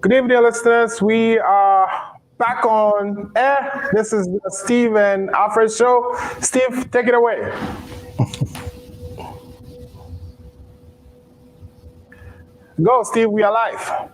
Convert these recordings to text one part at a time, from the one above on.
Good evening, listeners. We are back on air. This is the Steve and Alfred show. Steve, take it away. Go, Steve. We are live.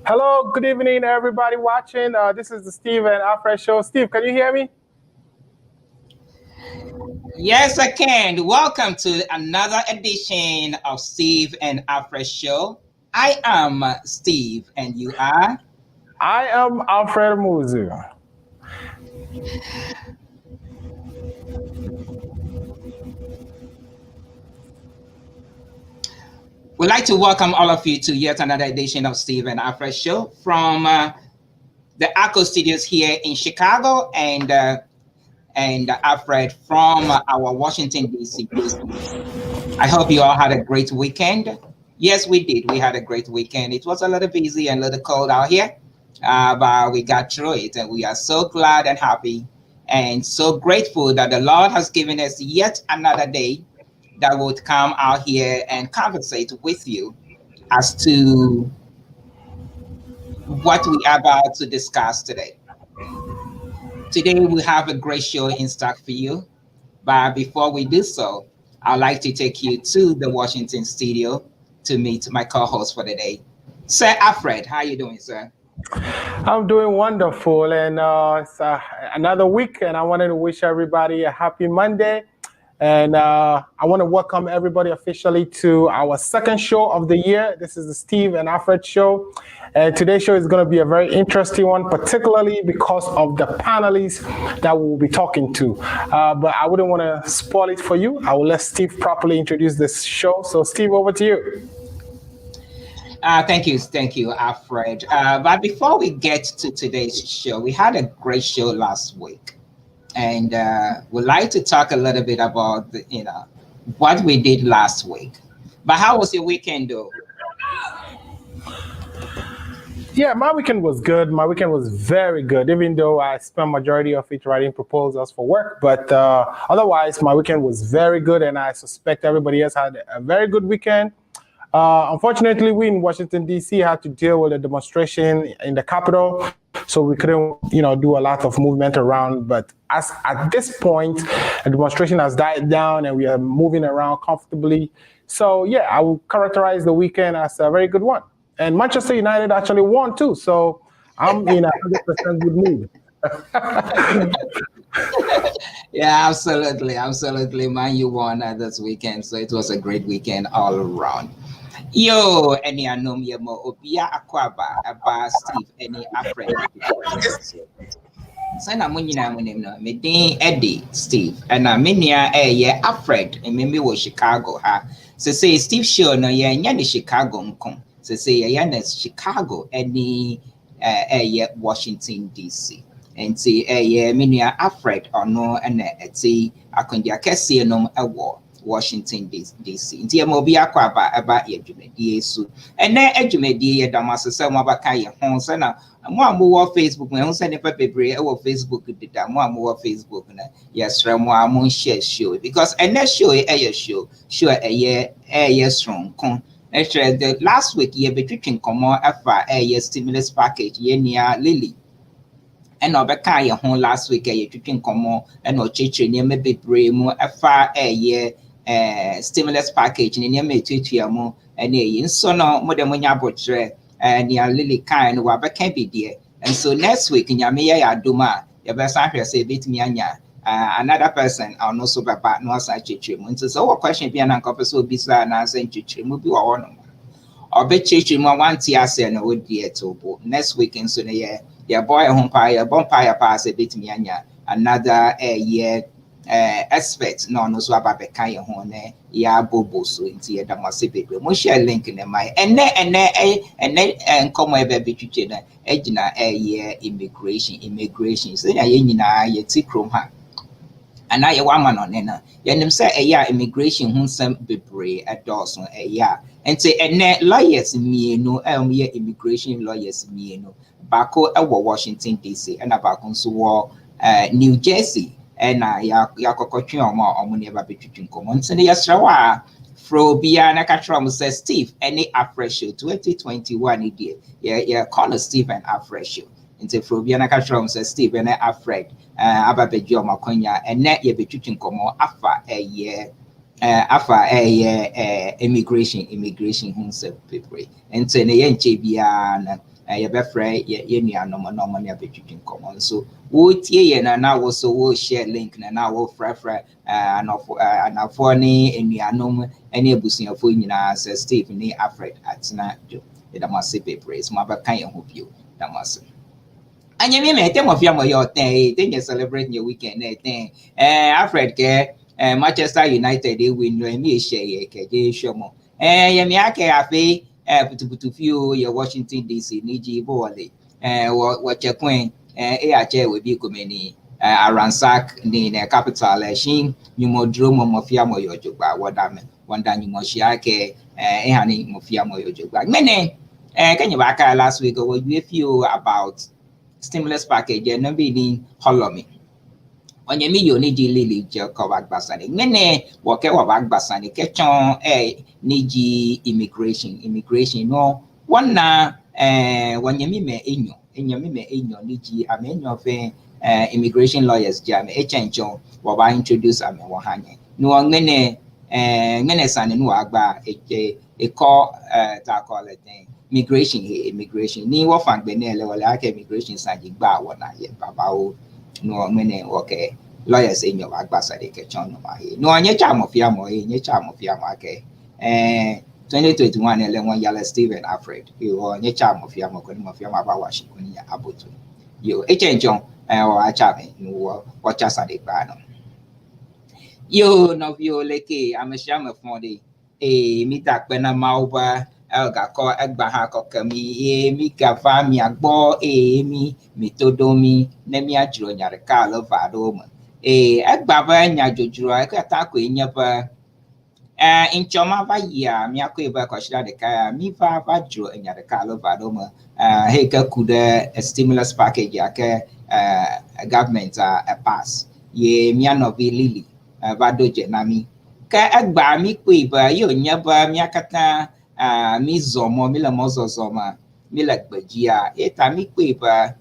Hello, good evening, everybody watching. This is the Steve and Alfred show. Steve, can you hear me? Yes, I can. Welcome to another edition of Steve and Alfred show. I am Steve, and you are? I am Alfred Muzu. We'd like to welcome all of you to yet another edition of Steve and Alfred show from the ACO studios here in Chicago and Alfred from our Washington, D.C. I hope you all had a great weekend. Yes, we did. We had a great weekend. It was a little busy and a little cold out here, but we got through it, and we are so glad and happy and so grateful that the Lord has given us yet another day that would come out here and conversate with you as to what we are about to discuss today. Today, we have a great show in stock for you. But before we do so, I'd like to take you to the Washington studio to meet my co-host for the day. Sir Alfred, how are you doing, sir? I'm doing wonderful, and it's another week, and I wanted to wish everybody a happy Monday. And I want to welcome everybody officially to our second show of the year. This is the Steve and Alfred show. And today's show is going to be a very interesting one, particularly because of the panelists that we'll be talking to. But I wouldn't want to spoil it for you. I will let Steve properly introduce this show. So, Steve, over to you. Thank you, Alfred. But before we get to today's show, we had a great show last week. And we'd like to talk a little bit about what we did last week. But how was your weekend, though? Yeah, my weekend was good. My weekend was very good, even though I spent majority of it writing proposals for work. But otherwise, my weekend was very good, and I suspect everybody else had a very good weekend. Unfortunately, we in Washington, D.C. had to deal with a demonstration in the Capitol, so we couldn't, do a lot of movement around. But as at this point, the demonstration has died down, and we are moving around comfortably. So yeah, I will characterize the weekend as a very good one. And Manchester United actually won too, so I'm in a 100% good mood. Yeah, absolutely, man. You won this weekend, so it was a great weekend all around. Yo, any anomia mo obia akwaba aba Steve any Alfred. So na mo nyina mo nim no me din Eddie Steve and na me nia yeah Alfred and me wo Chicago ha. So say Steve show no yeah nya ni Chicago nko. So say yeah na Chicago any yeah Washington DC. And say yeah me nia Alfred ono na eti akondia kese no ewo Washington DC. Nti mo bi akwa aba edwumedie so. Ene edwumedie ye damasese mo abaka ye ho se na mo amu Facebook mo ho se ne pepebre e wo Facebook dida mo amu Facebook na yesre mo amu share show because ene show e show e strong kon. Actually, the last week ye between komo afa stimulus package ye nia Lily. And obeka ye ho last week ye twetwe nkomo and o cheche ne me bebre mu afa stimulus package ne me tutua mu and ye nso no mo de mo nya botre near Lily kind wabba can be dear. And so next week in Yamia Duma, your best I say bit me another person or no super part no such a so what question be an uncle so be and answer to move you on. Or bet you one tea and would be at all. Next weekend, so your boy home pie, bonfire pass a bit me another year expert no so about the kind of hone ya bobo so into your damasipe. We share link in the my and come where baby chicken edgina a year immigration. So yeah, you know, you take room. And I one man on ena yenim say immigration ho nsem bebre adults and say lawyers mienu ye immigration lawyers mienu bako ewo Washington DC and abako nso wo New Jersey and ya kokotwe omo ne ba betwitwe nkomo ntene yesra wa fro bia na katram say Steve any afresh 2021 idea yeah call Steve and afresh into Frobia na katram say Steve and Alfred ababeji omakonya ene ye betwitwe nkomo afa immigration hu se people ente ne ye nche bia na ye befre ye nuanom no ne betwitwe nkomo so wo tie ye na wo so wo share link na wo frefre anafo ni nuanom ene abusuafo nyina say Steve ni Alfred atina jo ye da mase people so mabakan ye ho bio da mase. And you may tell of your day, then you celebrate your weekend. Alfred, Manchester United, they win me share, show more. Yamiake, Afe, put few your Washington DC, Niji Bowley, what your queen, AHA will be coming ransack the capital, Shin, you more drum of Fiamo Yojoba, what damn, one damn you moshiake, honey, Mofiamo Yojoba. Many, can you back last week or you feel about stimulus package and no be hollow me. On your me, you need lily covered basani. Many walk over back basani, catch on need immigration. No one na when you me in your need I mean of immigration lawyers jam HNcho or introduce a me no many son no agba a call call it immigration ni wo fan gbe ne le wala ka immigration saji gba wona ye baba o no mene okay lawyers in your agbasa de ke chon no ma he no anye cha mofia mo he nye cha mofia ma ke 2021 ele won yale Stephen Alfred yo nye cha mofia mo ko ni mofia ma ba washi ko ni abotu yo echenjon o acha me no wo cha sa de gba no yo no vio leke amesha me fon de mi tak pe na mauba elga ko egba ha ko kami mi ka fa mi agbo mi todomi ne mi ajuro nyare ka lo vado mo egba ba nya jojuro e ka ta ko nya ba inchoma ba ya mi akọ ebe ko shira de ka mi fa ba juro nyare ka lo vado mo he ka kude stimulus package ya ke government a pass ye mi anobi lili ba doje na mi ka egba mi pe ba yo nya ba mi akata mi zomo mi la mozo zoma mi la gbajia eta mi pe ba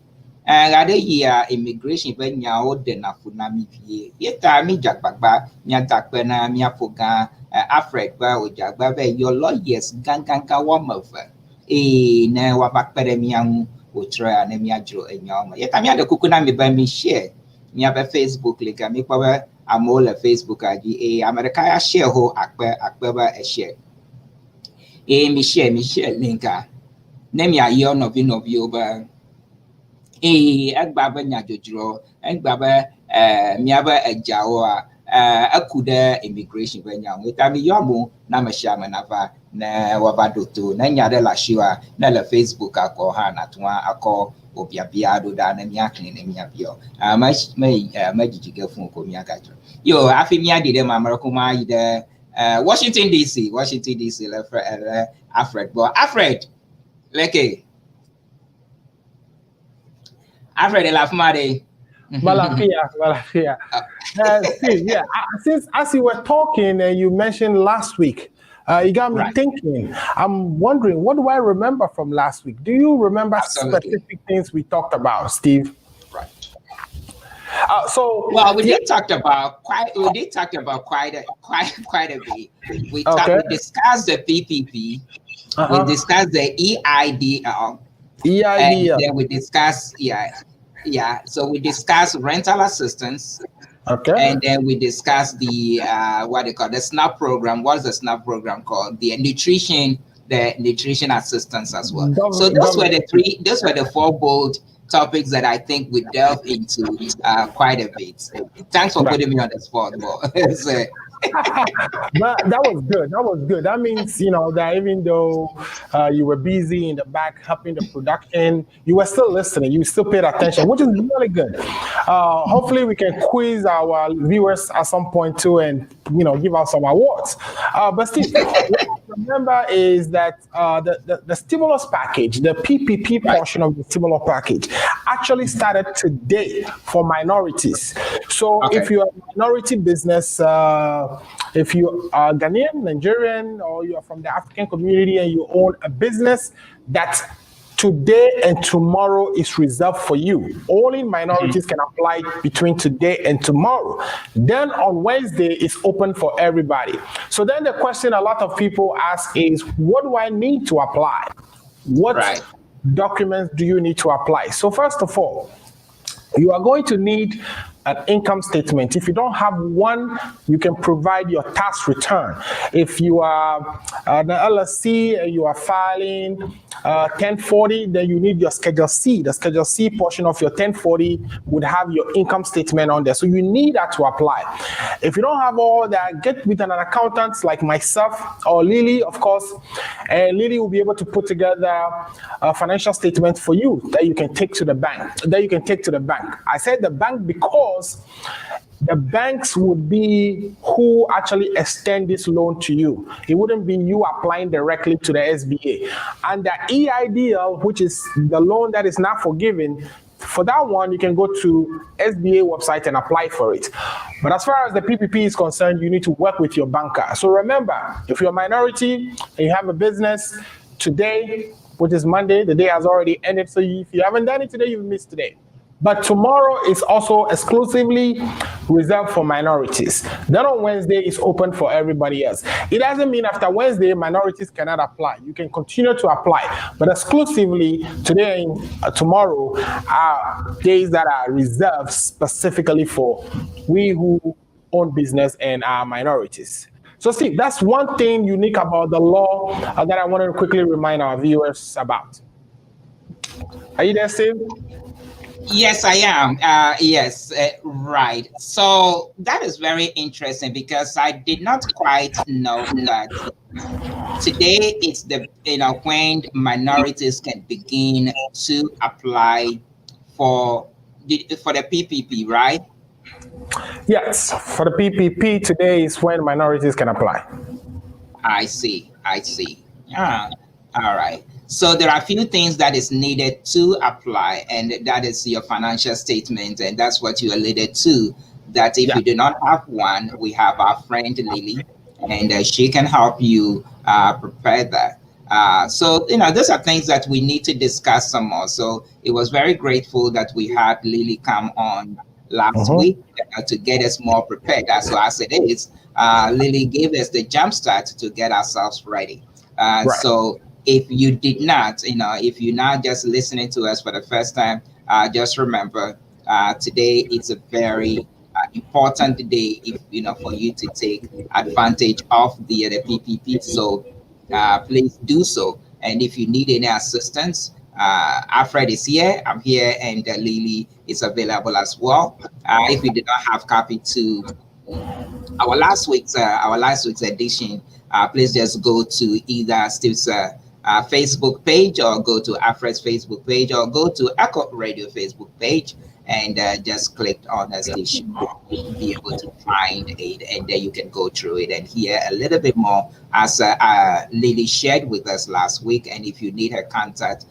rade ya immigration ba nya o de na fu na mi vie eta mi jagbagba mi atakpe na mi afoga Alfred ba o jagba be your lawyers gangan ka wa mova na wa bakpere mi anu o tra na mi ajro enyoma eta mi ade kuku na mi ba mi share mi aba Facebook link mi pa ba amola Facebook aji America ya share ho akpe ba e share mi share linka nem ya yo no vi ba agba ba nya jojuro agba ba mi aba ajawo akuda immigration ba nya we ta mi yo mo na ma sha ma na va na wa ba doto na nya de la shiwa na la Facebook akọ ha na twa akọ obiabia do da na mi akene na mi abio ma jijige fun ko mi aka jo yo afi mi ade de ma marako ma yi de Washington DC Alfred but Alfred leke Alfred la fumade Balafia. Steve, yeah, since as you were talking and you mentioned last week, you got me thinking. I'm wondering, what do I remember from last week? Do you remember specific things we talked about, Steve? Right. We did talk about quite a bit. We discussed the PPP. We Uh-huh. discussed the EIDL, and EIDL. then we discussed, yeah. So we discussed rental assistance, Okay. and then we discussed the what they call the SNAP program. What's the SNAP program called? The nutrition assistance as well. So those were the Government. three. Those were the four bold topics that I think we delve into quite a bit. Thanks for Right. putting me on the spot, Bo. So, But that was good. That was good. That means, that even though you were busy in the back helping the production, you were still listening. You still paid attention, which is really good. Hopefully, we can quiz our viewers at some point too, and give out some awards. But Steve, what I remember is that the stimulus package, the PPP right. portion of the stimulus package, actually started today for minorities. So Okay. if you're a minority business, if you are Ghanaian, Nigerian, or you are from the African community and you own a business, that today and tomorrow is reserved for you. Only minorities can apply between today and tomorrow. Then on Wednesday, it's open for everybody. So then the question a lot of people ask is, what do I need to apply? What Right. documents do you need to apply? So first of all, you are going to need an income statement. If you don't have one, you can provide your tax return. If you are an LLC and you are filing 1040, then you need your Schedule C. The Schedule C portion of your 1040 would have your income statement on there. So you need that to apply. If you don't have all that, get with an accountant like myself or Lily, of course, and Lily will be able to put together a financial statement for you that you can take to the bank. I said the bank because the banks would be who actually extend this loan to you. It wouldn't be you applying directly to the SBA. And the EIDL, which is the loan that is not forgiven, for that one, you can go to SBA website and apply for it. But as far as the PPP is concerned, you need to work with your banker. So remember, if you're a minority and you have a business today, which is Monday, the day has already ended. So if you haven't done it today, you've missed today. But tomorrow is also exclusively reserved for minorities. Then on Wednesday, it's open for everybody else. It doesn't mean after Wednesday, minorities cannot apply. You can continue to apply, but exclusively today and tomorrow are days that are reserved specifically for we who own business and are minorities. So, Steve, that's one thing unique about the law that I wanted to quickly remind our viewers about. Are you there, Steve? Yes, I am. Yes, right. So that is very interesting because I did not quite know that today is the when minorities can begin to apply for the PPP, right? Yes, for the PPP, today is when minorities can apply. I see. I see. Ah, all right. So there are a few things that is needed to apply, and that is your financial statement, and that's what you alluded to. That if Yeah. you do not have one, we have our friend Lily, and she can help you prepare that. So those are things that we need to discuss some more. So it was very grateful that we had Lily come on last Mhm. week to get us more prepared. So as it is, Lily gave us the jump start to get ourselves ready. Right. So if you did not, if you're not just listening to us for the first time, just remember today is a very important day if for you to take advantage of the PPP. So please do so. And if you need any assistance, Alfred is here. I'm here, and Lily is available as well. If you did not have copy to our last week's edition, please just go to either Steve's Facebook page, or go to Alfred's Facebook page, or go to Echo Radio Facebook page, and just click on the station. You'll be able to find it, and then you can go through it and hear a little bit more, as Lily shared with us last week. And if you need her contact,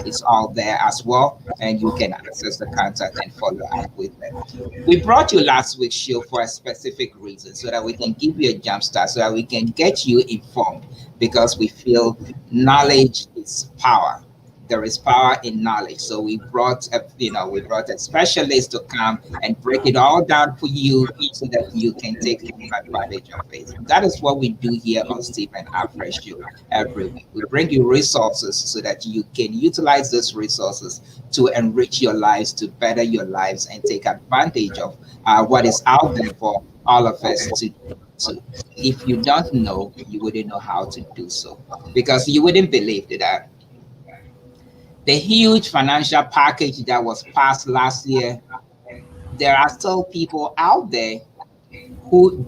it's all there as well, and you can access the contact and follow up with her. We brought you last week's show for a specific reason, so that we can give you a jump start, so that we can get you informed, because we feel knowledge is power. there is power in knowledge. So we brought a specialist to come and break it all down for you so that you can take advantage of it. That is what we do here on Steve and Alfred Show every week. We bring you resources so that you can utilize those resources to enrich your lives, to better your lives, and take advantage of what is out there for all of us to do. So if you don't know, you wouldn't know how to do so, because you wouldn't believe that the huge financial package that was passed last year, there are still people out there who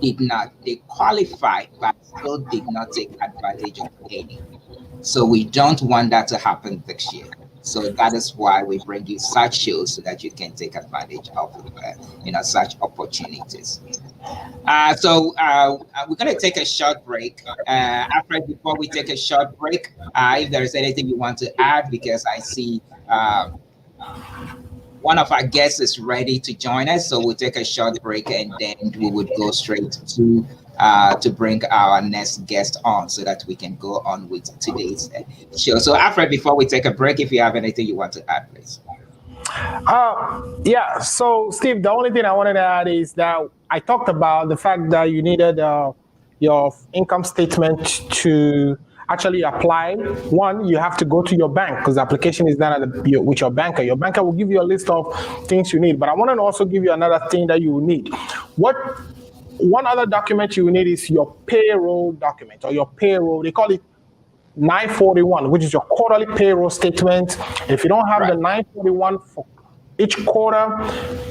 they qualified but still did not take advantage of any. So we don't want that to happen this year. So that is why we bring you such shows so that you can take advantage of such opportunities. So we're going to take a short break. Alfred, before we take a short break, if there's anything you want to add, because I see one of our guests is ready to join us. So we'll take a short break and then we would go straight to bring our next guest on so that we can go on with today's show. So Alfred, before we take a break, if you have anything you want to add, please. Yeah. So Steve, the only thing I wanted to add is that I talked about the fact that you needed your income statement to actually apply. One, you have to go to your bank because the application is done with your banker. Your banker will give you a list of things you need, but I want to also give you another thing that you will need. One other document you will need is your payroll document or your payroll. They call it 941, which is your quarterly payroll statement. If you don't have the 941 for each quarter,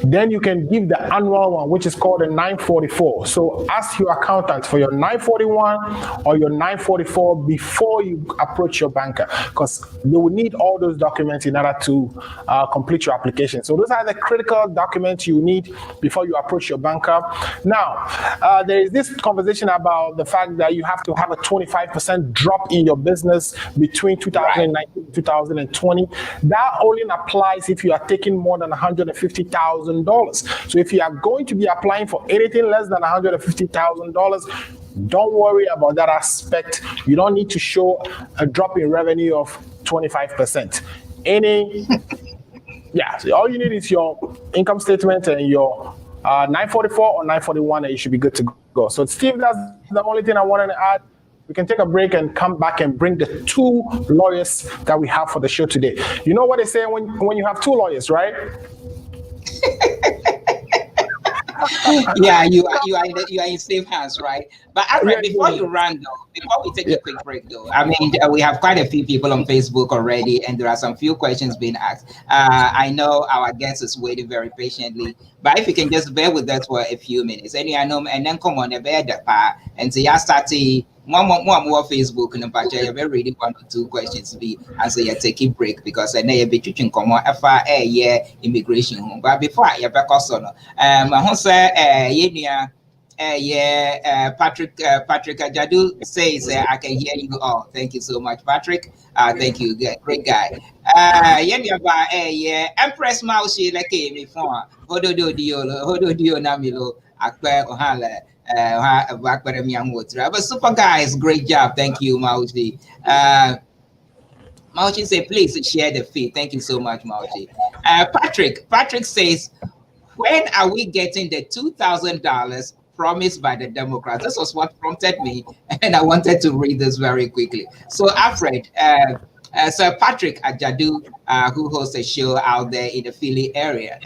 then you can give the annual one, which is called a 944. So ask your accountant for your 941 or your 944 before you approach your banker, because they will need all those documents in order to complete your application. So those are the critical documents you need before you approach your banker. Now, there is this conversation about the fact that you have to have a 25% drop in your business between 2019 and 2020. That only applies if you are taking more than $150,000. So if you are going to be applying for anything less than $150,000, don't worry about that aspect. You don't need to show a drop in revenue of 25%. So all you need is your income statement and your 944 or 941, and you should be good to go. So Steve, that's the only thing I wanted to add. We can take a break and come back and bring the two lawyers that we have for the show today. You know what they say when you have two lawyers, right? Yeah, you are in safe hands, right? But Alfred, before you run though, before we take a quick break though, I mean, we have quite a few people on Facebook already, and there are some few questions being asked. I know our guest is waiting very patiently, but if you can just bear with us for a few minutes, and then come on the bed and say, "I started." More Facebook and you very ready 1 or 2 questions be answer you take a break because I know you be teaching come on immigration home. But before you back also Patrick Ajadu says I can hear you all. Thank you so much, Patrick. Thank you, great guy. Empress Maushi like me for Hodo Dio Namilo Akwe Ohala. But super guys, great job. Thank you, Mauji. Mauji say, please share the feed. Thank you so much, Mauji. Patrick says, when are we getting the $2,000 promised by the Democrats? This was what prompted me, and I wanted to read this very quickly. So, Alfred, Sir Patrick Ajadu, who hosts a show out there in the Philly area,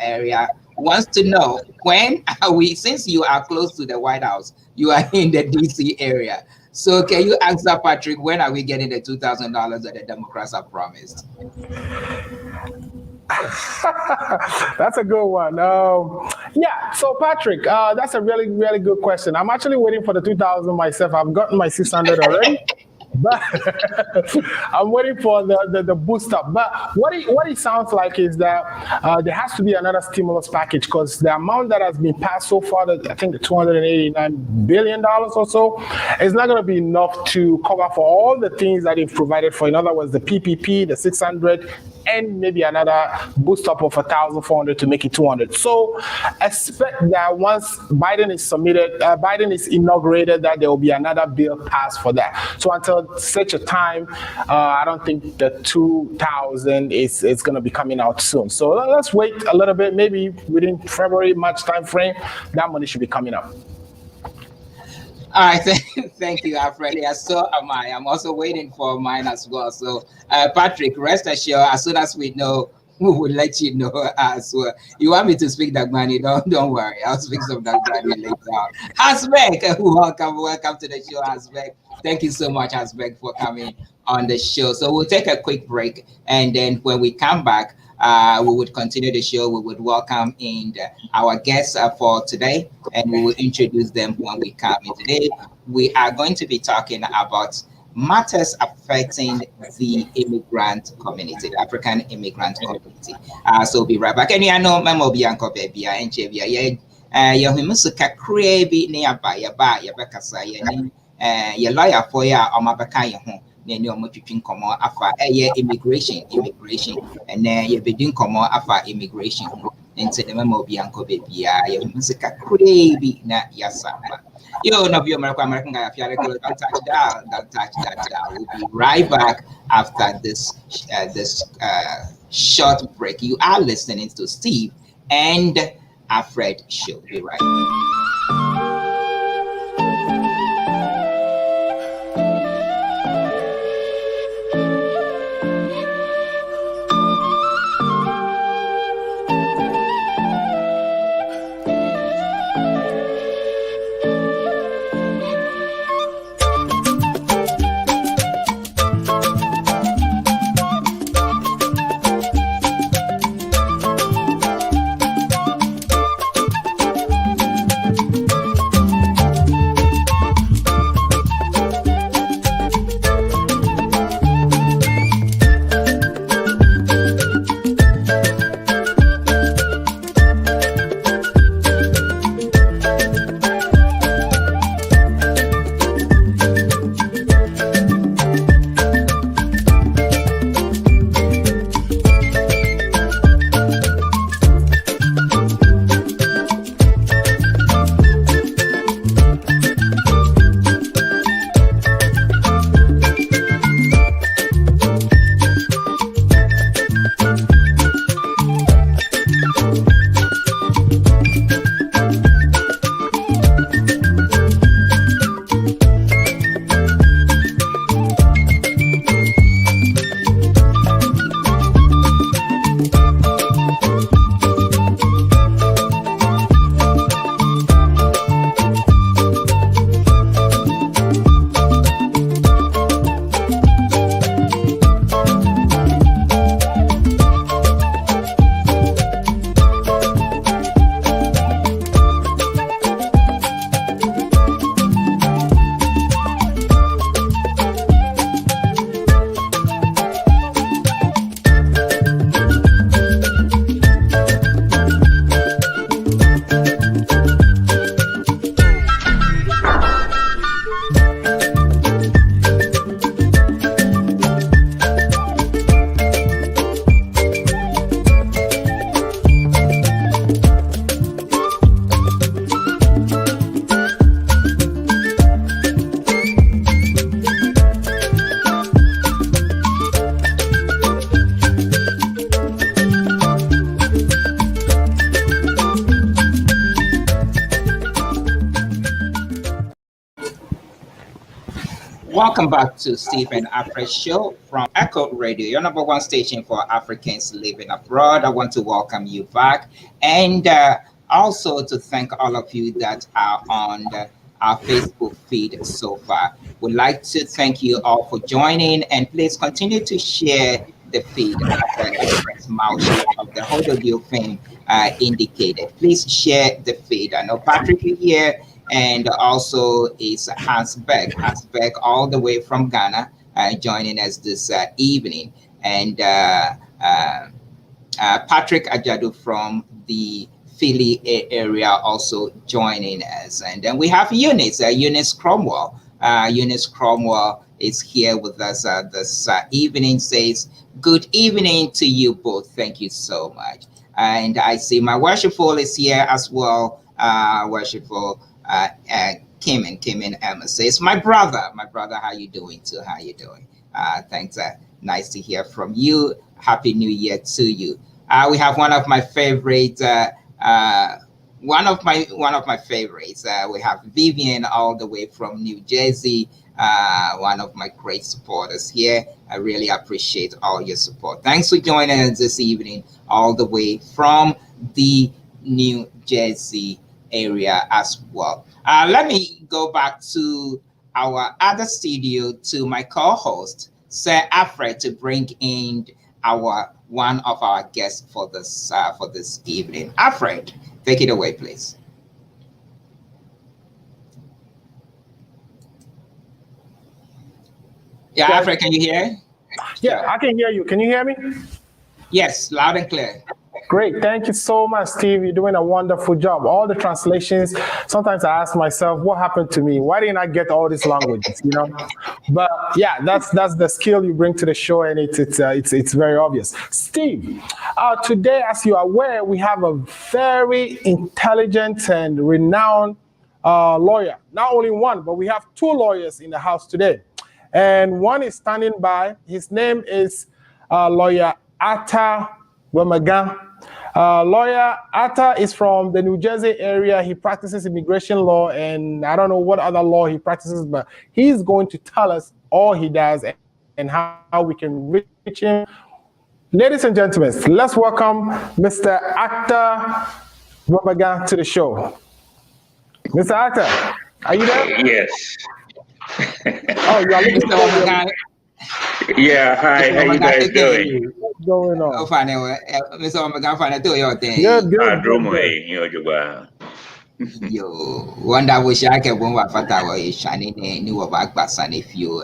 wants to know when are we, since you are close to the White House, you are in the DC area. So can you answer, Patrick, when are we getting the $2,000 that the Democrats have promised? That's a good one. So Patrick, that's a really, really good question. I'm actually waiting for the 2,000 myself. I've gotten my 600 already. But I'm waiting for the boost up. But what it sounds like is that there has to be another stimulus package, because the amount that has been passed so far, I think the $289 billion or so, is not going to be enough to cover for all the things that they've provided for. In other words, the PPP, the 600, and maybe another boost up of 1,400 to make it 200. So expect that once Biden is submitted, Biden is inaugurated, that there will be another bill passed for that. So until such a time, I don't think the 2,000 is going to be coming out soon. So let's wait a little bit. Maybe within February, March time frame, that money should be coming up. All right, thank you, Alfred. Yeah, so am I. I'm also waiting for mine as well. So, Patrick, rest assured, as soon as we know, we will let you know as well. You want me to speak Dagbani? Don't worry. I'll speak some Dagbani later on. Hasbek, welcome to the show, Hasbek. Thank you so much, Hasbek, for coming on the show. So we'll take a quick break, and then when we come back, we would continue the show. We would welcome in our guests for today, and we will introduce them when we come in. Today, we are going to be talking about matters affecting the immigrant community, the African immigrant community. So we'll be right back. And I know Memo Bianco baby and Chevia. Yeah, Musuka Craby near by your Becassa, your lawyer for ya or Mabaka. Nene omo twitwin komo afa immigration and then you be doing komo afa immigration into the memo bi anko bebia ye musika crazy na yasama yo no bi American guy afia don't touch that. We'll be right back after this short break. You are listening to Steve and Alfred show. Be right back. Welcome back to Steve and Alfred show from Echo Radio, your number one station for Africans living abroad. I want to welcome you back, and also to thank all of you that are on our Facebook feed so far. We'd like to thank you all for joining, and please continue to share the feed as Mouse of the whole audio thing indicated. Please share the feed. I know Patrick is here, and also is Hasbek all the way from Ghana joining us this evening, and Patrick Ajadu from the Philly area also joining us. And then we have Eunice Cromwell Eunice Cromwell is here with us this evening. Says good evening to you both. Thank you so much. And I see my worshipful is here as well. Worshipful Kim and Emma says, my brother, how you doing too? How you doing? Thanks. Nice to hear from you. Happy New Year to you. We have one of my favorite. One of my favorites. We have Vivian all the way from New Jersey. One of my great supporters here. I really appreciate all your support. Thanks for joining us this evening, all the way from the New Jersey area as well. Let me go back to our other studio to my co-host, Sir Alfred, to bring in one of our guests for this evening. Alfred, take it away, please. Yeah, Alfred, can you hear? Yeah, I can hear you. Can you hear me? Yes, loud and clear. Great. Thank you so much, Steve. You're doing a wonderful job. All the translations, sometimes I ask myself, what happened to me? Why didn't I get all these languages, But yeah, that's the skill you bring to the show, and it's very obvious. Steve, today, as you are aware, we have a very intelligent and renowned lawyer. Not only one, but we have two lawyers in the house today. And one is standing by. His name is Lawyer Atta Wemagan. Lawyer Atta is from the New Jersey area. He practices immigration law, and I don't know what other law he practices, but he's going to tell us all he does and how we can reach him. Ladies and gentlemen, let's welcome Mr. Atta Wemagan to the show. Mr. Atta, are you there? Yes. Oh, you are looking Mr. Wemagan. Yeah, hi, how you guys doing? What's going on? Mr. Wemagan, fine, do your thing. Good. Yo, wanda wo shake bon wa fata wa shani ni wo ba gbasa ni fi o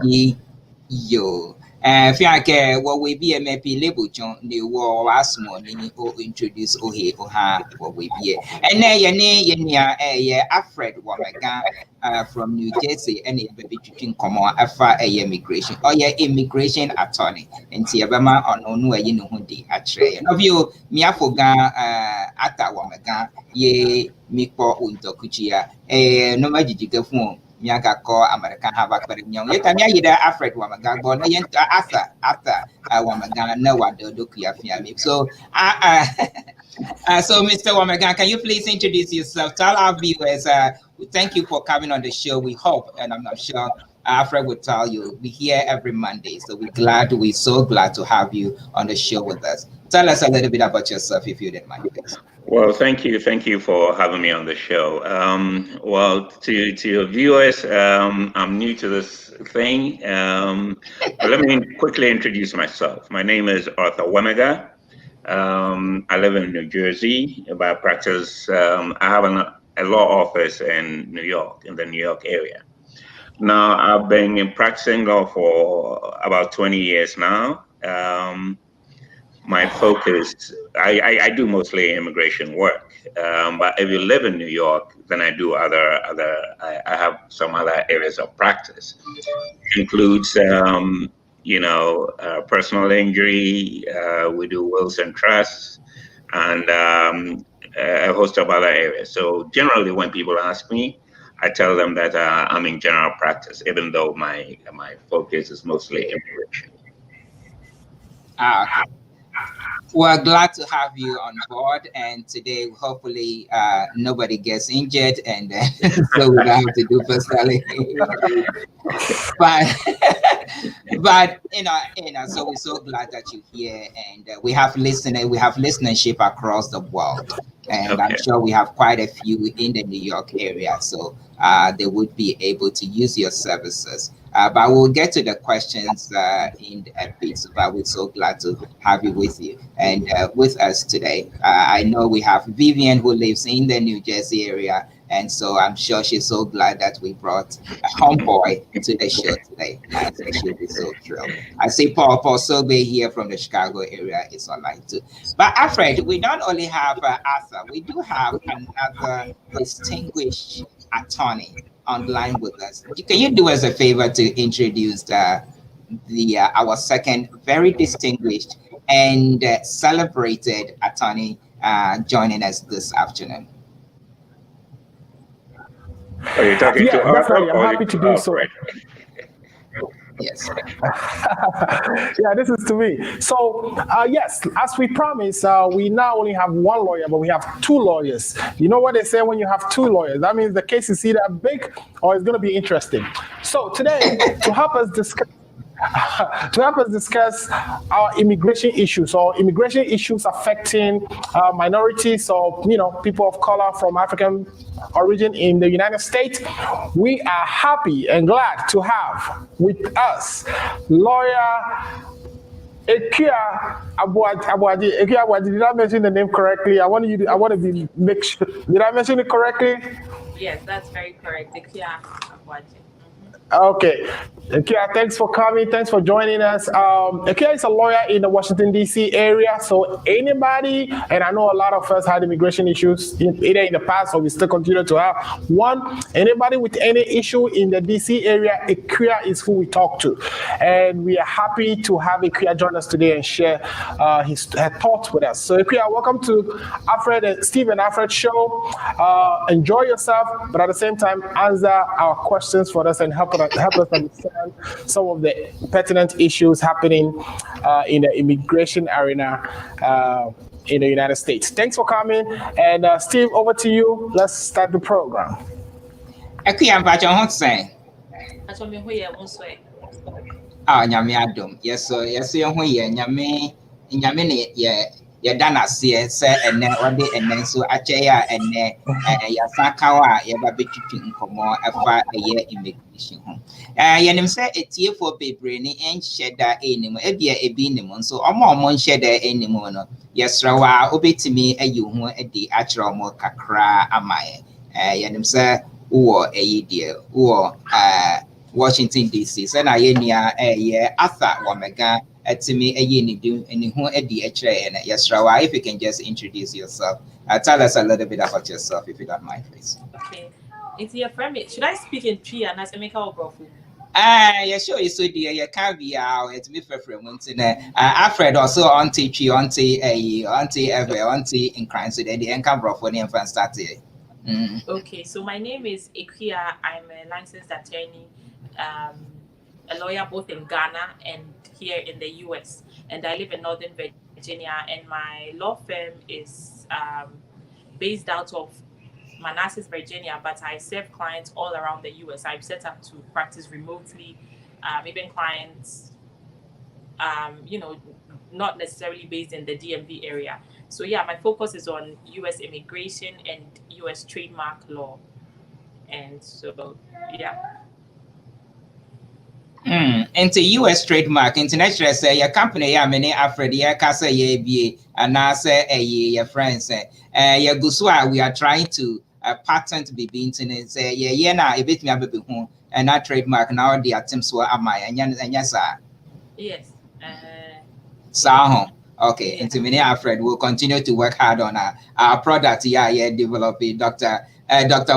ni yo fiake wo we bi mp label jon ni wo asmo ni o introduce o he o ha wo we bi ye ni Alfred Wemagan from New Jersey, and it be between common afa immigration or immigration attorney nti e be ma ono no ayi no hundi atre no bio mi afoga Atta Wemagan ye mikpo untokuchia no majijike fun mi aga ko American have akpere nyon ye tamia yida Alfred Wemagan bo na ye Atta Wemagan na wado dokuya fiami. So so Mr. Wemagan, can you please introduce yourself? Tell our viewers thank you for coming on the show. We hope, and I'm sure Alfred will tell you, we're here every Monday. So we're so glad to have you on the show with us. Tell us a little bit about yourself, if you don't mind, please. Well, thank you for having me on the show. Well, to your viewers, I'm new to this thing. But let me quickly introduce myself. My name is Arthur Wemagan. I live in New Jersey. By practice, I have a law office in New York, in the New York area. Now, I've been practicing law for about 20 years now. My focus, I do mostly immigration work, but if you live in New York, then I do I have some other areas of practice. It includes, personal injury, we do wills and trusts, and a host of other areas. So generally when people ask me, I tell them that I'm in general practice, even though my focus is mostly immigration. Okay. We're glad to have you on board, and today hopefully nobody gets injured, and so we don't have to do personally. but so we're so glad that you're here, and we have listenership across the world, and okay. I'm sure we have quite a few in the New York area, so they would be able to use your services. But we'll get to the questions in a bit. But we're so glad to have you and with us today. I know we have Vivian, who lives in the New Jersey area, and so I'm sure she's so glad that we brought a homeboy to the show today. And so she'll be so thrilled. I see Paul Sobe here from the Chicago area is online too. But Alfred, we don't only have Arthur, we do have another distinguished attorney on the line with us. Can you do us a favor to introduce our second very distinguished and celebrated attorney joining us this afternoon? Are you talking Yeah, to Arthur definitely. I'm or happy to do so. Alfred? Yes. Yeah, this is to me. So, yes, as we promised, we not only have one lawyer, but we have two lawyers. You know what they say when you have two lawyers? That means the case is either big or it's going to be interesting. So, today, to help us discuss our immigration issues or immigration issues affecting minorities or people of color from African origin in the United States. We are happy and glad to have with us lawyer Ekia Abuadi. Ekia Abuadi, did I mention the name correctly? I want to make sure. Did I mention it correctly? Yes, that's very correct. Ekia Abuadi. Okay. Akia, thanks for coming. Thanks for joining us. Akia is a lawyer in the Washington, D.C. area. So anybody, and I know a lot of us had immigration issues either in the past or we still continue to have one, anybody with any issue in the D.C. area, Akia is who we talk to. And we are happy to have Akia join us today and share her thoughts with us. So Akia, welcome to Steve and Alfred show. Enjoy yourself, but at the same time, answer our questions for us and help us understand some of the pertinent issues happening in the immigration arena in the United States. Thanks for coming. And Steve, over to you. Let's start the program. Nyame adom. Yes, so yes, nyame ne yɛda n'aseɛ sɛ ɛnɛ ɔde ɛnɛ nso akyɛ a ɛnɛ yɛasa ka a yɛba bɛtwitwi nkɔmmɔ ɛfa ɛyɛ immigration ho. Yɛnim sɛ etiefoɔ bebree ne ɛnhyɛ da ɛnim ebia ebi nim nso ɔmo nhyɛ da ɛnim no yɛsrɛ wo a wobɛtumi ayi ho adi akyerɛ ɔmo kakra ama yɛnim sɛ wowɔ ɛyi deɛ wowɔ Washington, D.C. So now Arthur Wamega etimi yes, Rawa, if you can just introduce yourself. Tell us a little bit about yourself, if you don't mind, please. Okay. It's your friend. Should I speak in Twi and as Emeka or Brofu? Yeah, sure. So dear, you can't be out. It's me for friends. Alfred also auntie in crime. So the income Brofu name for start here. Okay, so my name is Ekia. I'm a licensed attorney. A lawyer both in Ghana and here in the US, and I live in Northern Virginia, and my law firm is based out of Manassas, Virginia, but I serve clients all around the US. I'm set up to practice remotely, even clients, not necessarily based in the DMV area. So yeah, my focus is on US immigration and US trademark law. And so, yeah. Into US trademark international say your company many Alfred kasa be and now say your friends your gusua we are trying to patent be internet say na a bit me ababe ho and that trademark now the attempts were am I and yes yes okay yeah. Into many Alfred will continue to work hard on our product developing Dr.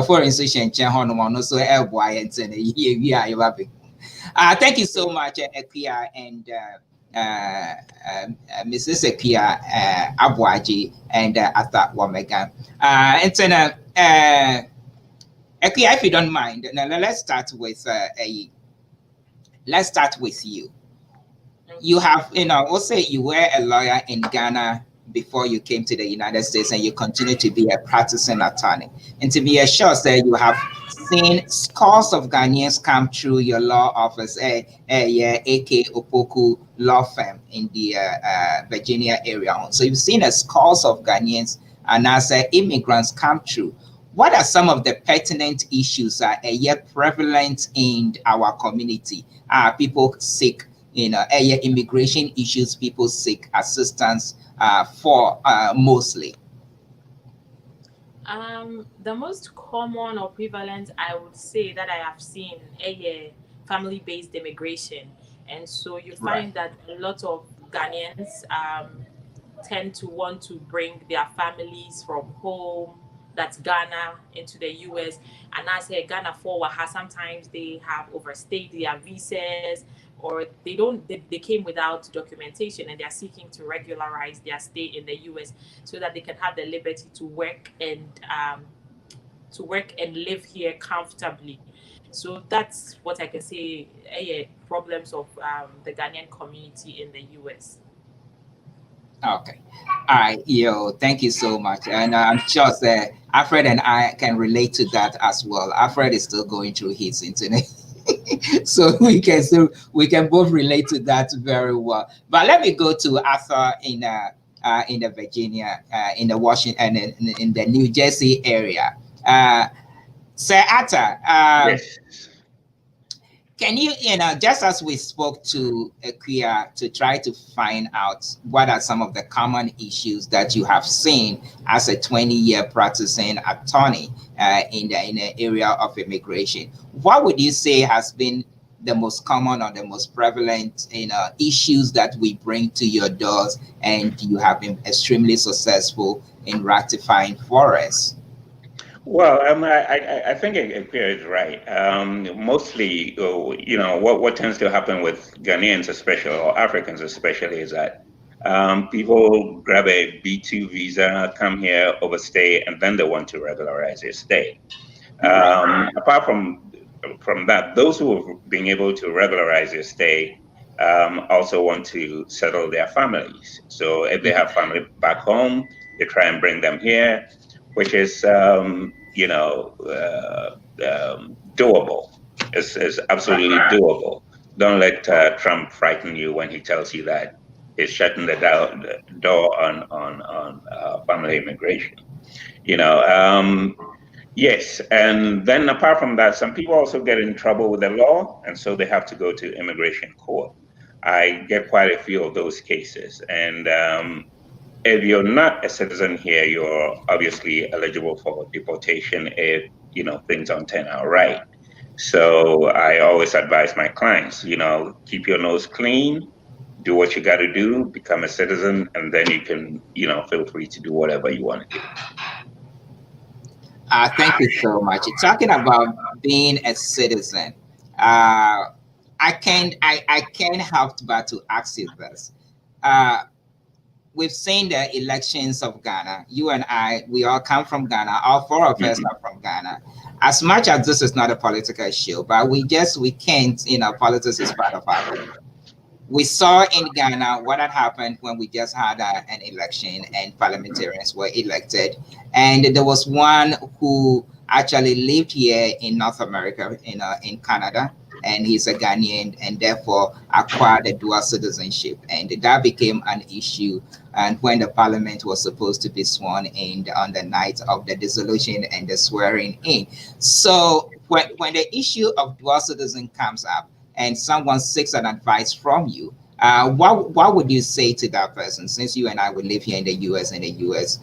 For institution so boy and thank you so much, Ekia and Mrs. Ekia Abuaji and Arthur Wamega. And then, Ekia, if you don't mind, now let's start with you. You have, we'll say you were a lawyer in Ghana before you came to the United States, and you continue to be a practicing attorney. And to be assured that you have seen scores of Ghanaians come through your law office, AK Opoku law firm in the Virginia area. So you've seen scores of Ghanaians and as immigrants come through. What are some of the pertinent issues that are yet prevalent in our community? People seek, immigration issues, people seek assistance for mostly? The most common or prevalent, I would say, that I have seen family-based immigration. And so you find that a lot of Ghanaians tend to want to bring their families from home that's Ghana into the US. And I say Ghana for Waha, sometimes they have overstayed their visas, or they came without documentation, and they're seeking to regularize their stay in the US so that they can have the liberty to work and live here comfortably. So that's what I can say. Problems of the Ghanaian community in the US. Okay. All right, yo, thank you so much. And I'm sure that Alfred and I can relate to that as well. Alfred is still going through his internet. So we can both relate to that very well. But let me go to Arthur in the Virginia, in the Washington, in the New Jersey area. Sir Arthur, Yes. can you, just as we spoke to Equia to try to find out what are some of the common issues that you have seen as a 20-year practicing attorney in the area of immigration, what would you say has been the most common or the most prevalent issues that we bring to your doors and you have been extremely successful in rectifying for us? Well, I think Ekpia is right. Mostly, what tends to happen with Ghanaians, especially, or Africans especially, is that people grab a B2 visa, come here, overstay, and then they want to regularize their stay. Apart from that, those who have been able to regularize their stay also want to settle their families. So if they have family back home, they try and bring them here, which is doable. It's absolutely doable. Don't let Trump frighten you when he tells you that he's shutting the door on family immigration. Yes, and then apart from that, some people also get in trouble with the law, and so they have to go to immigration court. I get quite a few of those cases, and if you're not a citizen here, you're obviously eligible for deportation if things don't turn out right. So I always advise my clients, keep your nose clean, do what you got to do, become a citizen, and then you can, feel free to do whatever you want to do. Thank you so much. Talking about being a citizen, I can't help but to ask you this. We've seen the elections of Ghana. You and I, we all come from Ghana. All four of us are from Ghana. As much as this is not a political show, but we can't, politics is part of our life. We saw in Ghana what had happened when we just had an election and parliamentarians were elected. And there was one who actually lived here in North America, in Canada, and he's a Ghanaian and therefore acquired a dual citizenship. And that became an issue. And when the parliament was supposed to be sworn in on the night of the dissolution and the swearing in. So when the issue of dual citizen comes up, and someone seeks an advice from you, what would you say to that person? Since you and I would live here in the U.S. and the U.S.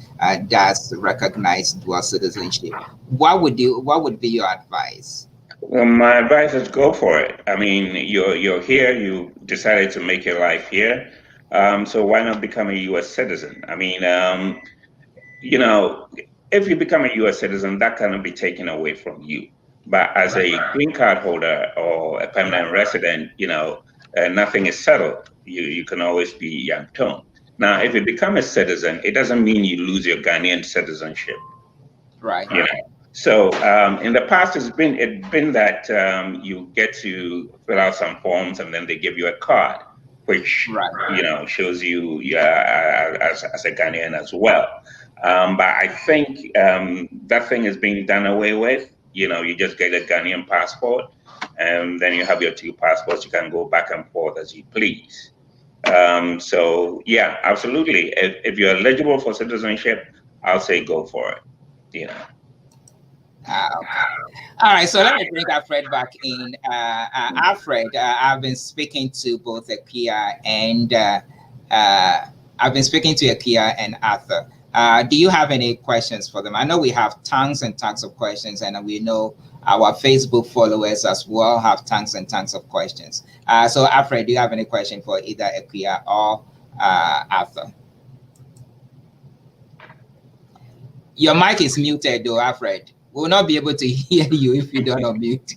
Does recognize dual citizenship, what would be your advice? Well, my advice is go for it. I mean, you're here. You decided to make your life here, so why not become a U.S. citizen? I mean, if you become a U.S. citizen, that cannot be taken away from you. But as a green card holder or a permanent resident, nothing is settled. You can always be yanked home. Now, if you become a citizen, it doesn't mean you lose your Ghanaian citizenship. Right. So in the past, it's been that you get to fill out some forms and then they give you a card, which shows you as a Ghanaian as well. But I think that thing is being done away with. You just get a Ghanaian passport, and then you have your two passports. You can go back and forth as you please. So yeah, absolutely. If you're eligible for citizenship, I'll say go for it. Okay. All right, so let me bring Alfred back in. Alfred, I've been speaking to both Akia and Arthur. Do you have any questions for them? I know we have tons and tons of questions, and we know our Facebook followers as well have tons and tons of questions. So Alfred, do you have any question for either Akia or Arthur? Your mic is muted, though, Alfred. We'll not be able to hear you if you don't unmute.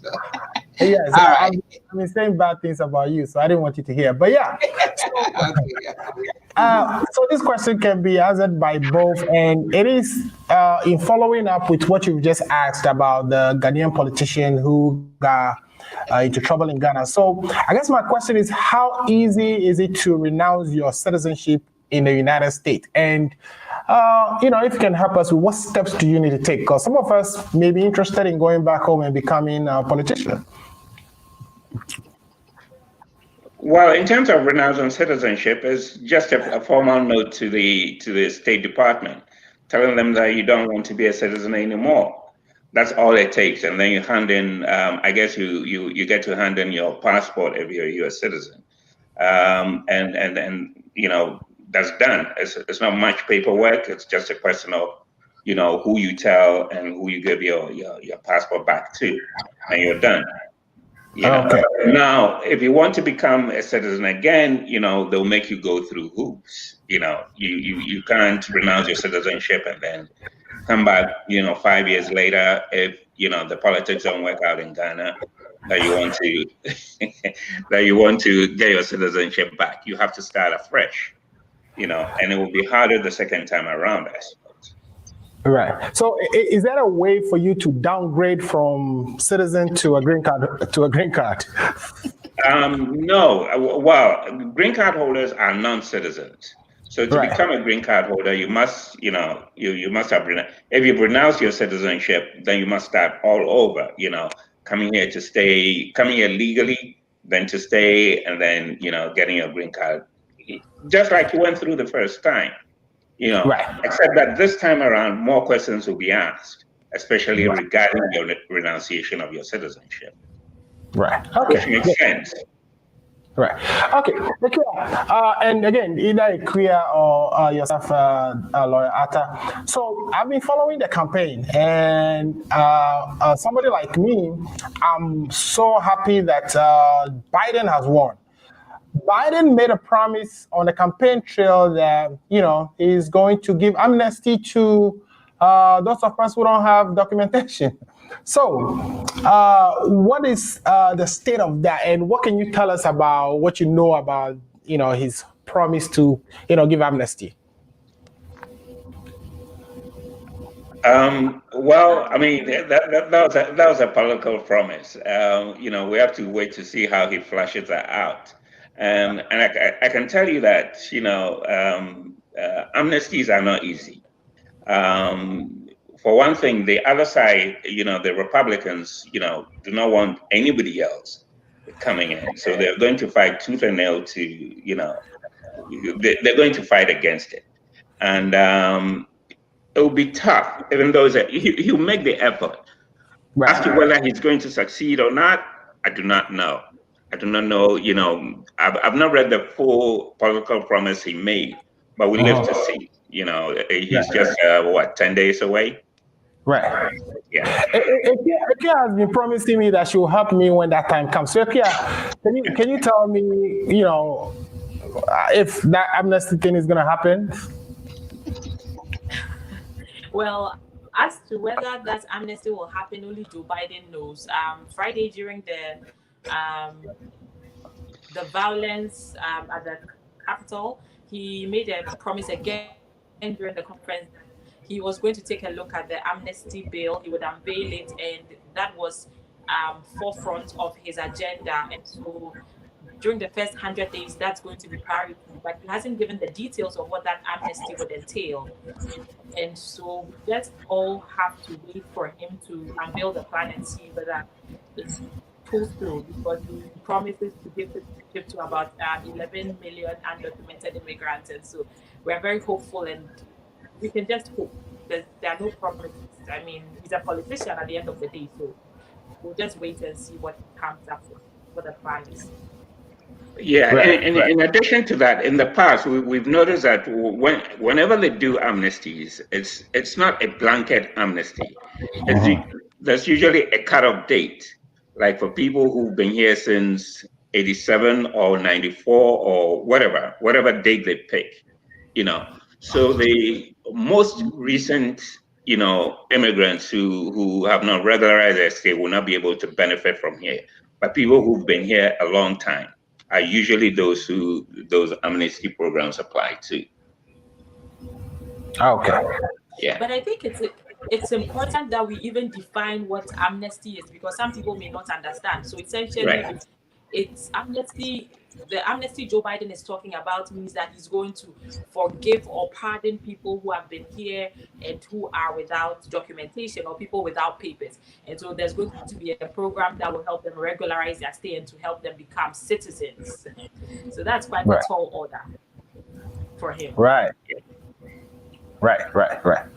Yes, All right. I've been saying bad things about you, so I didn't want you to hear. But yeah, Okay. so this question can be answered by both, and it is in following up with what you've just asked about the Ghanaian politician who got into trouble in Ghana. So I guess my question is, how easy is it to renounce your citizenship in the United States? And if you can help us with what steps do you need to take? Because some of us may be interested in going back home and becoming a politician. Well, in terms of renouncing citizenship, it's just a formal note to the State Department, telling them that you don't want to be a citizen anymore. That's all it takes, and then you hand in. I guess you get to hand in your passport if you're a U.S. citizen, and that's done. It's not much paperwork. It's just a question of who you tell and who you give your passport back to, and you're done. Okay. Now, if you want to become a citizen again, they'll make you go through hoops. You can't renounce your citizenship and then come back, 5 years later, if the politics don't work out in Ghana, that you want to that you want to get your citizenship back. You have to start afresh, and it will be harder the second time around, I suppose. Right. So, is that a way for you to downgrade from citizen to a green card No. Well, green card holders are non-citizens. So to become a green card holder, you must, you must have, if you've renounced your citizenship, then you must start all over, coming here to stay, coming here legally, then to stay, and then, getting your green card, just like you went through the first time, except that this time around, more questions will be asked, especially regarding your renunciation of your citizenship. Right. Okay. Which makes sense. Right. Okay. And again, either Ikria or yourself, Lawyer Atta. So I've been following the campaign, and somebody like me, I'm so happy that Biden has won. Biden made a promise on the campaign trail that he's going to give amnesty to those of us who don't have documentation. So, what is the state of that, and what can you tell us about what you know about his promise to give amnesty? Well, I mean that was a political promise. We have to wait to see how he flashes that out. And I can tell you that amnesties are not easy. For one thing, the other side, the Republicans, do not want anybody else coming in. So they're going to fight tooth and nail to, they're going to fight against it. And it will be tough, even though he'll make the effort. As to whether he's going to succeed or not, I do not know. I do not know, I've not read the full political promise he made, but we live to see. He's just 10 days away. Right. Yeah. Ikea has been promising me that she will help me when that time comes. So Ikea, can you tell me, if that amnesty thing is going to happen? Well, as to whether that amnesty will happen, only Joe Biden knows. Friday during the violence at the Capitol, he made a promise again during the conference. He was going to take a look at the amnesty bill. He would unveil it, and that was forefront of his agenda. And so during the first 100 days, that's going to be priority. But he hasn't given the details of what that amnesty would entail. And so we just all have to wait for him to unveil the plan and see whether it's pulls through, because he promises to give citizenship to about 11 million undocumented immigrants. And so we're very hopeful, and we can just hope. There are no promises. I mean, he's a politician at the end of the day, so we'll just wait and see what comes up with, what the plan is. Yeah, in addition to that, in the past, we've noticed that whenever they do amnesties, it's not a blanket amnesty. There's usually a cut-off date, like for people who've been here since 87 or 94 or whatever date they pick, So the most recent immigrants who have not regularized their stay will not be able to benefit from here. But people who've been here a long time are usually those who those amnesty programs apply to. Okay. Yeah. But I think it's important that we even define what amnesty is, because some people may not understand. So essentially, Right. it's amnesty. The amnesty Joe Biden is talking about means that he's going to forgive or pardon people who have been here and who are without documentation or people without papers. And so there's going to be a program that will help them regularize their stay and to help them become citizens. So that's quite a tall order for him. Right.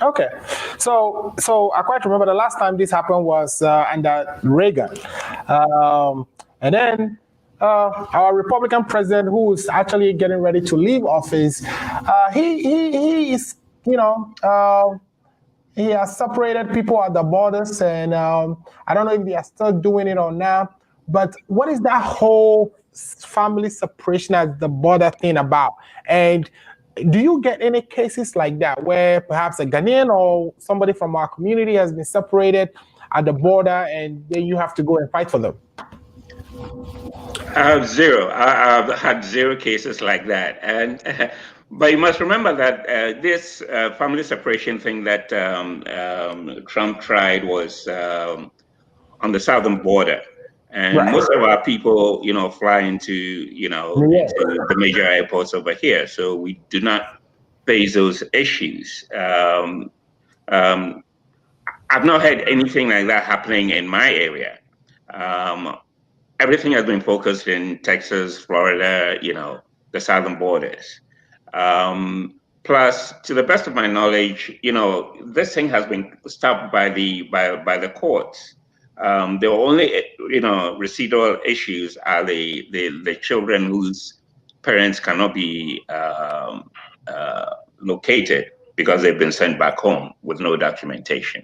Okay. So I quite remember the last time this happened was under Reagan. And then our Republican president, who is actually getting ready to leave office, he is, he has separated people at the borders, and I don't know if they are still doing it or not. But what is that whole family separation at the border thing about? And do you get any cases like that where perhaps a Ghanaian or somebody from our community has been separated at the border and then you have to go and fight for them? Zero. I've had zero cases like that. And but you must remember that this family separation thing that Trump tried was on the southern border. And most of our people, fly into, into the major airports over here. So we do not face those issues. I've not heard anything like that happening in my area. Everything has been focused in Texas, Florida, the southern borders. Plus, to the best of my knowledge, this thing has been stopped by the courts. The only, residual issues are the children whose parents cannot be located because they've been sent back home with no documentation.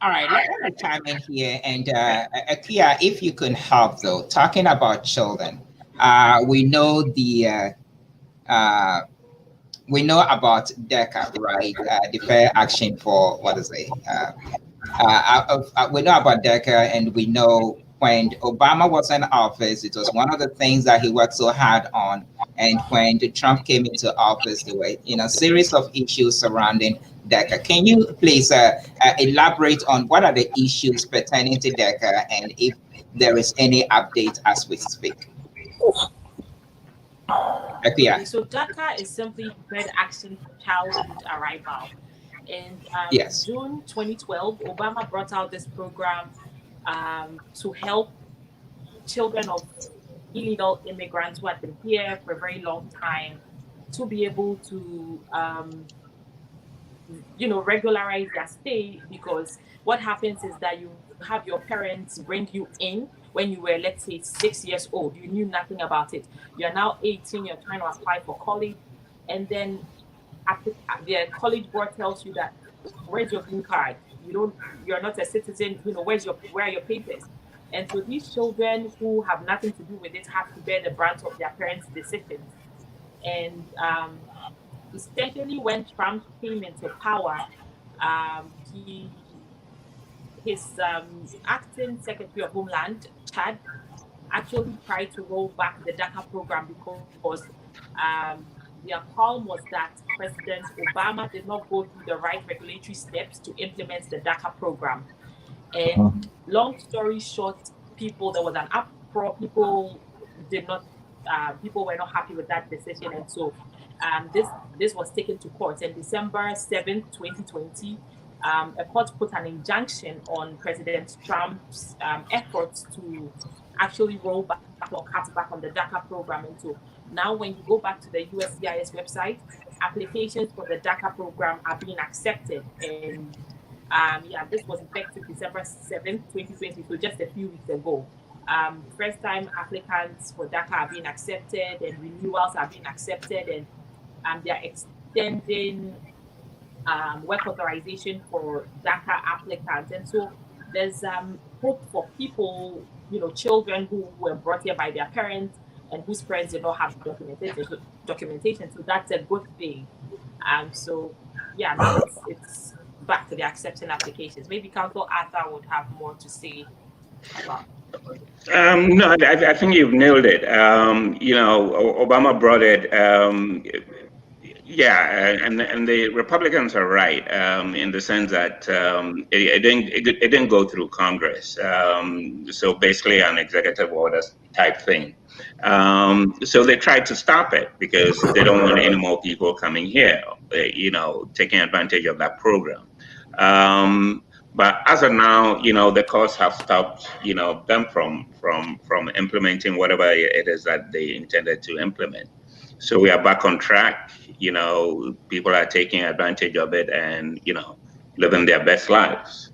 All right, let me chime in here. And Akia, if you can help though, talking about children, we know we know about DECA, right? Deferred Action for, what is it? We know about DECA, and we know when Obama was in office, it was one of the things that he worked so hard on. And when Trump came into office, there were a series of issues surrounding DECA. Can you please elaborate on what are the issues pertaining to DECA and if there is any update as we speak? Okay, so DACA is simply Deferred Action for Childhood Arrival. In June 2012, Obama brought out this program to help children of illegal immigrants who had been here for a very long time to be able to, regularize their stay, because what happens is that you have your parents bring you in when you were, let's say, 6 years old. You knew nothing about it. You're now 18, you're trying to apply for college, and then the college board tells you that, where's your green card? You're not a citizen, where are your papers? And so these children who have nothing to do with it have to bear the brunt of their parents' decisions. And essentially, when Trump came into power, his acting Secretary of Homeland, Chad, actually tried to roll back the DACA program because their call was that President Obama did not go through the right regulatory steps to implement the DACA program. And long story short, there was an uproar. People were not happy with that decision, and so this was taken to court. And December 7th, 2020, a court put an injunction on President Trump's efforts to actually roll back or cut back on the DACA program. And so now when you go back to the USCIS website, applications for the DACA program are being accepted. And this was effective December 7th, 2020, so just a few weeks ago. First time applicants for DACA are being accepted and renewals are being accepted, and they're extending work authorization for DACA applicants. And so there's hope for people, children who were brought here by their parents and whose parents did not have documentation. So documentation. So that's a good thing. So yeah, now it's back to the accepting applications. Maybe Council Arthur would have more to say about. No, I think you've nailed it. Obama brought it. Yeah, and the Republicans are right in the sense that it didn't go through Congress. So basically, an executive order type thing. So they tried to stop it because they don't want any more people coming here, taking advantage of that program. But as of now, the courts have stopped, them from implementing whatever it is that they intended to implement. So we are back on track. People are taking advantage of it and, living their best lives.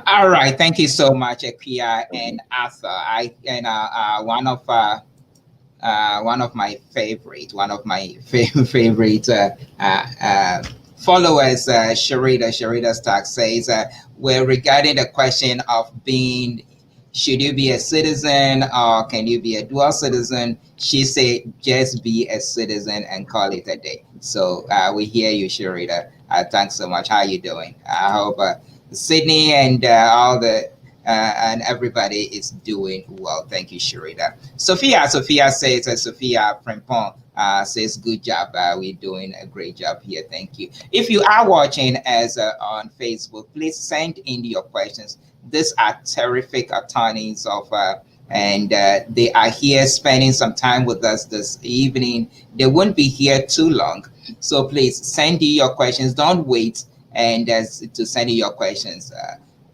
All right, thank you so much, Equia and Arthur. One of my favorite followers, Sharita Stark says, we're regarding the question of should you be a citizen or can you be a dual citizen? She said, just be a citizen and call it a day. So we hear you, Sharita. Thanks so much. How are you doing? I hope Sydney and and everybody is doing well. Thank you, Sharita. Sophia says, Sophia Prempon says, good job. We're doing a great job here. Thank you. If you are watching us on Facebook, please send in your questions. These are terrific attorneys and they are here spending some time with us this evening. They won't be here too long. So please send in your questions. Don't wait and to send in your questions.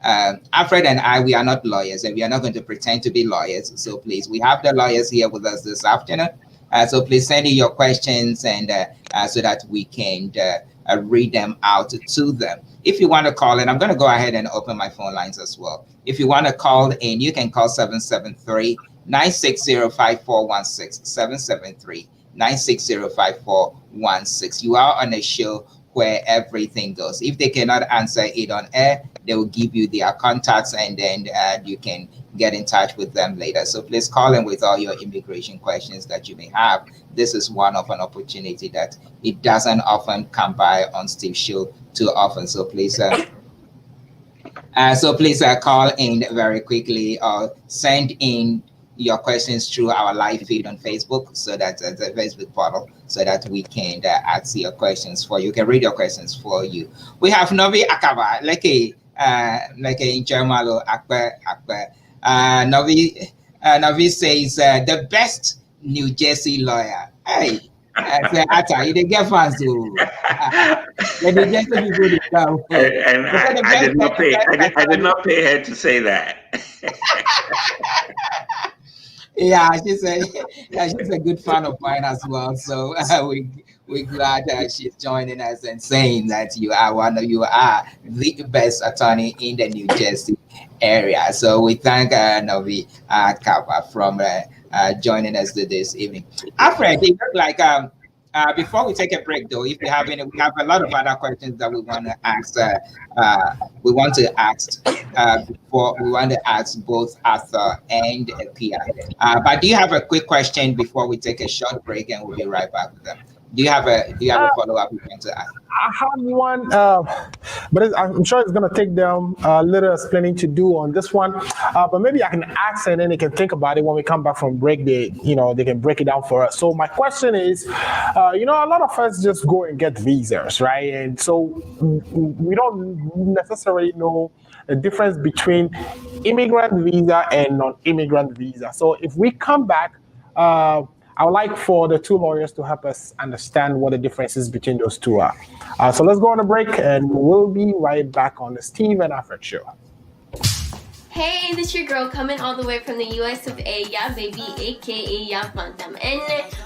Alfred and I, we are not lawyers and we are not going to pretend to be lawyers. So please, we have the lawyers here with us this afternoon. So please send in your questions and so that we can read them out to them. If you want to call in, I'm going to go ahead and open my phone lines as well. If you want to call in, you can call 773-960-5416, 773-960-5416. You are on a show where everything goes. If they cannot answer it on air, they will give you their contacts and then you can get in touch with them later. So please call in with all your immigration questions that you may have. This is one of an opportunity that it doesn't often come by on Steve's show too often. So please call in very quickly or send in your questions through our live feed on Facebook, so that the Facebook portal, so that we can ask your questions for you. Can read your questions for you. We have Novi Akaba, like in Germalo Akbar. Novi says the best New Jersey lawyer. Hey, you didn't get fans too. And I did not pay her to say that. Yeah, she's a good fan of mine as well. So we're glad she's joining us and saying that you are the best attorney in the New Jersey area. So we thank Novi Kaba from joining us this evening. Alfred, it looked like before we take a break, though, if you have any, we have a lot of other questions that we want to ask. Before we want to ask both Arthur and Pia. But do you have a quick question before we take a short break, and we'll be right back with them? Do you have a follow-up you want to ask? I have one, but I'm sure it's going to take them a little explaining to do on this one. But maybe I can ask and then they can think about it when we come back from break. They can break it down for us. So my question is, a lot of us just go and get visas, right? And so we don't necessarily know the difference between immigrant visa and non-immigrant visa. So if we come back, I would like for the two lawyers to help us understand what the differences between those two are. So let's go on a break and we'll be right back on the Steve and Alfred show. Hey, this your girl coming all the way from the US of A, yeah baby, aka Ya Vandam. And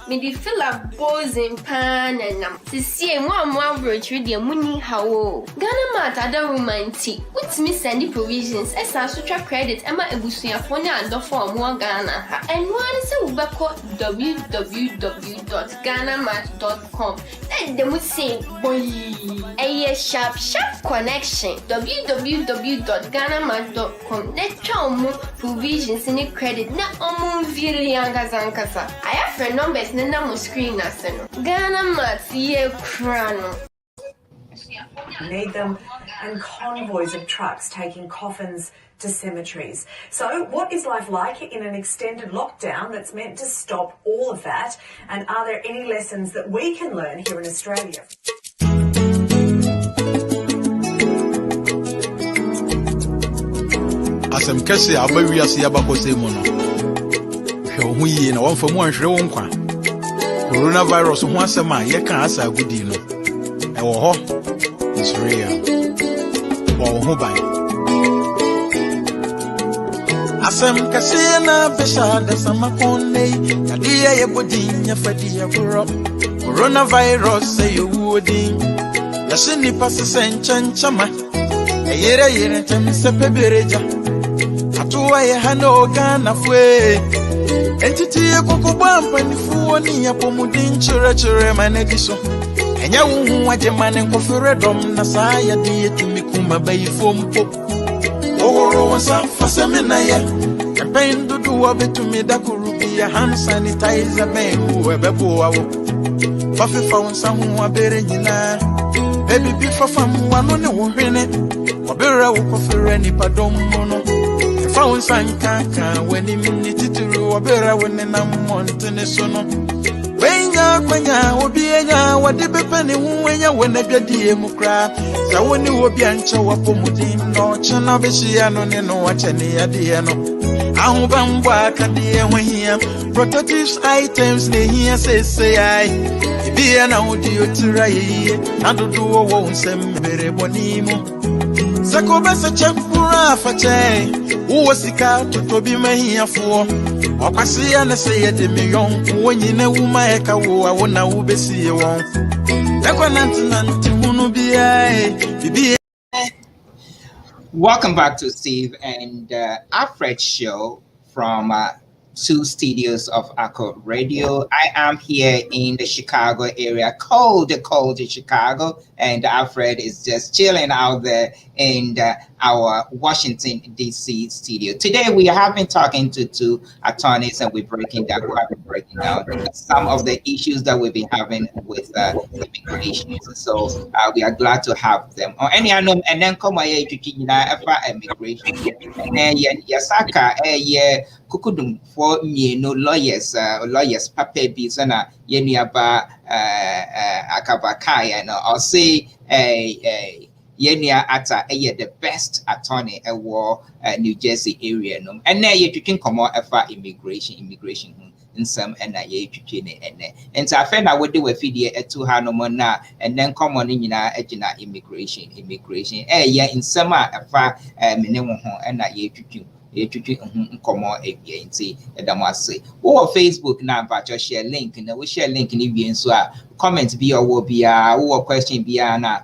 me di feel a boys in pan and to see one roach with your money how Ghana mata da romantic. With me sending provisions, as I such credit, Emma Ebusia Fona and the form one Ghana. And one is a www.ghanamat.com. And they would say, boy, a sharp connection. www.ghanamat.com. Nechomu provisions in credit, not really ankasa. I have for numbers na screen aseno. Ghana Matie Crano. Need them, and convoys of trucks taking coffins to cemeteries. So what is life like in an extended lockdown that's meant to stop all of that? And are there any lessons that we can learn here in Australia? Asem kese abawi ase abakose mu no hwe ho yie na wonfa mu anhwere wo nkwa coronavirus ho asem a ye kan asa agudi no e wo ho is real wo ho ban asem kese na besha da samakonne na dia ye bodinya fadi ya bro coronavirus say you wodin ya shini passe senchanchama yere temse pebereja atuwa ye hano Ghana fwe entity ye kokobwa mpanifu oni ya pomudin chere manediso enya wuhu waje mane nkofere dom na saya die tumikuma bayifo mpo ohoro wansa faseme na ye campaign dudu wa betumi da kurubia hand sanitizer ben webebo wawo bafifa wansa hu abere nyina baby bifa fam wano ne wo hwene obere wo kofere ni padom no found sankaka when him nitituru obera when na montene so no wenya kwanya obi enya wade bepane hu wenya wena dwadie mu kra sa woni obi ancha wapomudin no chana behia no ne no achane ade no ahobambo akade ehwehia protective items ne hia say ai bia na odi otira ye na dodo wo nsem bere bonimu Sakoba sa chakura fache uwasika tutobi mahiafo okwase ya na sey de million wonyine wuma eka wo awona ubesi ye won ekwananti hunu bibi. Welcome back to Steve and Alfred show from 2 studios of Echo Radio. I am here in the Chicago area, cold Chicago, and Alfred is just chilling out there in our Washington, D.C. studio. Today, we have been talking to 2 attorneys, and we have been breaking down some of the issues that we've been having with immigration. So we are glad to have them. And then come here to immigration. And then Yasaka, kukudum for me no lawyers papa bi sana yenu aba akabakaya no I'll say yenu ata the best attorney war New Jersey area no and now you can come out for immigration in some and I and so I found I would do a video at 2 na and then come on in immigration in summer afa minimum and I nkomo nti edamase wo Facebook na ba cho share link na we share link ni bi nso a comment bi owo bia wo question bia na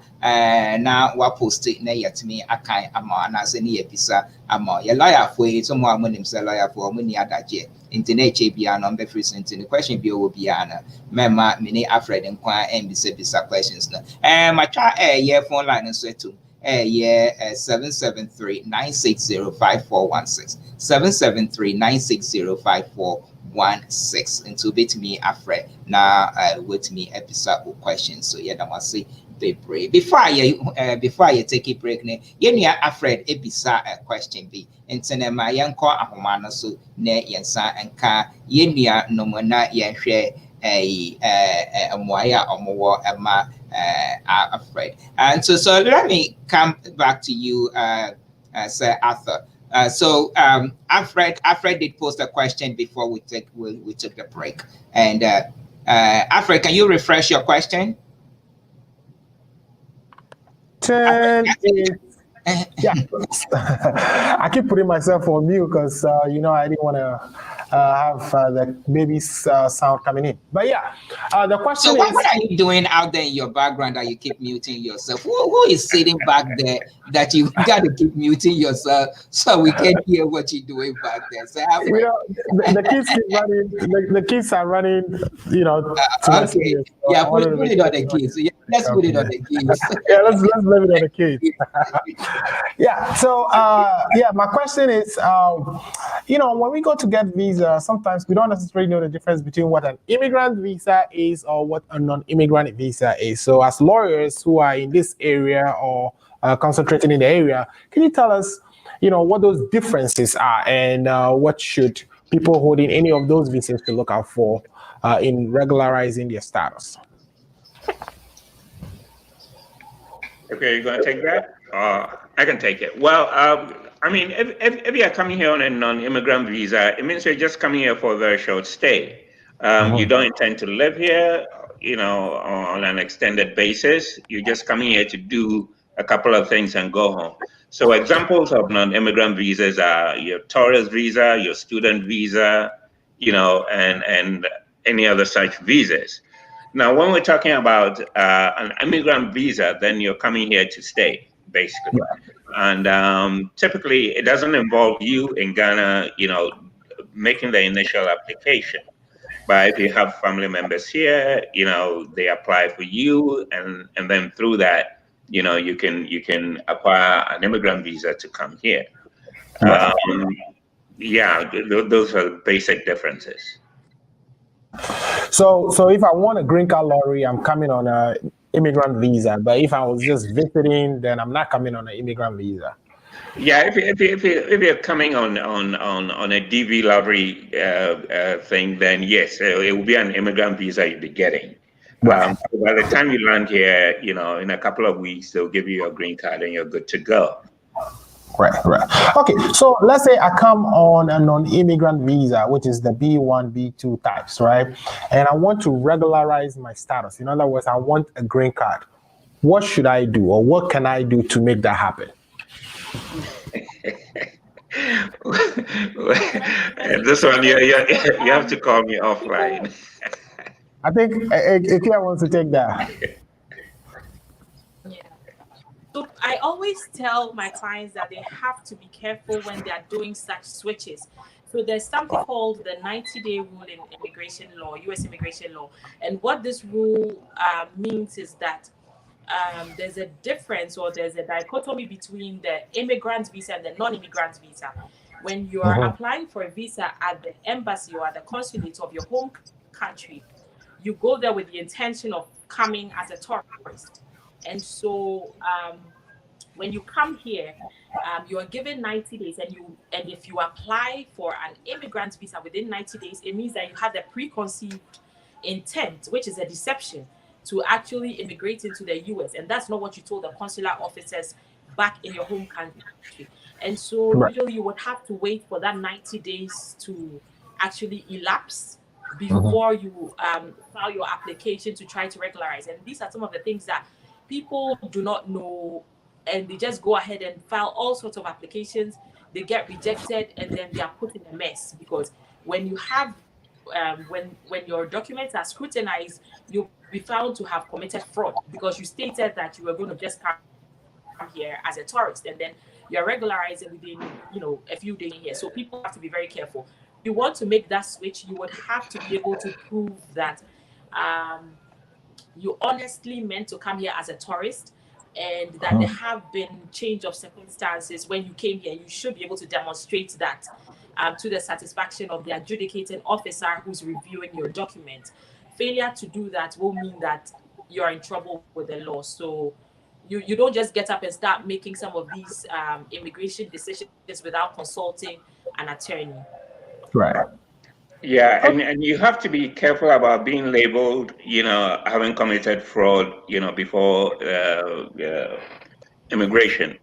wa post na yetimi akan ama na se ni ebisa ama ya lawyer for so mo amonim se lawyer for mo ni adaje internet che bia no be free sent ni question bi owo bia na mema me ni Alfred nkwa bisa questions na ma twa phone line nso etu 773-960-5416 773-960-5416 into bit me Alfred now with me episode questions so that was say before I take a break ne Alfred ebisa a question be ntene ma yenko ahoma no so na yensa enka yenua no mo na yenhwe amwaya omowo ema Alfred. And so let me come back to you, Sir Arthur. So Alfred did post a question before we took the break. And Alfred, can you refresh your question? 10 yeah. I keep putting myself on mute because I didn't want to have the baby's sound coming in. But yeah, the question so is... what are you doing out there in your background that you keep muting yourself? Who is sitting back there that you got to keep muting yourself so we can hear what you're doing back there? So the kids keep running. The kids are running, okay. Yeah, put it on the kids. Yeah. Let's put it on the kids. Yeah, let's blame it on the kids. Yeah. So yeah, my question is, when we go to get visa, sometimes we don't necessarily know the difference between what an immigrant visa is or what a non-immigrant visa is. So as lawyers who are in this area or concentrating in the area, can you tell us, what those differences are and what should people holding any of those visas to look out for in regularizing their status? Okay, you're going to take that? I can take it. Well, I mean, if you're coming here on a non-immigrant visa, it means you're just coming here for a very short stay. You don't intend to live here, on an extended basis. You're just coming here to do a couple of things and go home. So examples of non-immigrant visas are your tourist visa, your student visa, and any other such visas. Now, when we're talking about an immigrant visa, then you're coming here to stay, basically. And typically, it doesn't involve you in Ghana, making the initial application. But if you have family members here, they apply for you, and then through that, you can acquire an immigrant visa to come here. Yeah, those are the basic differences. So if I want a green card lottery, I'm coming on a immigrant visa. But if I was just visiting, then I'm not coming on an immigrant visa. Yeah, if you're coming on a DV lottery thing, then yes, it will be an immigrant visa you'll be getting. By the time you land here, in a couple of weeks, they'll give you your green card and you're good to go. Right. Okay, so let's say I come on a non-immigrant visa, which is the B1, B2 types, right? And I want to regularize my status. In other words, I want a green card. What should I do, or what can I do to make that happen? This one, you have to call me offline. I think Ikea wants to take that. So I always tell my clients that they have to be careful when they are doing such switches. So there's something called the 90-day rule in immigration law, U.S. immigration law. And what this rule means is that there's a difference, or there's a dichotomy between the immigrant visa and the non-immigrant visa. When you are applying for a visa at the embassy or at the consulate of your home country, you go there with the intention of coming as a tourist. And so when you come here, you are given 90 days, and if you apply for an immigrant visa within 90 days, it means that you had a preconceived intent, which is a deception, to actually immigrate into the US. And that's not what you told the consular officers back in your home country. And so usually you would have to wait for that 90 days to actually elapse before you file your application to try to regularize. And these are some of the things that people do not know, and they just go ahead and file all sorts of applications. They get rejected, and then they are put in a mess, because when you have when your documents are scrutinized, you'll be found to have committed fraud, because you stated that you were going to just come here as a tourist, and then you're regularizing within a few days here. So people have to be very careful. If you want to make that switch, you would have to be able to prove that you honestly meant to come here as a tourist, and that there have been change of circumstances when you came here. You should be able to demonstrate that to the satisfaction of the adjudicating officer who's reviewing your document. Failure to do that will mean that you're in trouble with the law. So you don't just get up and start making some of these immigration decisions without consulting an attorney. Right. Yeah, and you have to be careful about being labeled, having committed fraud, before immigration,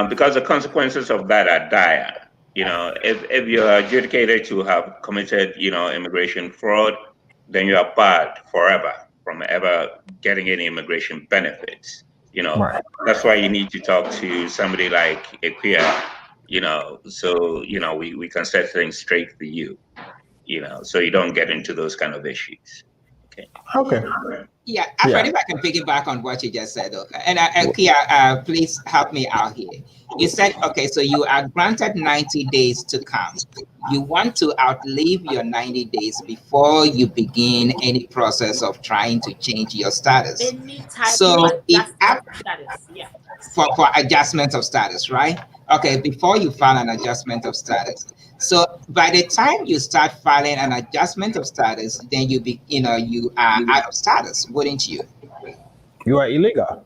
because the consequences of that are dire. If you're adjudicated to have committed, immigration fraud, then you are barred forever from ever getting any immigration benefits. That's why you need to talk to somebody like Equia, so we can set things straight for you. So you don't get into those kind of issues. Okay. Yeah, Alfred, if I can piggyback on what you just said, and Kia, please help me out here. You said, okay, so you are granted 90 days to come. You want to outlive your 90 days before you begin any process of trying to change your status. Any type So of adjustment of status, yeah. For adjustment of status, right? Okay, before you file an adjustment of status. So by the time you start filing an adjustment of status, then you are out of status, wouldn't you? You are illegal.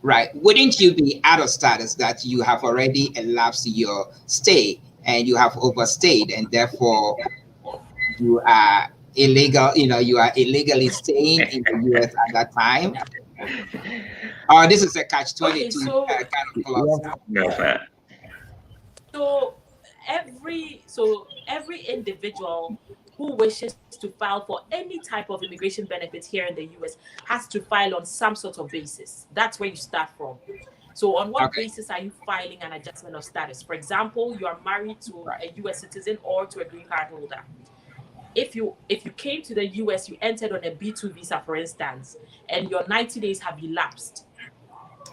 Right. Wouldn't you be out of status that you have already elapsed your stay and you have overstayed and therefore you are illegal, you are illegally staying in the US at that time? Or this is a catch-22 Okay, so, kind of clause. No, sir. So every individual who wishes to file for any type of immigration benefit here in the US has to file on some sort of basis. That's where you start from. So on what basis are you filing an adjustment of status? For example, you are married to a US citizen or to a green card holder. If you came to the US, you entered on a B2 visa, for instance, and your 90 days have elapsed,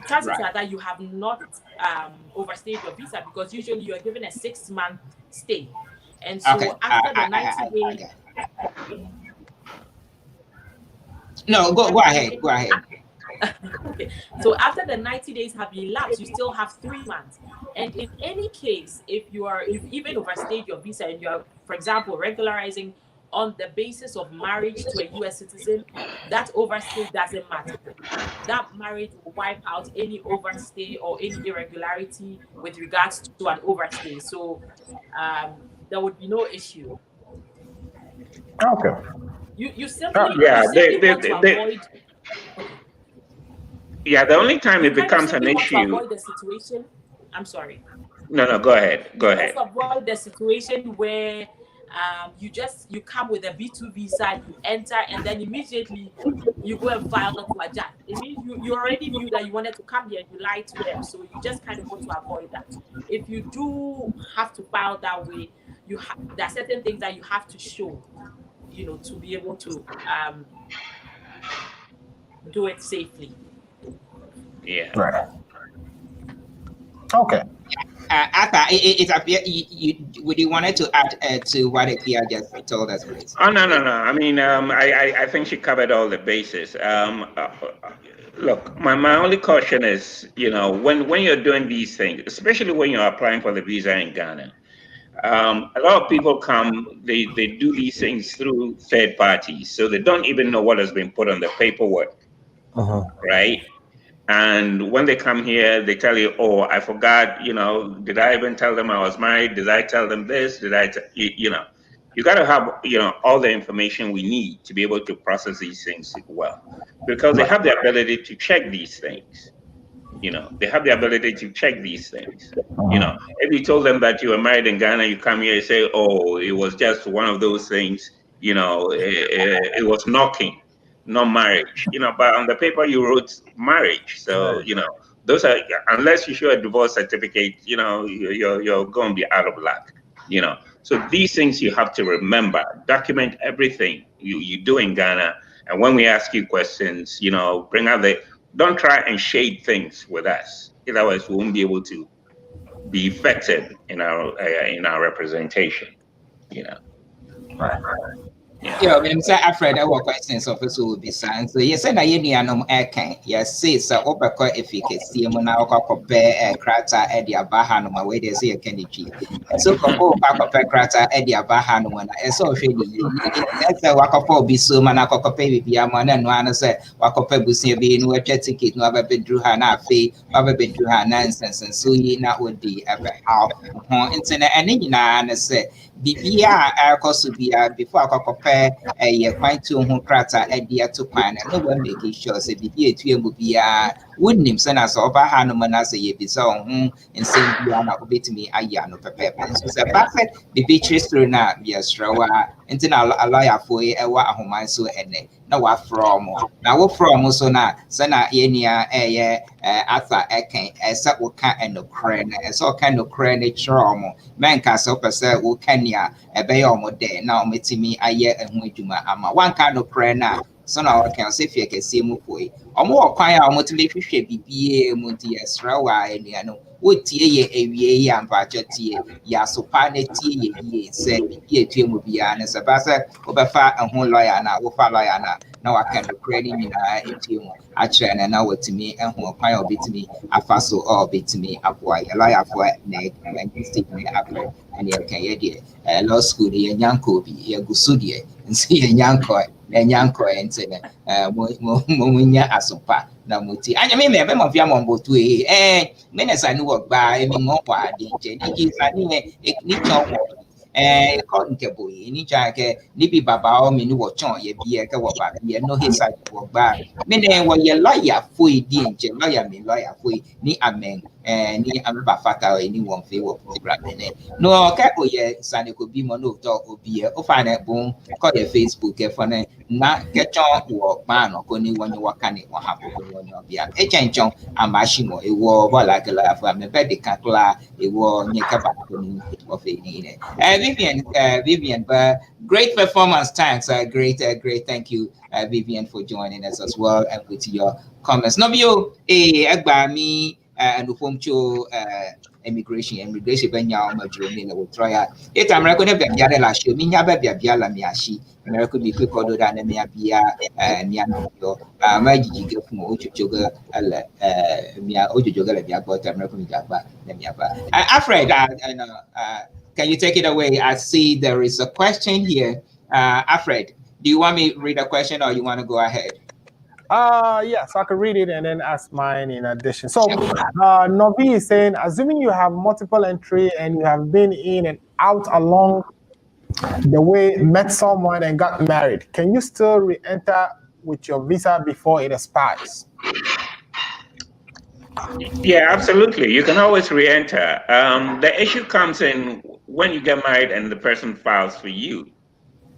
chances are that you have not overstayed your visa, because usually you are given a 6-month stay. And so after the 90 days... No, go ahead. Okay. So after the 90 days have elapsed, you still have 3 months. And in any case, if you've even overstayed your visa and you are, for example, regularizing on the basis of marriage to a US citizen, that overstay doesn't matter. That marriage will wipe out any overstay or any irregularity with regards to an overstay. So there would be no issue. Okay. You simply, want to avoid... Yeah, the only time it becomes an issue... To avoid the situation... I'm sorry. No, go ahead. Let's avoid the situation where you come with a B2 visa, you enter, and then immediately you go and file to adjust. It means you already knew that you wanted to come here and you lied to them. So you just kind of want to avoid that. If you do have to file that way, there are certain things that you have to show, to be able to do it safely. Yeah. Right. Okay. Arthur, it appears would you wanted to add to what Akia just told us, please? Oh, no. I mean, I think she covered all the bases. Look, my only caution is, when you're doing these things, especially when you're applying for the visa in Ghana, a lot of people come, they do these things through third parties, so they don't even know what has been put on the paperwork, right? And when they come here, they tell you, oh, I forgot, did I even tell them I was married? Did I tell them this? Did I, you got to have, all the information we need to be able to process these things well, because they have the ability to check these things. They have the ability to check these things. If you told them that you were married in Ghana, you come here and say, oh, it was just one of those things, it was knocking, not marriage, but on the paper you wrote marriage. So, those are, unless you show a divorce certificate, you're going to be out of luck, So these things you have to remember, document everything you do in Ghana. And when we ask you questions, bring out don't try and shade things with us. Otherwise, we won't be able to be effective in our representation. Right. Yeah, when say Alfred, I work questions officer will be signed. So you said that you need an aircan. Yes, see, so overcome efficacy. Mona compare crata at the Abahan, my way they say a candy. So compare crata at the Abahan one. I saw really that's a walk of be so manako pay with Yaman and one said, Wakape Busia be no ticket, no ever been through her not fee, never been through her nonsense, and so ye not would be ever how internet and then I said. Bibia Arcosubia before I compare a quite to whom crata at the Atupan, and no one making sure say Bibia to Mubia wouldn't him send us over Hanuman as a yebizon and saying Biana obey me Ayano Pepe. So a perfect Bibi through now, yes, Rawa, and then a lawyer for a wa home so and no what from now what from so now Sana Yenia Arthur Eken as that will cat and the crane as all kind of crane trauma man cast up as a Kenya a bay almost there now meeting me a year and we do my ama one kind of crane now so na ɔka sɛ fie kɛseɛ mu poe ɔmo wɔ kwan a ɔmo te bɛhwehwɛ bibie mu nti yɛsrɛ wɔ a enua no wotie yɛ awie yɛ ampakyɛ tie yɛ asopa na tie yɛ yie sɛ bibie etue mu biara ne sɛ ba sɛ wobɛfa ɛho lɔya na wofa lɔya na waka nokorɛ ne nyinaa etue mu akyerɛ no na watumi ɛho kwan a ɔbɛtumi afa so a ɔbɛtumi aboa yɛ lɔyafoɔ na ɛnti state ne Alfred ɛne yɛka yɛ deɛ law school no yɛnya nkɔ bi yɛgu so deɛ nso yɛnya nkɔ na ɛnya nkɔ nti no mo nya asopa na mo ti anya me bɛ mo fia mo mbotu me na sa ni wɔ gbaa emi mo kɔ ade nkyɛn ni ki sa ni ni kyɛn wɔ ɛkɔ nkɛbɔ yi ni kyɛn kɛ ni bi baba o mi ni wɔ kyɛn yɛ bi yɛ kɛ wɔ ba bi yɛ no he sa wɔ gbaa me na wɔ yɛ lɔya foyi di nkyɛn lɔya foyi ni amen ni ameba fata ni wɔn fe wɔ program ne no kɛ o yɛ sani ko bi mo no tɔ obi yɛ o fa ne bon kɔ yɛ Facebook ɛfɔ ne na kɛkyɛn wɔ gbaa no ko ni wɔn wɔ ka ne wɔ ha ko wɔn yɛ ɔbea ɛkyɛn amashi mo ewɔ bɔla kɛlɛ afɔ amɛ bɛ de kakla ewɔ nye kaba ko ni wɔ fe ni ne Vivian but great performance thanks great thank you Vivian for joining us as well and with your comments no bio agba mi anufomcho immigration benya o majuro na wo troya eta America ne bia de la show mi nya bia la mi ashi America bi quick order da na mi abia mi anyo ma jiji ge fun o chochoga ala mi o chochoga la bia but America mi gaba na mi aba Alfred can you take it away? I see there is a question here. Alfred, do you want me to read a question or you want to go ahead? Yes, I could read it and then ask mine in addition. So, Novi is saying, assuming you have multiple entry and you have been in and out along the way, met someone and got married, can you still re-enter with your visa before it expires? Yeah, absolutely. You can always re-enter. The issue comes in when you get married and the person files for you.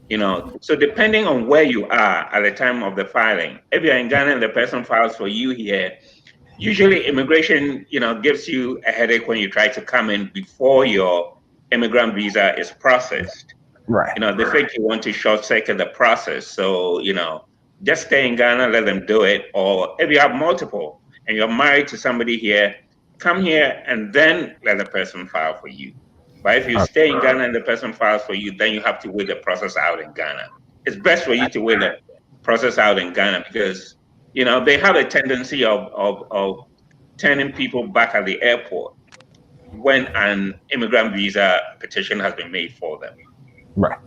You know, so depending on where you are at the time of the filing, if you're in Ghana and the person files for you here, usually immigration, gives you a headache when you try to come in before your immigrant visa is processed. Right. They think you want to short circuit the process. So, just stay in Ghana, let them do it. Or if you have multiple and you're married to somebody here, come here and then let the person file for you. But if you stay in Ghana and the person files for you, then you have to wait the process out in Ghana. It's best for you to wait the process out in Ghana because, they have a tendency of turning people back at the airport when an immigrant visa petition has been made for them. Right.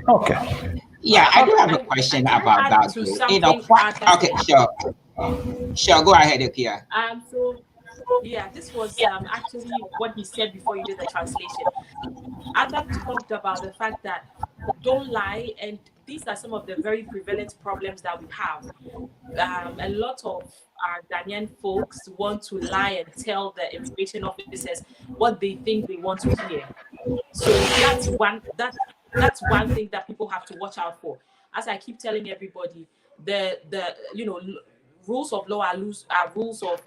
Okay. Yeah, I do have a question about that. Okay, sure. Go ahead, Akia. This was actually what he said before you did the translation. Adam talked about the fact that don't lie, and these are some of the very prevalent problems that we have. A lot of our Ghanaian folks want to lie and tell the immigration officers what they think they want to hear. So that's one thing that people have to watch out for. As I keep telling everybody, the rules of law are rules of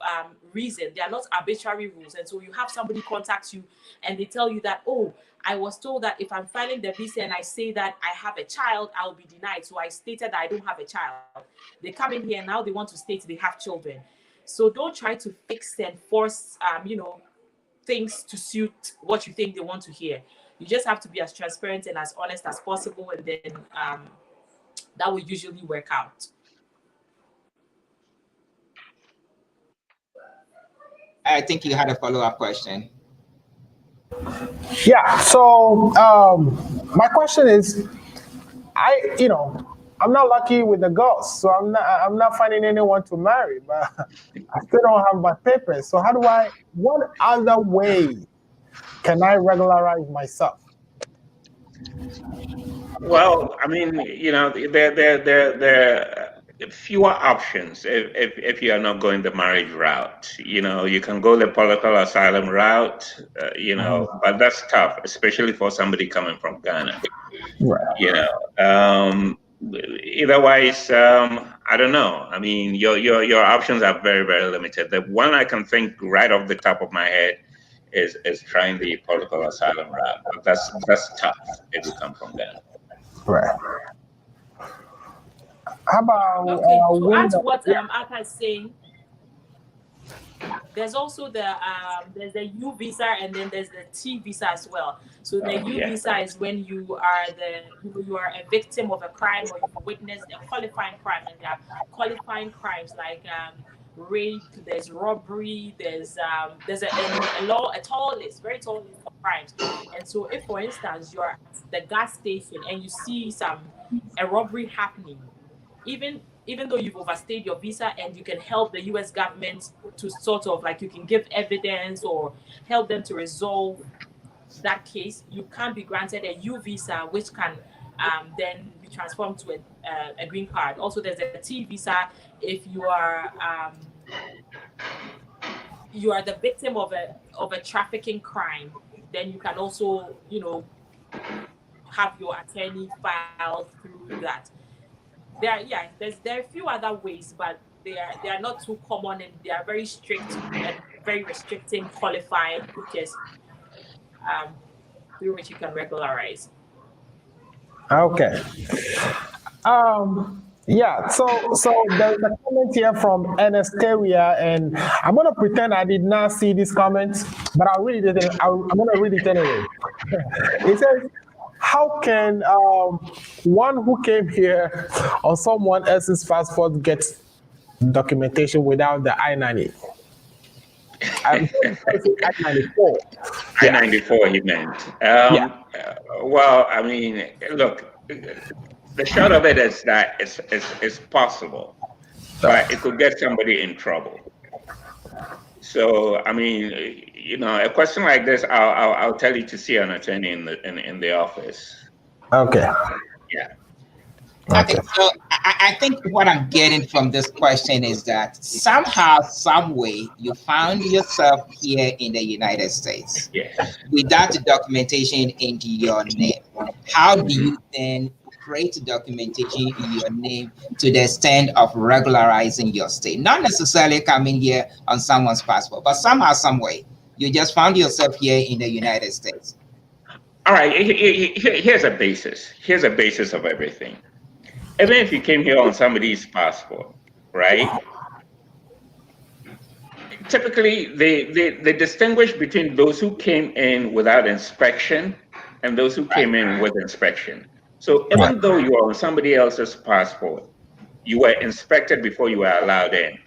reason. They are not arbitrary rules. And so you have somebody contact you and they tell you that, oh, I was told that if I'm filing the visa and I say that I have a child, I'll be denied. So I stated that I don't have a child. They come in here and now they want to state they have children. So don't try to fix and force, things to suit what you think they want to hear. You just have to be as transparent and as honest as possible, and then that will usually work out. I think you had a follow-up question. Yeah. So my question is, I'm not lucky with the girls, so I'm not finding anyone to marry, but I still don't have my papers. So what other way can I regularize myself? Well, I mean, there are fewer options if you are not going the marriage route. You can go the political asylum route, but that's tough, especially for somebody coming from Ghana. Right. Otherwise, I don't know. I mean, your options are very, very limited. The one I can think right off the top of my head is trying the political asylum route. But that's tough if you come from Ghana. Right. How about Okay, to add to window? what Yeah. Aka is saying, there's also there's the U visa and then there's the T visa as well. So the U Yeah. visa is when you are you are a victim of a crime or you've witnessed a qualifying crime, and there are qualifying crimes like rape, there's robbery, there's a law, a tall list, very tall list of crimes. And so if for instance you're at the gas station and you see a robbery happening, even though you've overstayed your visa and you can help the US government to sort of like you can give evidence or help them to resolve that case, you can't be granted a U visa, which can then be transformed to a green card. Also, there's a T visa if you are the victim of a trafficking crime, then you can also have your attorney file through that. There are a few other ways, but they are not too common and they are very strict and very restricting qualifying features through which you can regularize. Okay. Yeah, so there's a comment here from Anastasia, and I'm gonna pretend I did not see this comment, but I'll read it. I'm gonna read it anyway. It says, "How can one who came here on someone else's passport get documentation without the I-90?" I'm I-94. I-94 he meant. Well, I mean, look, the short of it is that it's possible, but it could get somebody in trouble. So, I mean, a question like this, I'll tell you to see an attorney in the office. Okay. Yeah. Okay, so I think what I'm getting from this question is that somehow, some way, you found yourself here in the United States Yes. without the documentation in your name. How do you then create documentation in your name to the extent of regularizing your state? Not necessarily coming here on someone's passport, but somehow, some way, you just found yourself here in the United States. All right. Here's a basis. Here's a basis of everything. Even if you came here on somebody's passport, right? Typically, they distinguish between those who came in without inspection and those who came in with inspection. So even though you are on somebody else's passport, you were inspected before you were allowed in.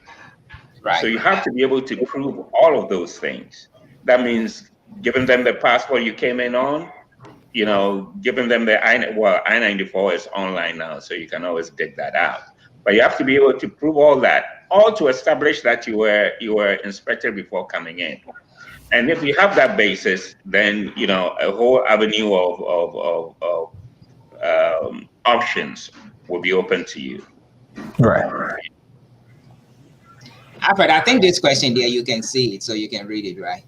Right. So you have to be able to prove all of those things. That means giving them the passport you came in on, giving them the I-94 is online now, so you can always dig that out. But you have to be able to prove all that, all to establish that you were inspected before coming in. And if you have that basis, then a whole avenue of options will be open to you. Right. Alfred, I think this question there, you can see it, so you can read it, right?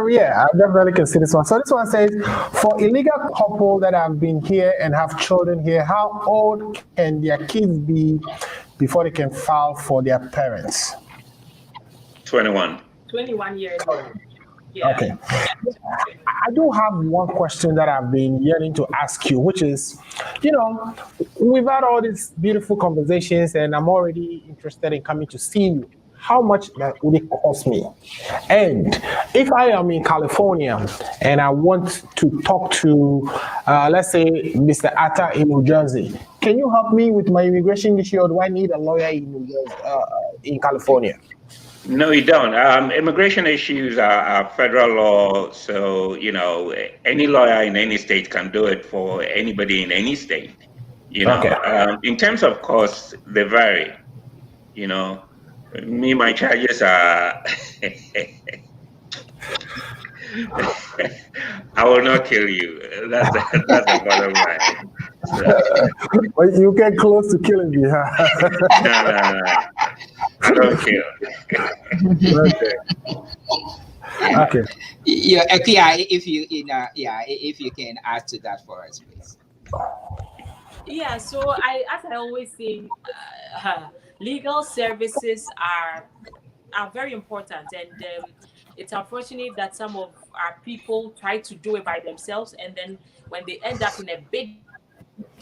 Yeah, I definitely can see this one. So this one says, for illegal couple that have been here and have children here, how old can their kids be before they can file for their parents? 21. 21 years old. Yeah. Okay. I do have one question that I've been yearning to ask you, which is, we've had all these beautiful conversations and I'm already interested in coming to see you. How much would it cost me? And if I am in California and I want to talk to, let's say, Mr. Atta in New Jersey, can you help me with my immigration issue, or do I need a lawyer in New Jersey, in California? No, you don't. Immigration issues are federal law, so any lawyer in any state can do it for anybody in any state. Okay. In terms of costs, they vary. My charges are. I will not kill you. That's the bottom line. So, But you get close to killing me, huh? no. I don't kill. Okay. Yeah, if you can add to that for us, please. Yeah, so as I always say, legal services are very important, and it's unfortunate that some of our people try to do it by themselves, and then when they end up in a big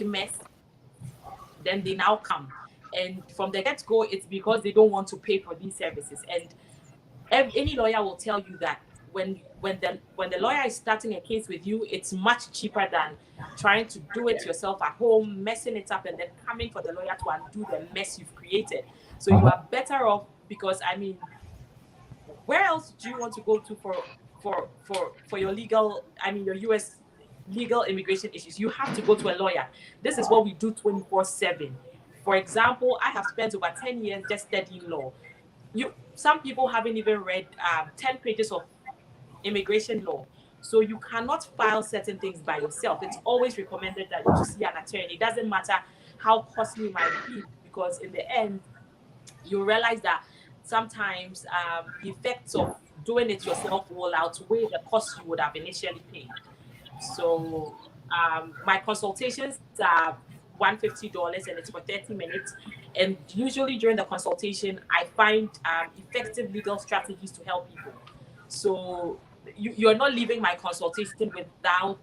mess, then they now come. And from the get-go, it's because they don't want to pay for these services. And any lawyer will tell you that when the lawyer is starting a case with you, it's much cheaper than trying to do it yourself at home, messing it up, and then coming for the lawyer to undo the mess you've created. So you are better off, because I mean, where else do you want to go to for your legal, I mean, your US legal immigration issues? You have to go to a lawyer. This is what we do 24/7. For example, I have spent over 10 years just studying law. Some people haven't even read 10 pages of immigration law. So you cannot file certain things by yourself. It's always recommended that you see an attorney. It doesn't matter how costly it might be, because in the end, you realize that sometimes the effects of doing it yourself will outweigh the cost you would have initially paid. So my consultations are $150, and it's for 30 minutes. And usually during the consultation, I find effective legal strategies to help people. So you're not leaving my consultation without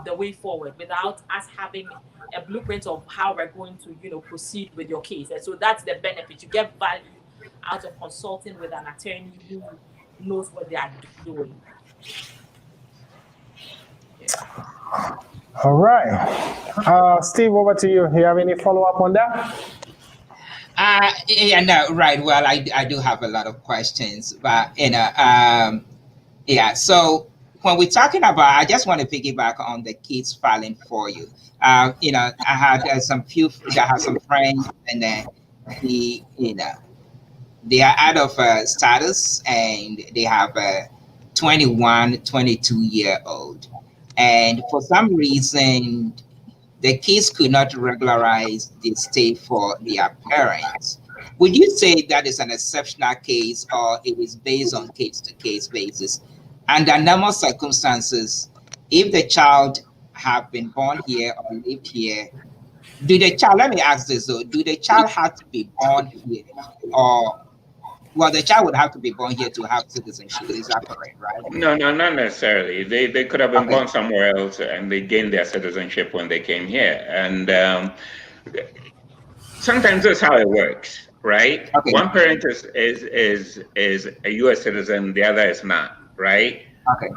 the way forward, without us having a blueprint of how we're going to, proceed with your case. And so that's the benefit. You get value out of consulting with an attorney who knows what they are doing. All right. Steve, over to you. You have any follow-up on that? Yeah, no, right. Well, I do have a lot of questions, but yeah. So when we're talking about, I just want to piggyback on the kids filing for you. I had some friends, and they are out of status, and they have a 21, 22-year-old, and for some reason, the kids could not regularize the stay for their parents. Would you say that is an exceptional case, or it is based on case-to-case basis? Under normal circumstances, if the child have been born here or lived here, let me ask this though, do the child have to be born here, or the child would have to be born here to have citizenship? Is that correct, right? No, not necessarily. They could have been born somewhere else, and they gained their citizenship when they came here. And sometimes that's how it works, right? Okay. One parent is a U.S. citizen, the other is not, right? Okay.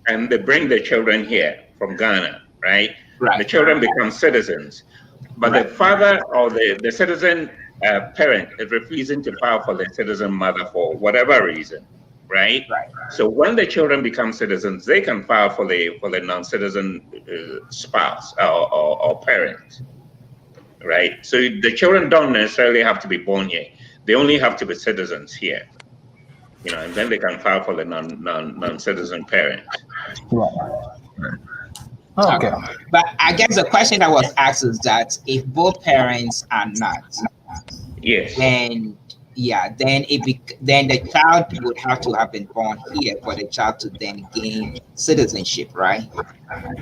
And they bring the children here from Ghana, right? Right. The children become citizens, but the father or the citizen parent is refusing to file for the citizen mother for whatever reason, right? Right. So when the children become citizens, they can file for the non-citizen spouse or parent, right? So the children don't necessarily have to be born here; they only have to be citizens here, and then they can file for the non-citizen parent. Right. Okay. But I guess the question that was asked is that if both parents are not, yes, then then the child would have to have been born here for the child to then gain citizenship, right?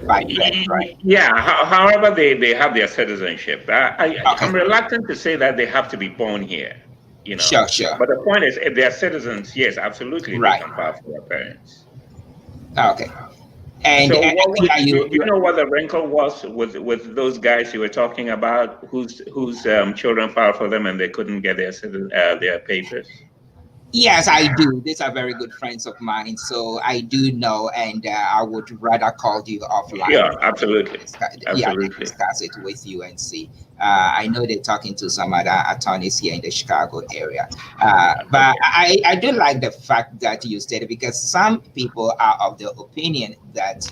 By birth, right? Yeah. However, they have their citizenship. I'm reluctant to say that they have to be born here. Sure. But the point is, if they're citizens, yes, absolutely, they can file for their parents. Okay. And so you know what the wrinkle was with those guys you were talking about, whose children filed for them and they couldn't get their papers? Yes, I do. These are very good friends of mine, so I do know, and I would rather call you offline. Yeah, absolutely. Discuss it with you and see. I know they're talking to some other attorneys here in the Chicago area, but I do like the fact that you stated, because some people are of the opinion that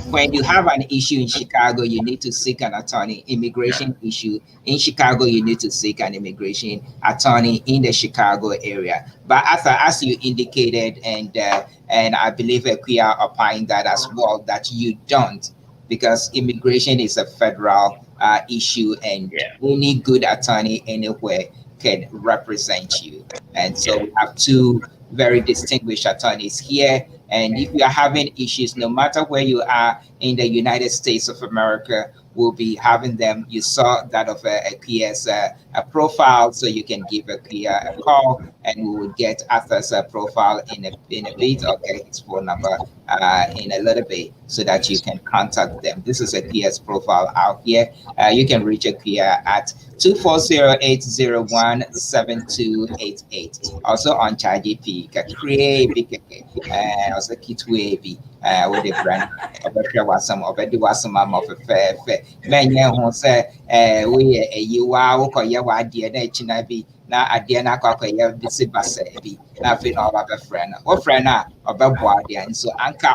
when you have an issue in Chicago, you need to seek an attorney. Immigration issue in Chicago, you need to seek an immigration attorney in the Chicago area. But as you indicated, and I believe Equia opined that as well, that you don't, because immigration is a federal issue, and any good attorney anywhere can represent you. And so we have two very distinguished attorneys here. And if you are having issues, no matter where you are in the United States of America, we'll be having them. You saw that of a Kia's a profile, so you can give a Kia a call, and we will get Arthur's profile in a bit, or get his phone number in a little bit, so that you can contact them. This is a Kia's profile out here. You can reach a Kia at 240-801-7288. Also on ChargeP, also Kitwavy, with the brand of some of a fair. Many who say, we you are dear nature be now at the end of this baby. Nothing of a friend or friend of a body, and so anchor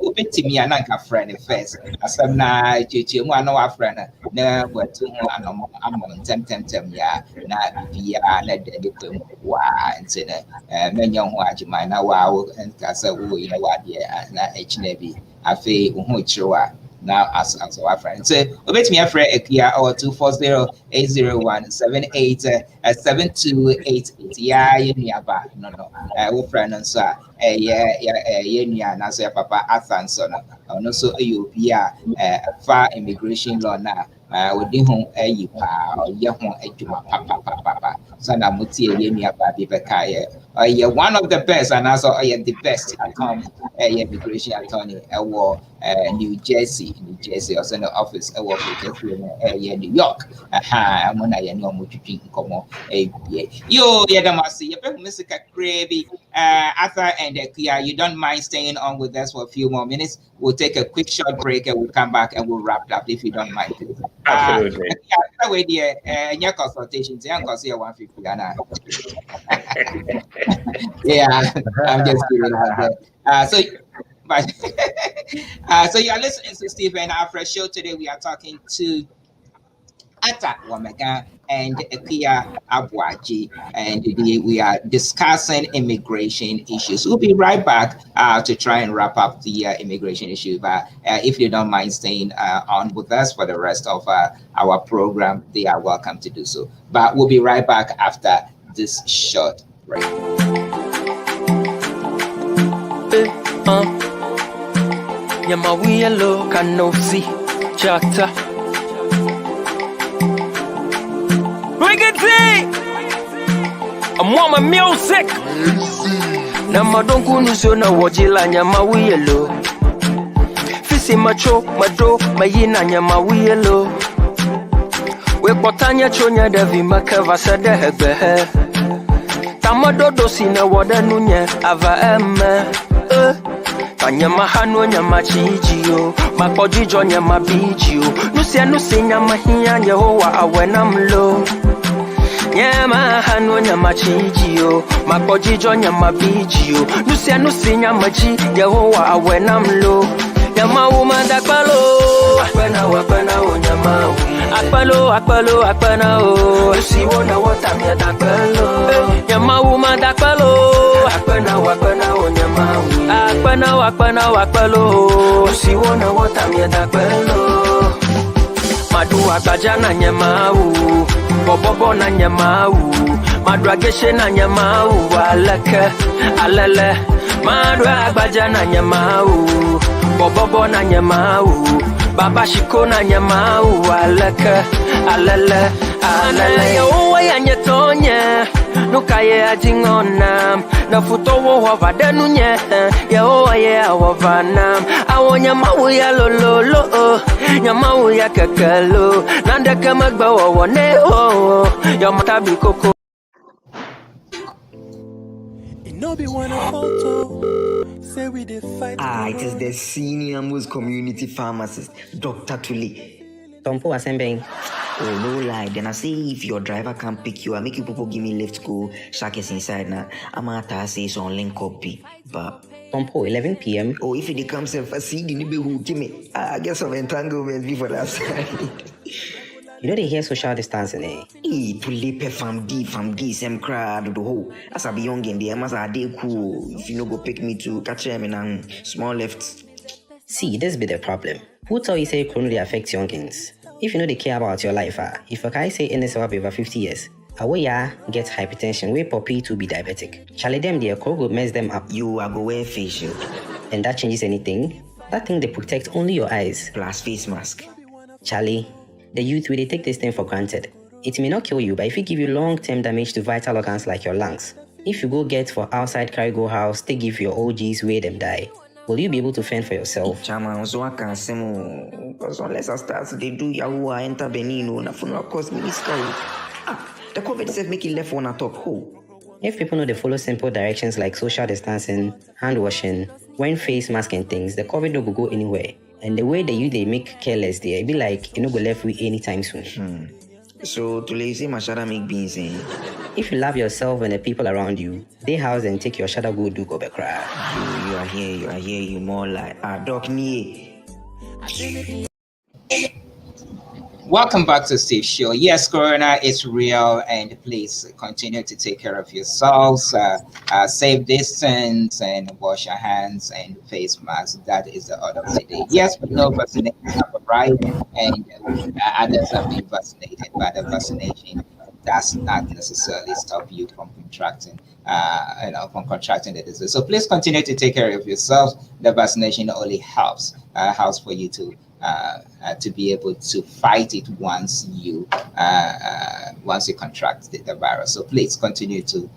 open to me and anchor friend first. As I'm not teaching one of our friend, never to among temtem, ya, not be a why, and say, many young watch my now, and Casa, you know what, yeah, not H Navy. I feel which you are. Now as our friend. So obey me afraid a clear or 240-801-787288. Yeah, you nearby. No. We friend and sir. Yeah, now say Papa Athanson. No, so you be far immigration law now. Within home a pa or young papa. Sana Muti nearby Bibekaya. One of the best, and also the best attorney, immigration attorney, New Jersey, also in the office, work with New York. I'm on a no much drink come yo, Yadamasi, you better miss a crazy Arthur and Kia. You don't mind staying on with us for a few more minutes? We'll take a quick short break and we'll come back and we'll wrap it up if you don't mind. Absolutely. Your consultations, because here 150 yeah, I'm just kidding about that. So you're listening to Steve and Alfred show. Today we are talking to Ata Wamega and Kia Abwaji, and today we are discussing immigration issues. We'll be right back to try and wrap up the immigration issue, but if you don't mind staying on with us for the rest of our program, they are welcome to do so. But we'll be right back after this short break. Yellow can no see chatter. I'm on my music. Nama don't kunuso na wajila nyama yellow. Fisi macho mado mayina nyama yellow. We potanya chonya devi makava sada hegbehe. Tamado dosi na wada nunye ava emme. Nyama hano nyama chijio makojijo nyama bijio nusi nyama hiya Yehowa awenamlo nyama hano nyama chijio makojijo nyama bijio nusi nyama chi Yehowa awenamlo nyama umanda kwalo akpena o nyama akpalo o nusi wona wota mi adakwalo nyama umanda kwalo akpena o nyama akpalo si wona wota mi adakwalo madu agbaja na nyama bobobo na nyama madu ageshe na nyama alele madu agbaja na nyama bobobo na nyama baba shiko na nyama alele yo ya nyetonye nukaye ajingona na futowo wavadenu nye Yehowa ye awavanam awonya mawu ya lololo nyamawu ya kekelo nandeke magba wone ya matabi koko. It is the senior most community pharmacist, Dr. Tuli. Tompo Asembeng. Oh, no lie. Then I say if your driver can't pick you, I make you people give me lift go. Shark is inside now. I'm at a say so on link copy. But Tompo 11 p.m. Oh, if it comes a seed in the who give me. I guess some entanglement before that side. You know they hear social distancing, eh? To leap from D, same crowd, the whole. As I be young in the Emmas are they cool. If you no go pick me to catch him in small left. See, this be the problem. Who tell you say it only affects youngins? If you know they care about your life, if a guy say NSL over 50 years, away get hypertension, way poppy to be diabetic. Charlie them their cold will mess them up. You are go wear face shield. And that changes anything? That thing they protect only your eyes. Plus face mask. Charlie, the youth will take this thing for granted. It may not kill you, but if it give you long-term damage to vital organs like your lungs, if you go get for outside cargo house, they give your OGs where them die, will you be able to fend for yourself? Chama, so I can say because unless I start they do Yahoo, I enter Benino, na funeral cost me this the COVID said make it left one at talk. Who? If people know they follow simple directions like social distancing, hand washing, wearing face mask and things, the COVID don't go anywhere. And the way they make careless there, it be like you know go left with anytime soon. So to lazy my shadow make beans in. If you love yourself and the people around you, they house and take your shadow go do go back cry. You are here, you more like dog me. Welcome back to Steve Show. Yes, Corona is real, and please continue to take care of yourselves. Safe distance and wash your hands and face masks. That is the order of the day. Yes, we know vaccination have arrived, and others have been vaccinated, but the vaccination does not necessarily stop you from contracting, the disease. So please continue to take care of yourselves. The vaccination only helps for you to be able to fight it once you contract the virus. So please continue to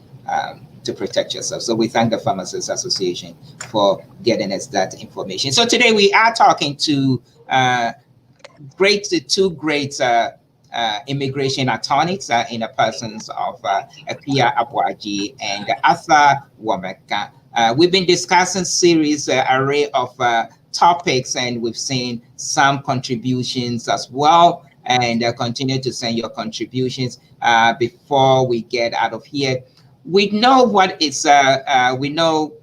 protect yourself. So we thank the Pharmacists Association for getting us that information. So today we are talking to two great immigration attorneys in the persons of Apia Abwaji and Arthur Wameka. We've been discussing series array of topics, and we've seen some contributions as well, and continue to send your contributions before we get out of here. We know we know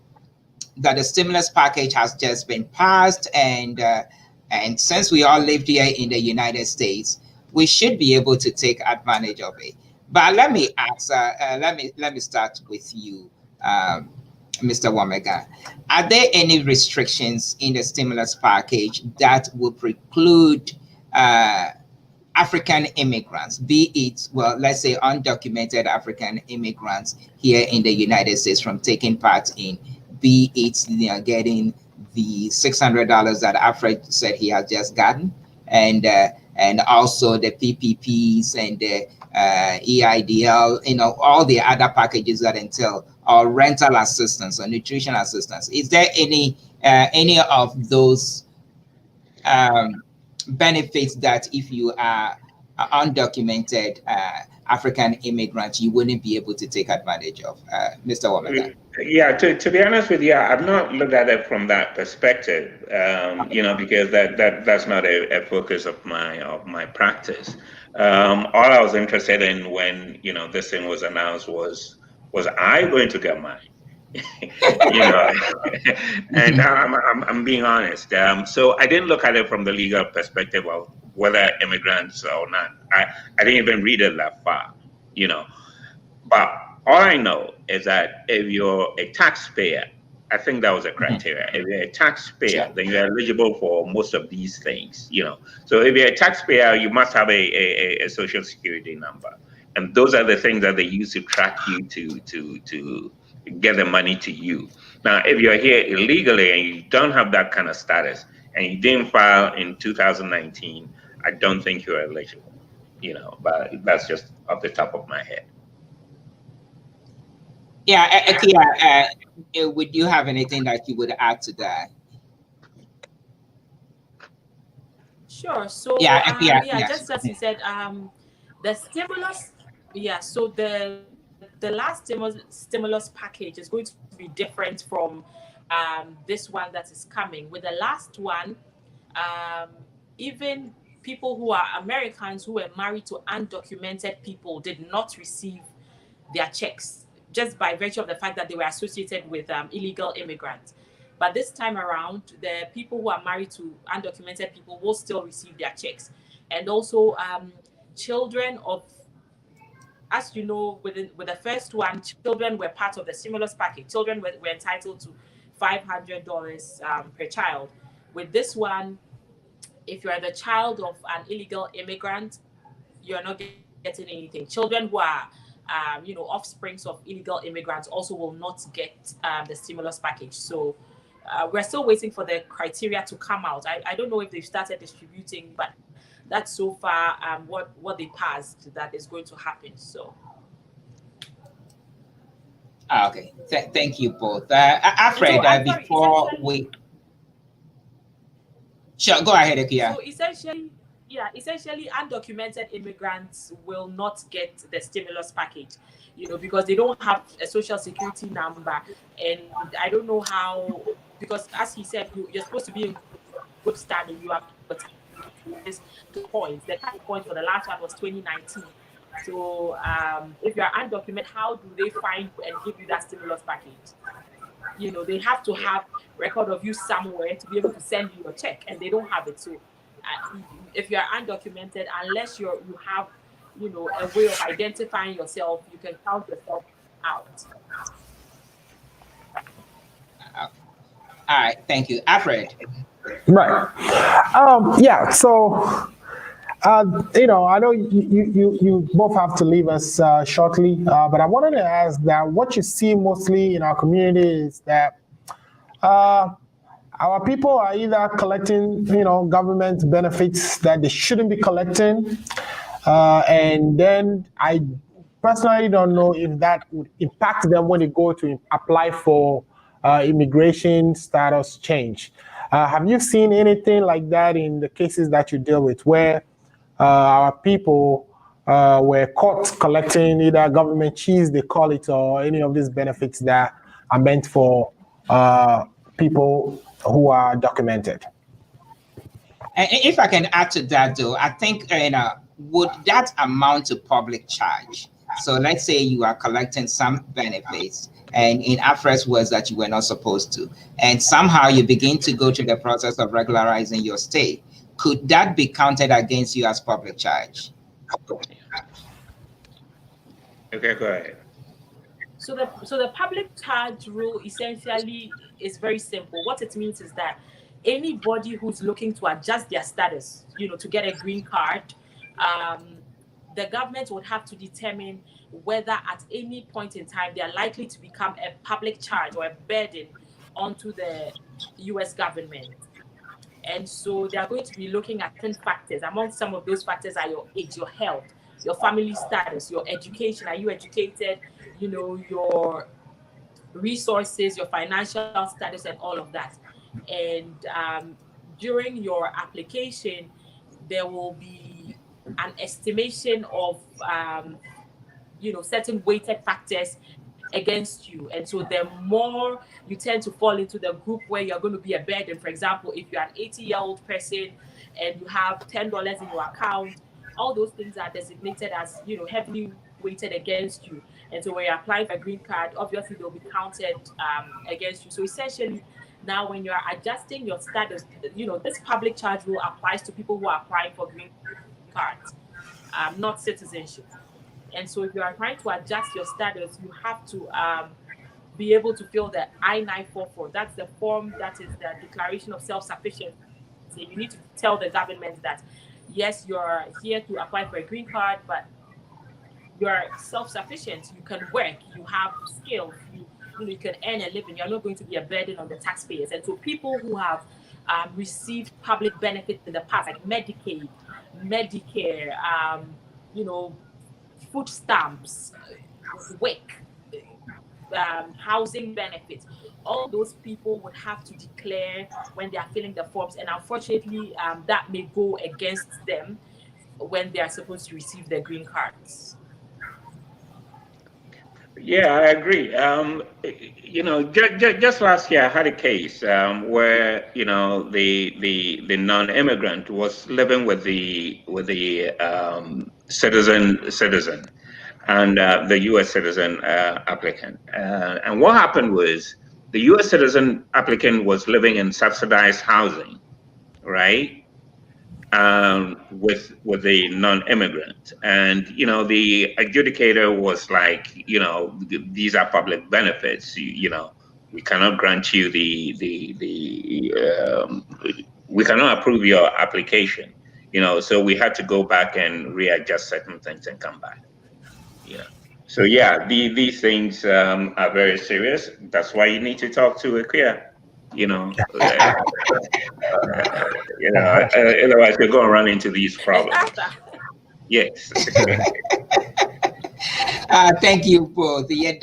that the stimulus package has just been passed, and since we all live here in the United States, we should be able to take advantage of it. But let me ask, let me start with you, Mr. Wamega. Are there any restrictions in the stimulus package that will preclude African immigrants, be it, well, let's say undocumented African immigrants here in the United States, from taking part in, be it getting the $600 that Alfred said he has just gotten, and also the PPPs and the EIDL, all the other packages that entail, or rental assistance or nutrition assistance? Is there any of those benefits that if you are undocumented African immigrant, you wouldn't be able to take advantage of, Mr. Wamega? Yeah, to be honest with you, I've not looked at it from that perspective, because that's not a focus of my practice. All I was interested in when this thing was announced was I going to get mine? And I'm being honest. So I didn't look at it from the legal perspective of whether immigrants or not. I didn't even read it that far, But all I know is that if you're a taxpayer, I think that was a criteria. If you're a taxpayer, then you're eligible for most of these things, So if you're a taxpayer, you must have a social security number. And those are the things that they use to track you to get the money to you. Now, if you're here illegally and you don't have that kind of status and you didn't file in 2019, I don't think you're eligible, but that's just off the top of my head. Yeah, would you have anything that you would add to that? Sure. So just as you said, the stimulus, so the last stimulus package is going to be different from this one that is coming. With the last one, even people who are Americans who were married to undocumented people did not receive their checks, just by virtue of the fact that they were associated with illegal immigrants. But this time around, the people who are married to undocumented people will still receive their checks. And also children of, as you know, with the first one, children were part of the stimulus package. Children were entitled to $500 per child. With this one, if you are the child of an illegal immigrant, you're not getting anything. Children who are offsprings of illegal immigrants also will not get the stimulus package. So we're still waiting for the criteria to come out. I don't know if they've started distributing, but that's so far what they passed that is going to happen. So. Okay, thank you both. Alfred, So, before we... Sure, go ahead, Akia. So essentially, undocumented immigrants will not get the stimulus package, because they don't have a social security number, and I don't know how, because as he said, you're supposed to be in good standing. You have this points. The point for the last one was 2019. So if you are undocumented, how do they find you and give you that stimulus package? They have to have record of you somewhere to be able to send you a check, and they don't have it. So if you are undocumented, unless you have a way of identifying yourself, you can count yourself out. All right, thank you. Alfred. Right. Yeah. So I know you both have to leave us shortly, but I wanted to ask that what you see mostly in our community is that our people are either collecting, government benefits that they shouldn't be collecting, and then I personally don't know if that would impact them when they go to apply for immigration status change. Have you seen anything like that in the cases that you deal with, where our people were caught collecting either government cheese, they call it, or any of these benefits that are meant for people who are documented? And if I can add to that, though, I think would that amount to public charge? So let's say you are collecting some benefits, and in Alfred's words that you were not supposed to, and somehow you begin to go through the process of regularizing your stay. Could that be counted against you as public charge? Okay, go ahead. So the public charge rule essentially is very simple. What it means is that anybody who's looking to adjust their status, to get a green card, the government would have to determine whether at any point in time they are likely to become a public charge or a burden onto the U.S. government. And so they are going to be looking at 10 factors. Among some of those factors are your age, your health, your family status, your education. Are you educated? Your resources, your financial status, and all of that. And during your application, there will be an estimation of, certain weighted factors against you. And so the more you tend to fall into the group where you're going to be a burden, for example, if you're an 80-year-old person and you have $10 in your account, all those things are designated as, heavily weighted against you. And so when you're applying for a green card, obviously they'll be counted against you. So essentially, now when you're adjusting your status, this public charge rule applies to people who are applying for green cards, not citizenship. And so if you are trying to adjust your status, you have to be able to fill the I-944. That's the form that is the Declaration of Self-Sufficiency. You need to tell the government that, yes, you're here to apply for a green card, but you're self-sufficient. You can work. You have skills. You can earn a living. You're not going to be a burden on the taxpayers. And so people who have received public benefits in the past, like Medicaid, Medicare, food stamps, WIC, housing benefits, all those people would have to declare when they are filling the forms. And unfortunately, that may go against them when they are supposed to receive their green cards. Yeah, I agree. Just last year I had a case where the non-immigrant was living with the citizen and the U.S. citizen applicant. And what happened was the U.S. citizen applicant was living in subsidized housing, right? With the non-immigrant, and the adjudicator was like, these are public benefits. We cannot grant you we cannot approve your application. So we had to go back and readjust certain things and come back. So yeah, these things are very serious. That's why you need to talk to a queer. you know. Otherwise you're going to run into these problems. Yes. Thank you both. Emilia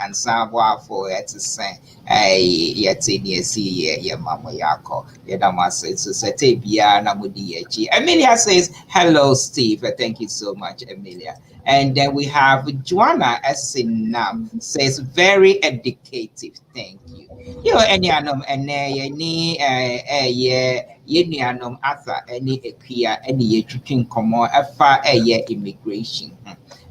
and Sawa for it to say, Emilia says, hello, Steve. Thank you so much, Emilia. And then we have Joanna Esinam says, very educative. Thank you. Yo, Enianom, Yenianom Arthur, any Equia, any Chicken Common, FA, immigration.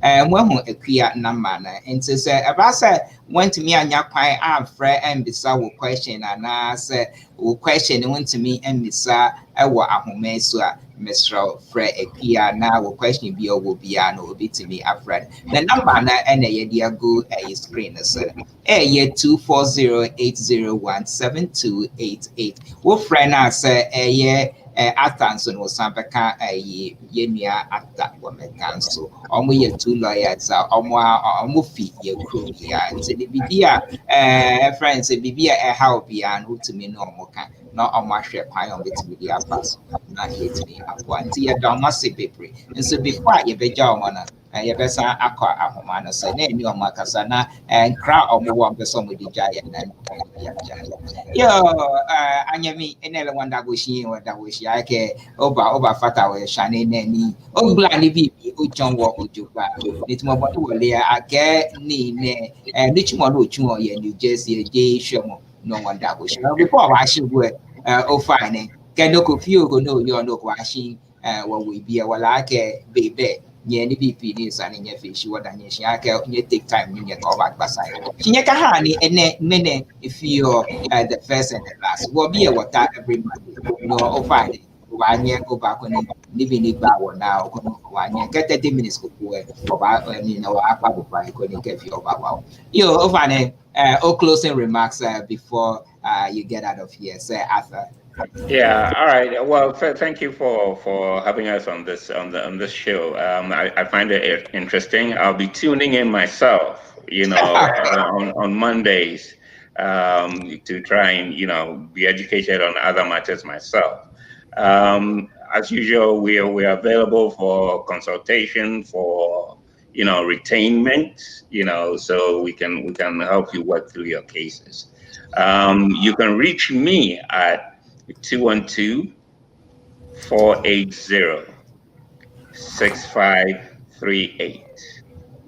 And when Equia Namana, and says, Abasa went to me and Yapai, Alfred, and Bisa question, and I said, question went to me and Bisa, Ahomesua. Mr. Fred Equia now will question be or will be to me, Alfred. The number and a year go a screen, sir. A year 24080172888. What friend I say a year Athanson was Sampaka a year at that woman council. Almost 2 lawyers are almost feet your crew here. And say the Bibia, friends, a Bibia a how be and who to me no more can not on my share pie on the media pass. Not here to me up one tea a massive paper. And so before you be Jomana. You best aqua ahomana so name your macasana and crowd or more of some with the giant and anyami another one that was she or that was yake over fata or shining any oh gladly be John walk with you it's more what will I get ni and which one would you or New Jersey J show no one that was before I should work fine can no few go no you're no washing what we be a like baby. Any BP is an in fish, what I you take time in your back beside. Chinyakahani and many if you're the first and the last will be a water every Monday. No, fine. 1 year go back when living it back now. 1 year get 30 minutes go away. I couldn't get you over. You fine. All closing remarks before you get out of here, say Arthur. Yeah. All right. Well, thank you for having us on this show. I find it interesting. I'll be tuning in myself, on Mondays, to try and be educated on other matters myself. As usual, we are available for consultation, for retainment, so we can help you work through your cases. You can reach me at 212-480-6538.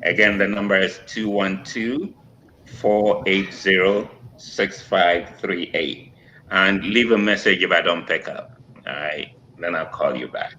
Again, the number is 212-480-6538. And leave a message if I don't pick up. All right, then I'll call you back.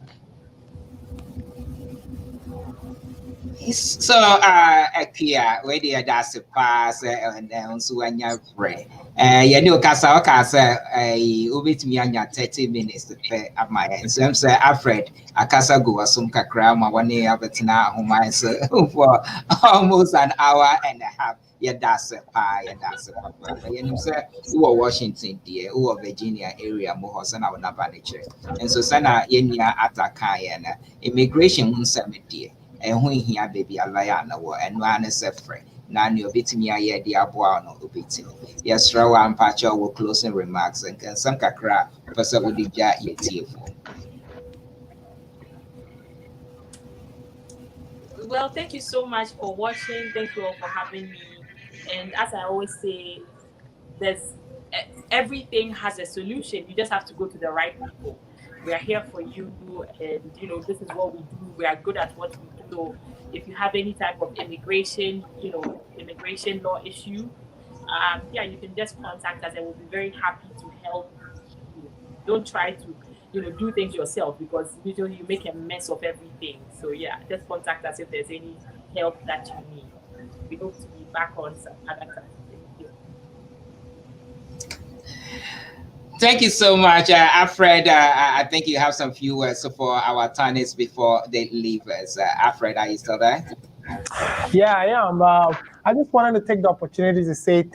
So, Akia, where they are that's a pass and then so when you're free. You know, Casa, ubit me on your 30 minutes to pay at my end. So I'm saying, Alfred, a Casa go some kakrama 1 year, but now whom I say for almost an hour and a half. Yeah, that's a pie and that's a papa. You say, who are Washington, dear, who are Virginia area, Mohos and our Nabaniche. And so, Sana, Yenya Atakai and immigration won't send dear. And when here baby a liar no and one is a friend. Now you bit me a year the aboa no beating. Yes, throw and patch with closing remarks and can some kakra person with the jar ye tearful. Well, thank you so much for watching. Thank you all for having me. And as I always say, there's everything has a solution. You just have to go to the right people. We are here for you, and this is what we do. We are good at what we do. So if you have any type of immigration law issue, you can just contact us, and we'll be very happy to help you. Don't try to do things yourself, because usually you make a mess of everything. So yeah, just contact us if there's any help that you need. We hope to be back on some other time. Thank you so much, Alfred. I think you have some few words for our attorneys before they leave us. Alfred, are you still there? Yeah, I am. I just wanted to take the opportunity to say a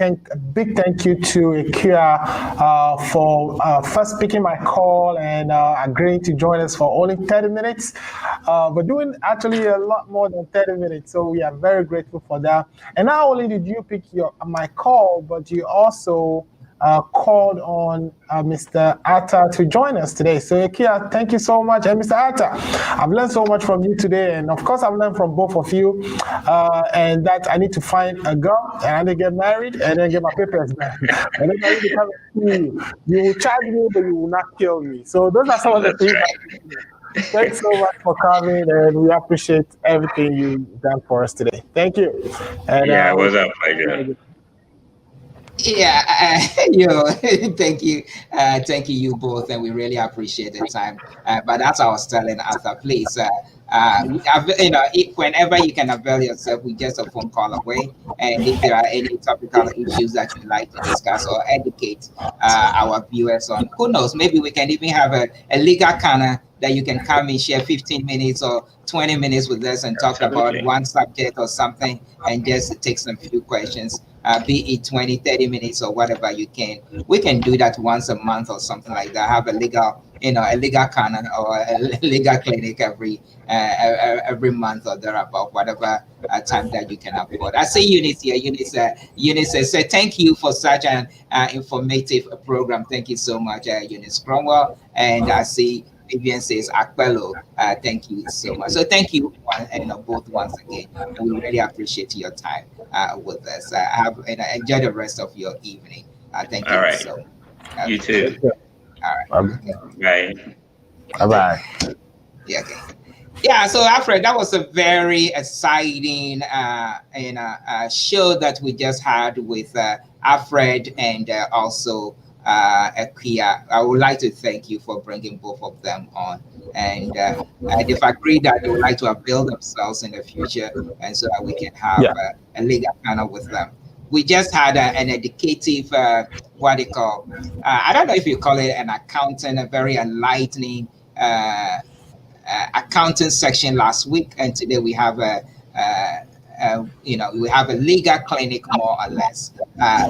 big thank you to Ikea for first picking my call and agreeing to join us for only 30 minutes. But doing actually a lot more than 30 minutes. So we are very grateful for that. And not only did you pick my call, but you also called on Mr. Atta to join us today. So, Ikea, thank you so much. And Mr. Atta, I've learned so much from you today. And of course, I've learned from both of you. And that I need to find a girl and I need to get married and then get my papers back. And then I need to come and see you. You will charge me, but you will not kill me. So, those are some of the things. Right. Thanks so much for coming, and we appreciate everything you've done for us today. Thank you. And, yeah, it was a pleasure. Yeah, thank you, you both, and we really appreciate the time. But as I was telling Arthur, please, whenever you can avail yourself, we just a phone call away. And if there are any topical issues that you'd like to discuss or educate our viewers on, who knows, maybe we can even have a legal corner that you can come and share 15 minutes or 20 minutes with us and talk about one subject or something, and just take some few questions. Be it 20, 30 minutes or whatever you can. We can do that once a month or something like that. Have a legal canon or a legal clinic every month or thereabout, whatever time that you can afford. I see Eunice here. Eunice says, thank you for such an informative program. Thank you so much, Eunice Cromwell. And I see Vivian says, Akpelo, thank you so much. So thank you both once again. And we really appreciate your time with us. Enjoy the rest of your evening. Thank you. All right. So you too. All right. Bye. Bye-bye. Yeah, okay. Yeah, so Alfred, that was a very exciting show that we just had with Alfred and also Ikea. I would like to thank you for bringing both of them on, and they've agreed that they would like to avail themselves in the future, and so that we can have a legal panel with them. We just had an educative, what they call, I don't know if you call it an accountant, a very enlightening accounting section last week, and today we have we have a legal clinic more or less.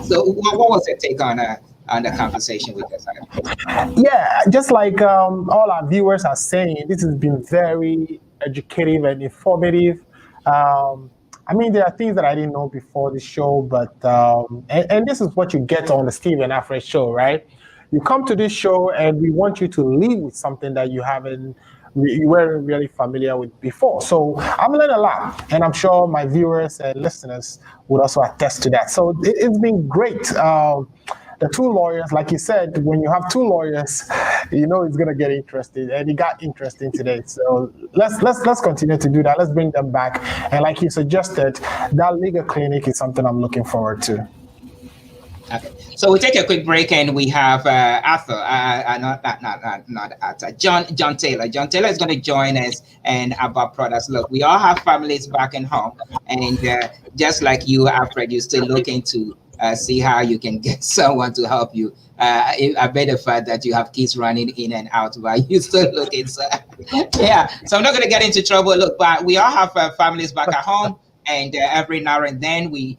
So what was your take on the conversation we just had? Yeah, just like all our viewers are saying, this has been very educative and informative. I mean, there are things that I didn't know before the show, but and this is what you get on the Steve and Alfred show, right? You come to this show and we want you to leave with something that you weren't really familiar with before. So I've learned a lot, and I'm sure my viewers and listeners would also attest to that. So it's been great. The two lawyers, like you said, when you have two lawyers, you know it's gonna get interesting, and it got interesting today. So let's continue to do that. Let's bring them back, and like you suggested, that legal clinic is something I'm looking forward to. Okay, so we'll take a quick break, and we have Arthur, not Arthur, John Taylor. John Taylor is going to join us and about products. Look, we all have families back in home, and just like you, Alfred, you're still looking to see how you can get someone to help you. I bet the fact that you have kids running in and out, but you still looking. So, yeah, so I'm not going to get into trouble. Look, but we all have families back at home. And every now and then, we're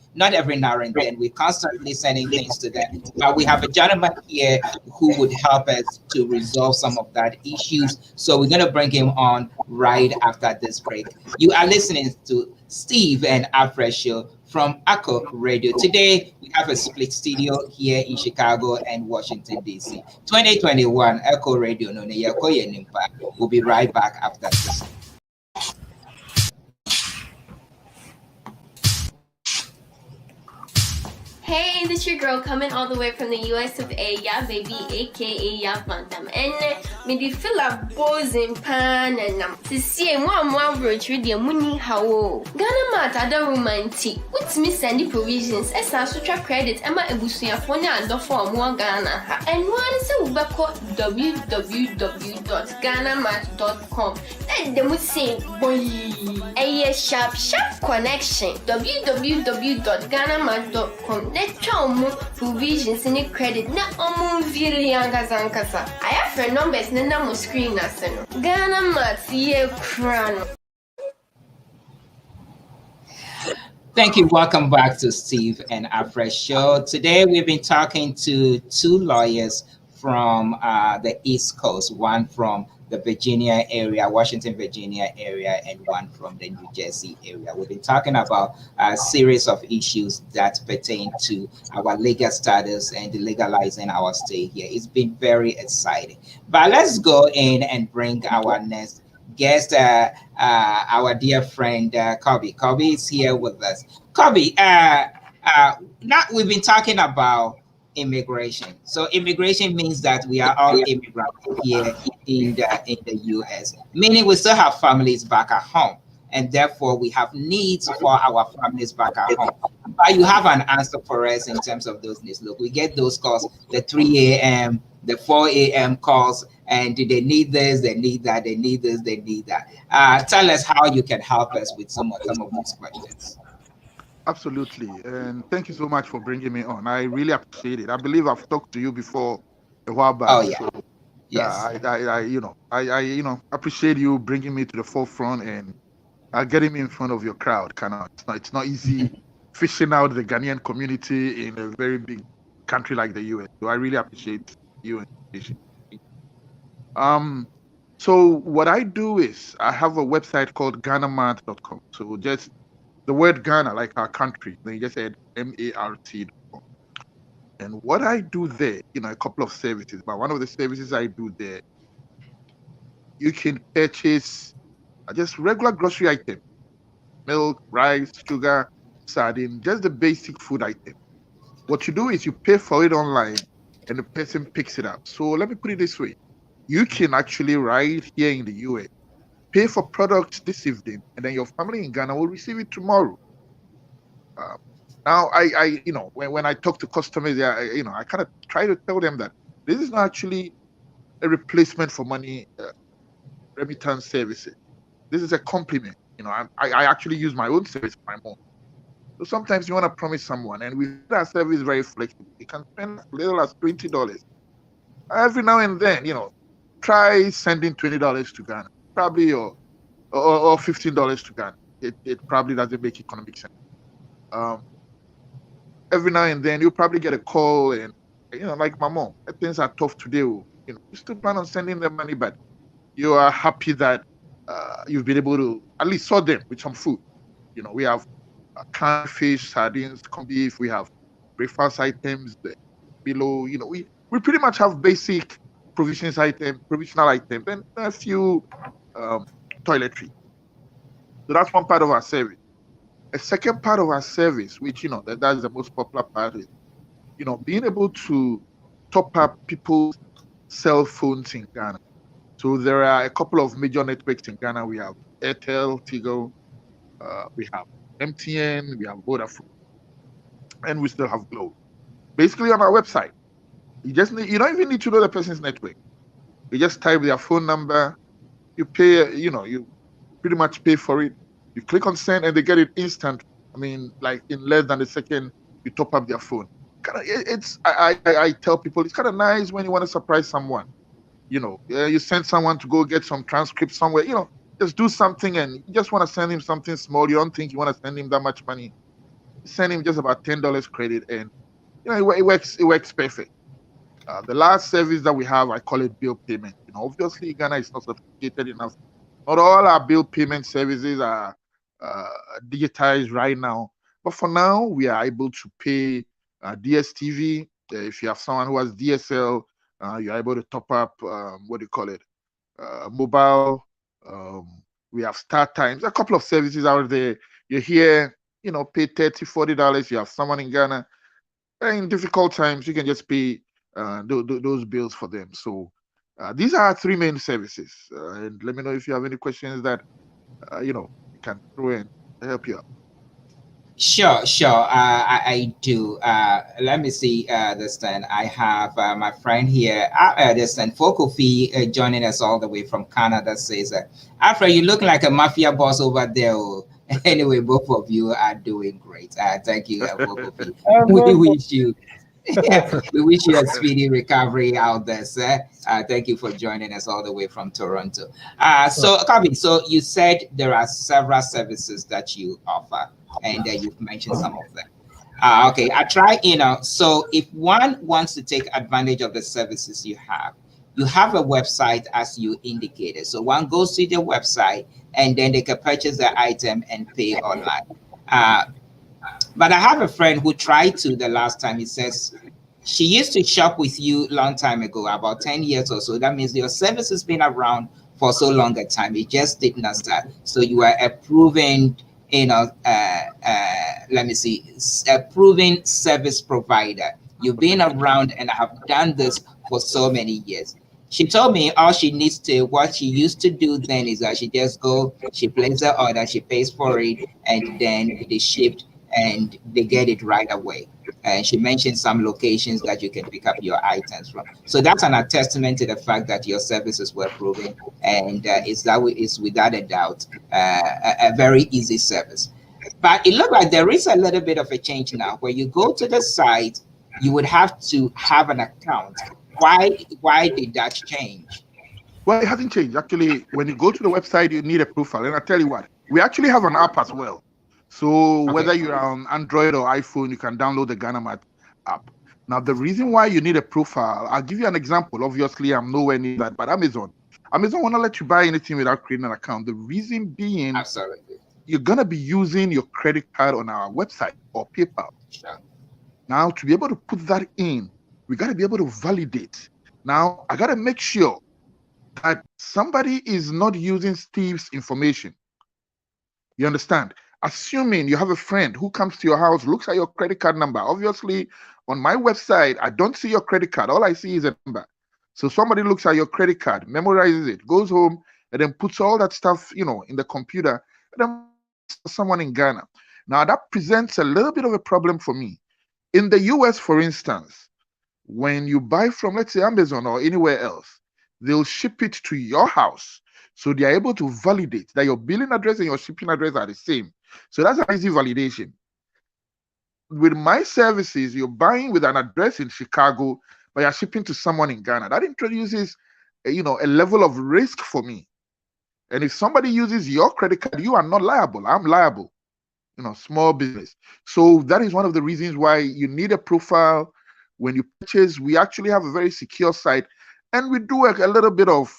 constantly sending things to them. But we have a gentleman here who would help us to resolve some of that issues. So we're going to bring him on right after this break. You are listening to Steve and Alfred show from Echo Radio. Today, we have a split studio here in Chicago and Washington, D.C. 2021, Echo Radio. We'll be right back after this. Hey, this your girl coming all the way from the US of A, yeah baby, aka yeah Mandam. And me di fill up bows in pan and to see one roach with your money how Ghana mat ada romantic. With me sending provisions, as I such credit Emma Ebusuya phone and the form one Ghana. And one is a www.ghanamat.com. And they would say, boy, a sharp connection. www.ghanamat.com. Let's show provisions in the credit. Na really Zankasa. I have friend numbers na screen as Ghana Mat ye crown. Thank you. Welcome back to Steve and Alfred show. Today we've been talking to two lawyers from the East Coast, one from the Virginia area, Washington, Virginia area, and one from the New Jersey area. We've been talking about a series of issues that pertain to our legal status and legalizing our stay here. It's been very exciting. But let's go in and bring our next guest, our dear friend Kobe. Kobe is here with us. Kobe, now we've been talking about immigration. So immigration means that we are all immigrants here in the US, meaning we still have families back at home, and therefore we have needs for our families back at home. But you have an answer for us in terms of those needs. Look, we get those calls, the 3 a.m., the 4 a.m. calls, and do they need this, they need that, they need this, they need that. Tell us how you can help us with some of these questions. Absolutely, and thank you so much for bringing me on. I really appreciate it. I believe I've talked to you before a while back. Oh yeah, so, yes. I appreciate you bringing me to the forefront and getting me in front of your crowd. It's not easy fishing out the Ghanaian community in a very big country like the US. So I really appreciate you and your So what I do is I have a website called GhanaMart.com. So just the word Ghana, like our country, then you just add MART.com. And what I do there, a couple of services, but one of the services I do there, you can purchase just regular grocery items, milk, rice, sugar, sardine, just the basic food item. What you do is you pay for it online and the person picks it up. So let me put it this way. You can actually, right here in the US, pay for products this evening, and then your family in Ghana will receive it tomorrow. Now, when I talk to customers, I kind of try to tell them that this is not actually a replacement for money remittance services. This is a compliment. I actually use my own service for my mom. So sometimes you want to promise someone, and with our service very flexible. You can spend as little as $20 every now and then. Try sending $20 to Ghana, probably, or $15 to Ghana. It probably doesn't make economic sense. Every now and then you probably get a call, and like my mom, things are tough today. You still plan on sending them money, but you are happy that you've been able to at least sort them with some food. We have canned fish, sardines, corned beef. We have breakfast items below. We pretty much have basic provisional items, and a few toiletries. So that's one part of our service. A second part of our service, which that's the most popular part, is being able to top up people's cell phones in Ghana. So there are a couple of major networks in Ghana. We have Airtel, Tigo, we have MTN, we have Vodafone, and we still have Glow. Basically, on our website, you don't even need to know the person's network. You just type their phone number, you pay, you pretty much pay for it. You click on send and they get it instant. Like in less than a second, you top up their phone. I tell people it's kind of nice when you want to surprise someone. You send someone to go get some transcript somewhere. Just do something, and you just want to send him something small. You don't think you want to send him that much money. Send him just about $10 credit, and it works perfect. The last service that we have, I call it bill payment. Obviously Ghana is not sophisticated enough. Not all our bill payment services are digitized right now, but for now we are able to pay DSTV. If you have someone who has DSL, you're able to top up mobile. We have start times, a couple of services out there. You're here, pay $30, $40. You have someone in Ghana. In difficult times, you can just pay those bills for them. So these are our three main services. And let me know if you have any questions that you can throw in to help you out. Sure. I do. Let me see this then. I have my friend here, this and Fokofi joining us all the way from Canada, says, Alfred, you look like a mafia boss over there. Anyway, both of you are doing great. Thank you, Fokofi. We wish you Yeah, we wish you a speedy recovery out there, sir. Thank you for joining us all the way from Toronto. So, Kevin, so you said there are several services that you offer, and you've mentioned some of them. Okay, I try, so if one wants to take advantage of the services you have a website as you indicated. So one goes to the website and then they can purchase the item and pay online. But I have a friend who tried to the last time. He says she used to shop with you long time ago, about 10 years or so. That means your service has been around for so long a time. It just did not start. So you are a proven, let me see, a proven service provider. You've been around and have done this for so many years. She told me what she used to do then is that she just go, she places the order, she pays for it, and then they shipped and they get it right away. And she mentioned some locations that you can pick up your items from. So that's an testament to the fact that your services were proven, and it's without a doubt a very easy service. But it looked like there is a little bit of a change now. Where you go to the site, you would have to have an account. Why did that change? Well, it hasn't changed. Actually, when you go to the website, you need a profile. And I tell you what, we actually have an app as well. So whether you're on Android or iPhone, you can download the Ghanamat app. Now, the reason why you need a profile, I'll give you an example. Obviously, I'm nowhere near that, but Amazon won't let you buy anything without creating an account. The reason being, absolutely, you're going to be using your credit card on our website or PayPal. Sure. Now, to be able to put that in, we got to be able to validate. Now, I got to make sure that somebody is not using Steve's information. You understand? Assuming you have a friend who comes to your house, looks at your credit card number. Obviously, on my website, I don't see your credit card. All I see is a number. So somebody looks at your credit card, memorizes it, goes home, and then puts all that stuff, in the computer, and then someone in Ghana. Now, that presents a little bit of a problem for me. In the US, for instance, when you buy from, let's say, Amazon or anywhere else, they'll ship it to your house. So they are able to validate that your billing address and your shipping address are the same. So that's an easy validation. With my services, you're buying with an address in Chicago, but you're shipping to someone in Ghana. That introduces, a level of risk for me. And if somebody uses your credit card, you are not liable. I'm liable. Small business. So that is one of the reasons why you need a profile. When you purchase, we actually have a very secure site, and we do a little bit of,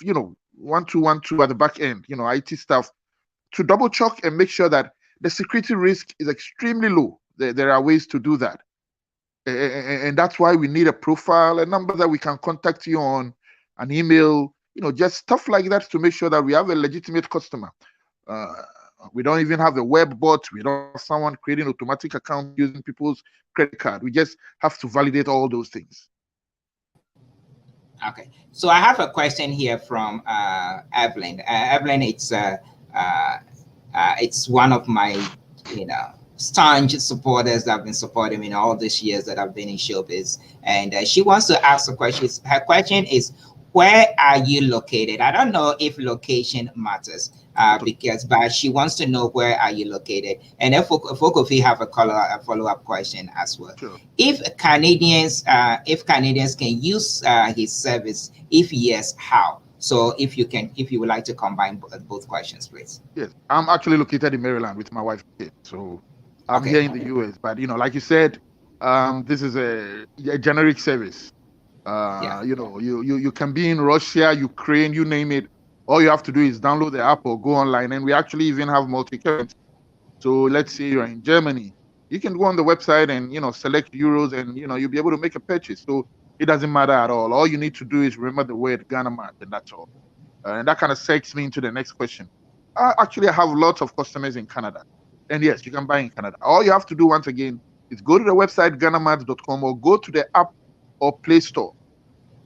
1-2-1-2 at the back end, IT stuff to double check and make sure that the security risk is extremely low. There are ways to do that. And that's why we need a profile, a number that we can contact you on, an email, just stuff like that to make sure that we have a legitimate customer. We don't even have a web bot. We don't have someone creating automatic account using people's credit card. We just have to validate all those things. Okay, so I have a question here from Evelyn. Evelyn, it's one of my, staunch supporters that have been supporting me in all these years that I've been in showbiz, and she wants to ask a question. Her question is, where are you located? I don't know if location matters, but she wants to know where are you located. And if Fokofi have a follow-up question as well. Sure. If Canadians can use his service, if yes, how? So if you would like to combine both questions, please. Yes, I'm actually located in Maryland with my wife. So I'm here in the US, but like you said, this is a generic service. You can be in Russia, Ukraine, you name it. All you have to do is download the app or go online, and we actually even have multi-currency. So let's say you're in Germany, you can go on the website and select euros, and you'll be able to make a purchase. So it doesn't matter at all. All you need to do is remember the word Ghanamat, and that's all. And that kind of segues me into the next question. I have lots of customers in Canada, and yes, you can buy in Canada. All you have to do, once again, is go to the website ghanamat.com or go to the app or Play Store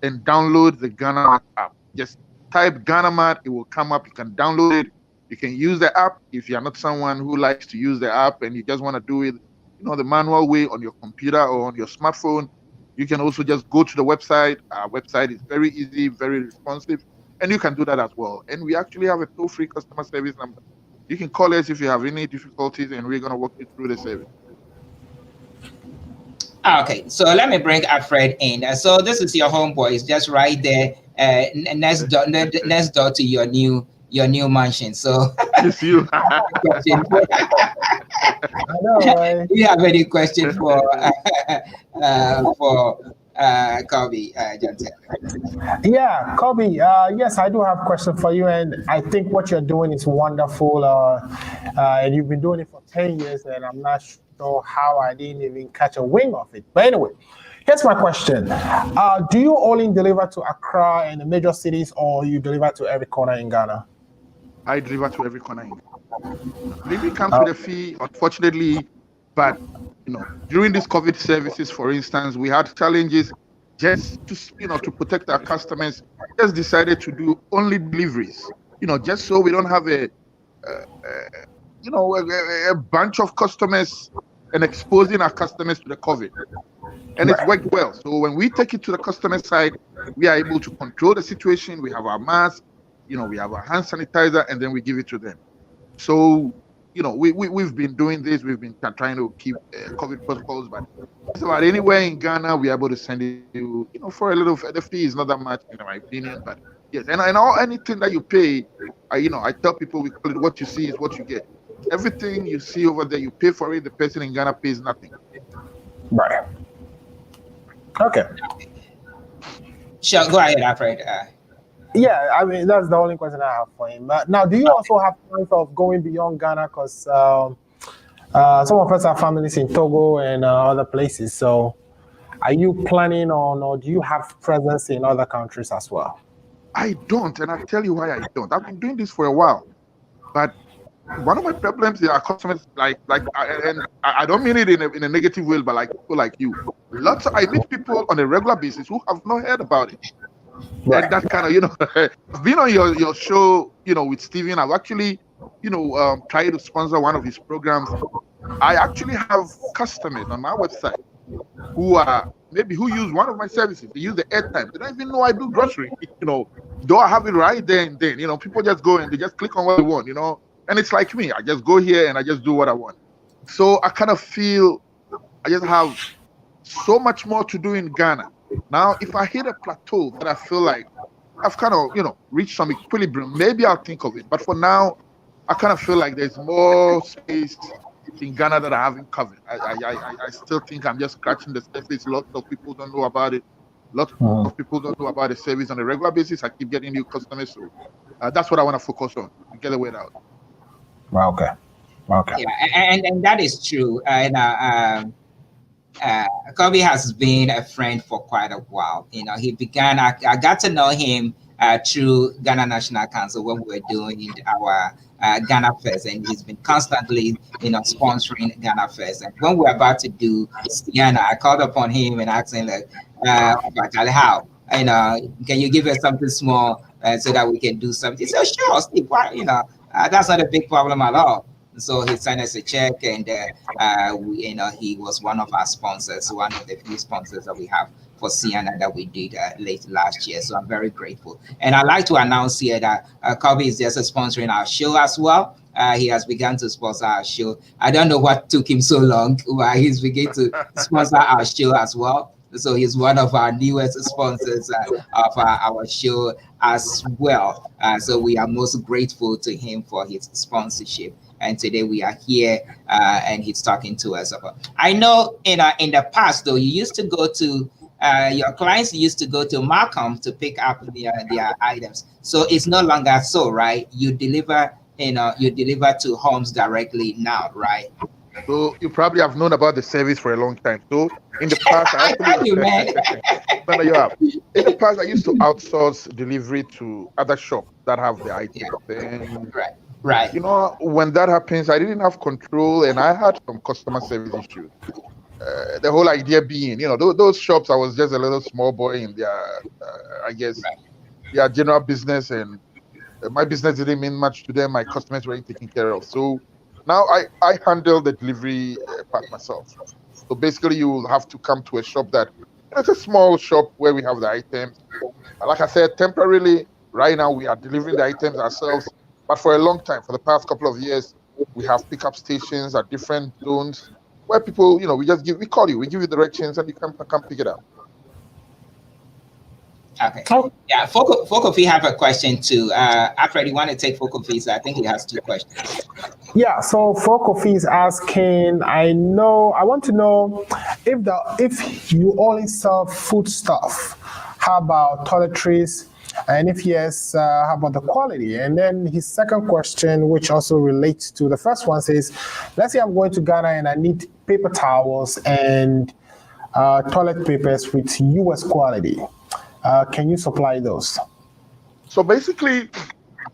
and download the Ghanamat app. Just type Ghanamat, it will come up. You can download it. You can use the app if you're not someone who likes to use the app and you just want to do it, the manual way on your computer or on your smartphone. You can also just go to the website. Our website is very easy, very responsive, and you can do that as well. And we actually have a toll-free customer service number. You can call us if you have any difficulties, and we're going to walk you through the service. Okay, so let me bring Alfred in. So this is your homeboy. It's just right there, next door to your new mansion. So It's you. question. I know, right? Do you have any question for Kobe Johnson? Yeah, Kobe. Yes, I do have a question for you, and I think what you're doing is wonderful. And you've been doing it for 10 years, and I'm not sure how I didn't even catch a wing of it. But anyway, here's my question: do you only deliver to Accra and the major cities, or you deliver to every corner in Ghana? I deliver to every corner. Delivery comes with a fee, unfortunately, but during these COVID services, for instance, we had challenges just to protect our customers. Just decided to do only deliveries, just so we don't have a bunch of customers and exposing our customers to the COVID. And it's worked well. So when we take it to the customer side, we are able to control the situation. We have our mask, we have our hand sanitizer, and then we give it to them. So, we've been doing this. We've been trying to keep COVID protocols, but just about anywhere in Ghana, we're able to send you, for a little. The fee is not that much, in my opinion, but yes. And anything that you pay, I tell people we call it what you see is what you get. Everything you see over there, you pay for it. The person in Ghana pays nothing. Right. Okay. Sure, go ahead, Alfred. Yeah, I mean, that's the only question I have for him. Now, do you also have plans of going beyond Ghana? Because some of us have families in Togo and other places. So are you planning on, or do you have presence in other countries as well? I don't, and I'll tell you why I don't. I've been doing this for a while, but one of my problems is our customers, and I don't mean it in a negative way, but like people like you. I meet people on a regular basis who have not heard about it. Right. And that kind of, I've been on your show, with Steven. I've actually, tried to sponsor one of his programs. I actually have customers on my website who use one of my services. They use the airtime. They don't even know I do grocery, though I have it right there and then. People just go and they just click on what they want, and it's like me. I just go here and I just do what I want. So I kind of feel I just have so much more to do in Ghana. Now, if I hit a plateau that I feel like I've kind of, reached some equilibrium, maybe I'll think of it. But for now, I kind of feel like there's more space in Ghana that I haven't covered. I still think I'm just scratching the surface. Lots of people don't know about it. Lots of people don't know about the service on a regular basis. I keep getting new customers. So that's what I want to focus on, to get the word out. Okay. Yeah, and that is true. Kobe has been a friend for quite a while. He began, I got to know him through Ghana National Council when we were doing our Ghana Fest, and he's been constantly, sponsoring Ghana Fest. And when we were about to do Sienna, I called upon him and asked him, how, can you give us something small so that we can do something? He said, sure, Steve, why, that's not a big problem at all. So he sent us a check, and he was one of our sponsors, one of the few sponsors that we have for Sienna that we did late last year. So I'm very grateful. And I'd like to announce here that Kobe is just sponsoring our show as well. He has begun to sponsor our show. I don't know what took him so long. He's beginning to sponsor our show as well. So he's one of our newest sponsors of our show as well. So we are most grateful to him for his sponsorship. And today we are here and he's talking to us about. I know in the past, though, you used to go to your clients used to go to Markham to pick up their items. So it's no longer so, right? You deliver to homes directly now, right? So you probably have known about the service for a long time. So in the past, I in the past I used to outsource delivery to other shops that have the items. And right. When that happens, I didn't have control, and I had some customer service issues. The whole idea being, those shops, I was just a little small boy in their, their general business, and my business didn't mean much to them. My customers weren't taken care of. So now I handle the delivery part myself. So basically, you will have to come to a shop that, it's a small shop where we have the items. Like I said, temporarily, right now, we are delivering the items ourselves. But for a long time, for the past couple of years, we have pickup stations at different zones. where people, we call you, we give you directions, and you can pick it up. Okay. Yeah, Fokofi have a question too. Alfred, you want to take Fokofi? So I think he has two questions. Yeah, so Fokofi is asking, I want to know if you only sell food stuff, how about toiletries? And if yes, how about the quality? And then his second question, which also relates to the first one, says, let's say I'm going to Ghana and I need paper towels and toilet papers with US quality. Can you supply those? So basically,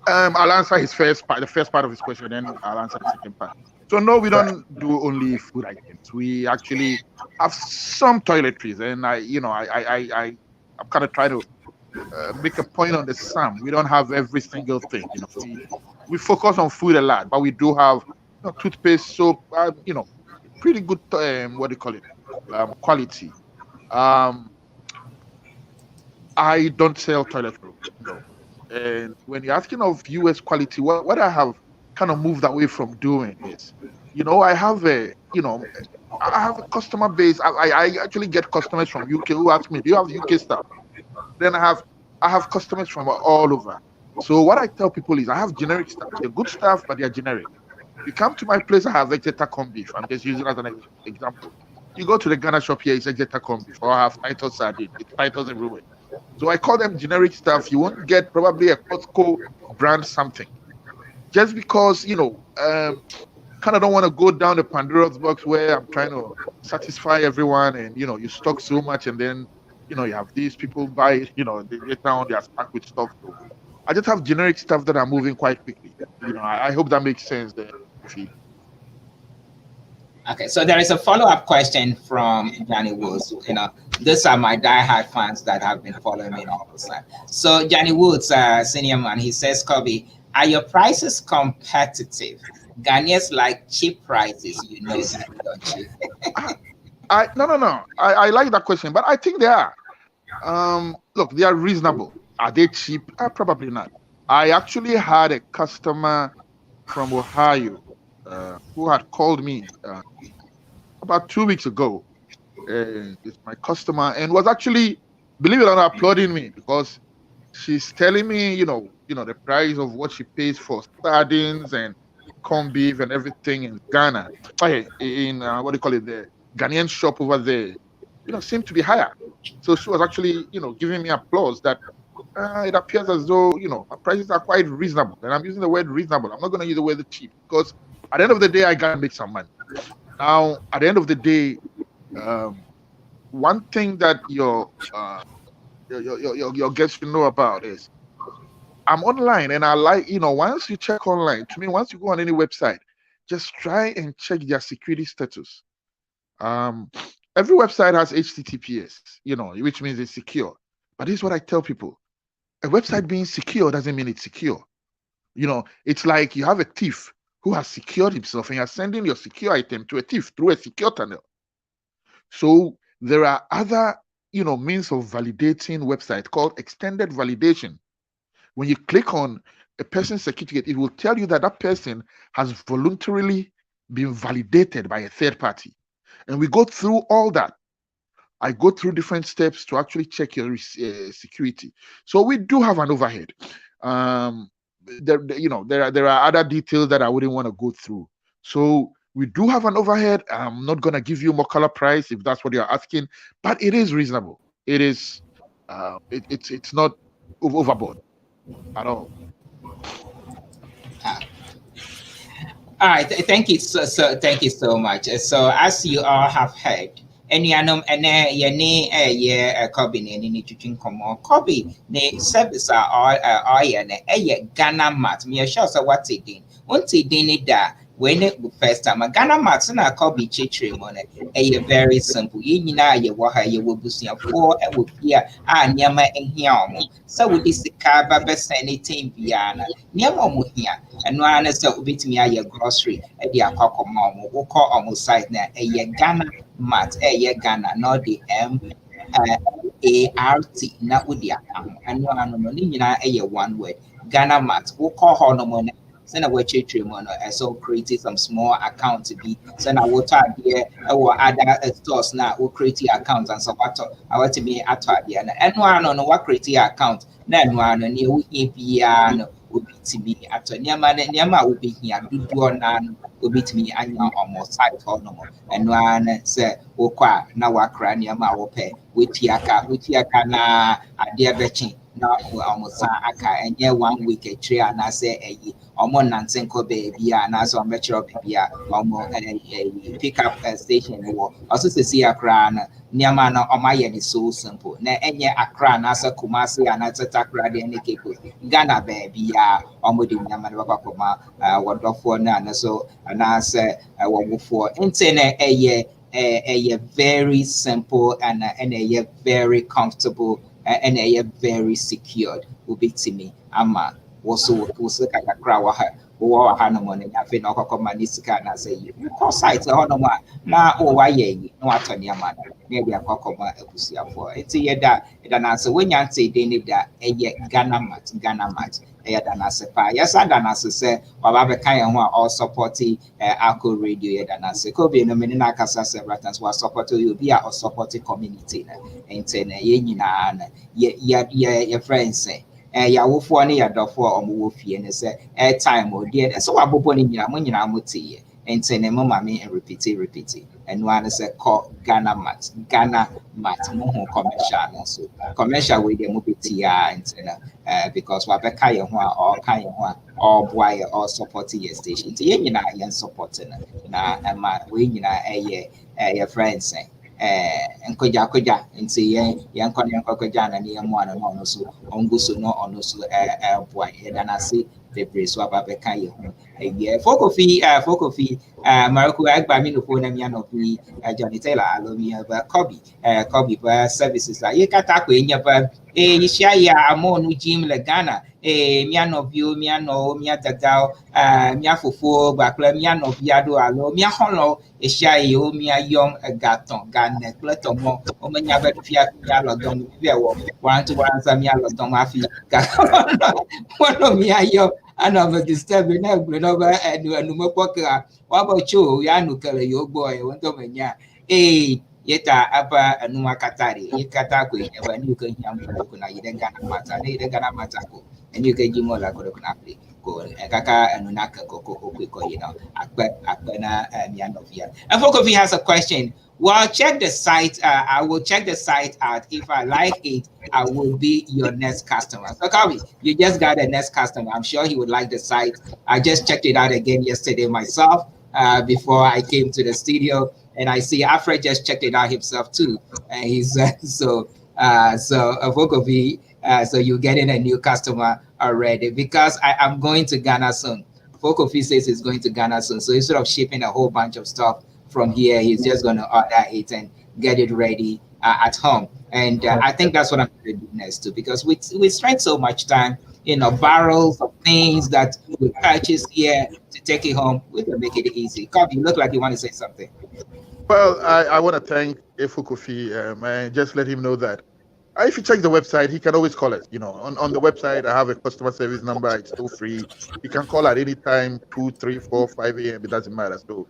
I'll answer the first part of his question, then I'll answer the second part. So no, we don't do only food items. We actually have some toiletries, and I'm kind of trying to make a point on the sum. We don't have every single thing. We focus on food a lot, but we do have toothpaste, soap, pretty good quality. I don't sell toilet roll, no. And when you're asking of US quality, what I have kind of moved away from doing is, I have a customer base. I actually get customers from UK who ask me, do you have UK stuff? Then I have customers from all over. So what I tell people is I have generic stuff. They're good stuff, but they're generic. You come to my place, I have Exeter corned beef. I'm just using it as an example. You go to the Ghana shop here, it's Exeter corned beef, or I have Titus sardine. It's Titus everywhere. So I call them generic stuff. You won't get probably a Costco brand something. Just because, kind of don't want to go down the Pandora's box where I'm trying to satisfy everyone and, you stock so much and then, you have these people buy it, they get down, they are stuck with stuff. So I just have generic stuff that are moving quite quickly. I hope that makes sense there. Okay, so there is a follow-up question from Johnny Woods. These are my die-hard fans that have been following me all the time. So Johnny Woods, senior man, he says, Kobe, are your prices competitive? Ghanaians like cheap prices, that, don't you? No. I like that question, but I think they are. Look, they are reasonable. Are they cheap? Probably not. I actually had a customer from Ohio who had called me about 2 weeks ago. It's my customer and was actually, believe it or not, applauding me because she's telling me, the price of what she pays for sardines and corned beef and everything in Ghana, in the Ghanaian shop over there, seemed to be higher. So she was actually, giving me applause that it appears as though, my prices are quite reasonable. And I'm using the word reasonable. I'm not going to use the word cheap because at the end of the day, I got to make some money. Now, at the end of the day, one thing that your guests should know about is I'm online and I like, once you check online, to me, once you go on any website, just try and check their security status. Every website has HTTPS, which means it's secure. But this is what I tell people. A website being secure doesn't mean it's secure. It's like you have a thief who has secured himself and you're sending your secure item to a thief through a secure tunnel. So there are other, means of validating website called extended validation. When you click on a person's certificate, it will tell you that that person has voluntarily been validated by a third party. And we go through all that. I go through different steps to actually check your security. So we do have an overhead. There are other details that I wouldn't want to go through. So we do have an overhead. I'm not going to give you more color price if that's what you're asking, but it is reasonable. It is, it's not overboard at all. All right, thank you thank you so much. So as you all have heard, enuanom ene ye Kobe ne twitwin komo Kobe ne service all ye ne Ghana Mart. Me sure so what it din. Won't din ni da when it first time Ghana Mart na Kobe chichire mo ne very simple. Yi nyina ye wo ha ye wo busuafo e wo bia a niam ehia omo. So we this car ba best anything bia na niam omo hia. Eno ana se obetimi aye grocery e dia akokoma omo. Wo call omo site na Ghana Mart Ghana not the MART na udi account. Eno ano no ni nyina one word. Ghana Mart wo call ho no mo send a watch so create some small account to be send a water there or other stores now will create accounts and so what I want to be at and one on what create account then one on you piano will be to be at Nyama will be here do one will be to me and almost site or no more and one say okwa na wakra Nyama will pay with yaka na adia betching na almost aka and yeah 1 week a tree and I say a almost nansen ko baby and as on metro baby almost a pickup station war also see a crown Nyama na omaya is so simple na enye akra na sa kumasi and at takra de any kepo Ghana baby almost Nyama bakoma wonderful na so and I say for internet a very simple and a very comfortable and a very secured will be to me. Ama also kaka krawa wa hana mo na fe na okoko manisika na say you call site ho no ma na o wa ye no atoni ama na bia akoko ma abusiafo enti ye da na say wenya nte de ne da eye Ghana mat ya da na say pa yes da na say wa ba be kan ho a all support Alco radio ya da na say ko be no me na kasa several times wa support you be a support community na enti na ye nyina na ye friends ya wofo ne ya dofo omo fie ne se airtime o de so wabobo ne nyina mo nyina mo tie ente ne mo mame repeat and one say call Ghana mat mo ho commercial no so commercial we dey mo betia ente na because wa be kai ho a all kai ho a all boy all support your station tie nyina yen support na ma we nyina your friends nkoja nti yen koja na ne mo ana no so onguso no ono so boy da na say the brace wa ba be kan ye ho fokofi Marco agba mi no phone na mi anopi Johnny Taylor alomi ba Kobe ba services la ye kata ko enya ba yishia ya amonu gym le Ghana mi anobio mi adagao mi afofo gbakla mi anobia do alo mi aholo yishia yo mi ayom gaton Ghana pleto mo o menya ba fia ya lodon bi wo wan to wan sa mi alodon afi ga wono mi ayom and of disturbing over and Numopoka, what about you? Yanu Kala, your boy, one domania. Yeta apa Numakatari, Yekataku, when you can Yamukuna, you then Ganamata, they gonna matako, and you can Jimola Kodakunapi, go Kaka and Nunaka Koko, you know, Akbena and Yanovia. And Fokofi has a question. Well, check the site. I will check the site out. If I like it, I will be your next customer. So, Kavi, you just got a next customer. I'm sure he would like the site. I just checked it out again yesterday myself before I came to the studio, and I see Alfred just checked it out himself too. And he's so Fokofi. So you're getting a new customer already because I'm going to Ghana soon. Fokofi says he's going to Ghana soon. So instead of shipping a whole bunch of stuff from here, he's just going to order it and get it ready at home. And I think that's what I'm going to do next too, because we spend so much time, barrels of things that we purchase here to take it home. We can make it easy. Kobe, you look like you want to say something. Well, I want to thank Efukofi and just let him know that if you check the website, he can always call us. On the website, I have a customer service number. It's still free. You can call at any time, 2, 3, 4, 5 a.m. It doesn't matter. So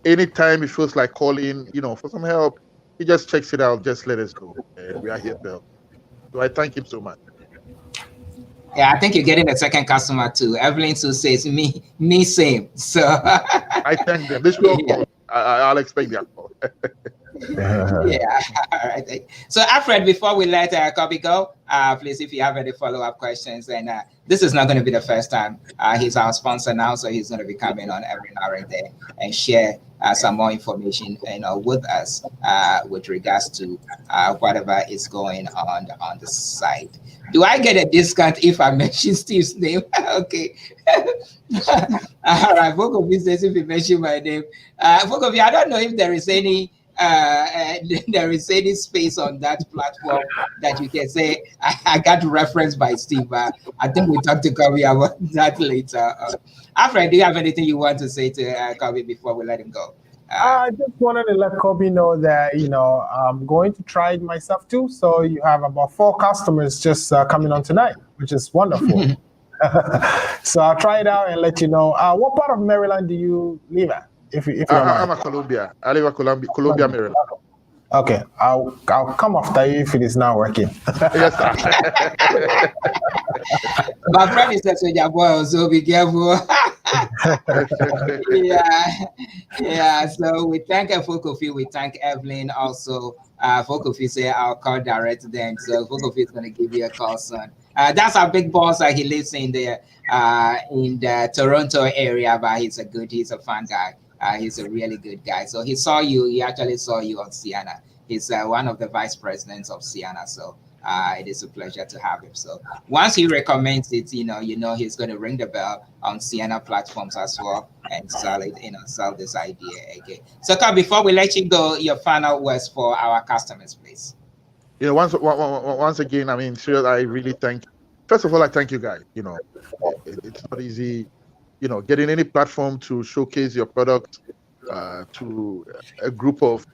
anytime he feels like calling, for some help, he just checks it out. Just let us know. We are here to help. So I thank him so much. Yeah, I think you're getting a second customer too. Evelyn too says me same. So I thank them. This will call. I'll expect their call. Yeah. All right. So Alfred, before we let Kobe go, please, if you have any follow-up questions, and this is not going to be the first time. He's our sponsor now, so he's going to be coming on every now and then and share some more information, with us with regards to whatever is going on the site. Do I get a discount if I mention Steve's name? Okay. All right, Fokofi says if you mention my name. Fokofi, I don't know if there is any space on that platform that you can say I got referenced by Steve. I think we talked to Kobe about that later. Alfred, do you have anything you want to say to Kobe before we let him go? I just wanted to let Kobe know that I'm going to try it myself too. So you have about 4 customers just coming on tonight, which is wonderful. So I'll try it out and let you know. What part of Maryland do you live at? If you don't mind. I'm at Columbia. I live at Columbia, Maryland. Okay, I'll come after you if it is not working. Yes, sir. My friend is a soldier boy, so be careful. Yeah. So we thank Fokofi, we thank Evelyn also. Fokofi say I'll call direct them. So Fokofi is gonna give you a call soon. That's our big boss. He lives in the Toronto area, but he's a fun guy. He's a really good guy. So he actually saw you on Sienna. He's one of the vice presidents of Sienna. So it is a pleasure to have him. So once he recommends it, he's going to ring the bell on Sienna platforms as well and sell this idea again. So before we let you go, your final words for our customers, please. Once again, I mean, sure, I really first of all, I thank you guys. It's not easy, getting any platform to showcase your product to a group of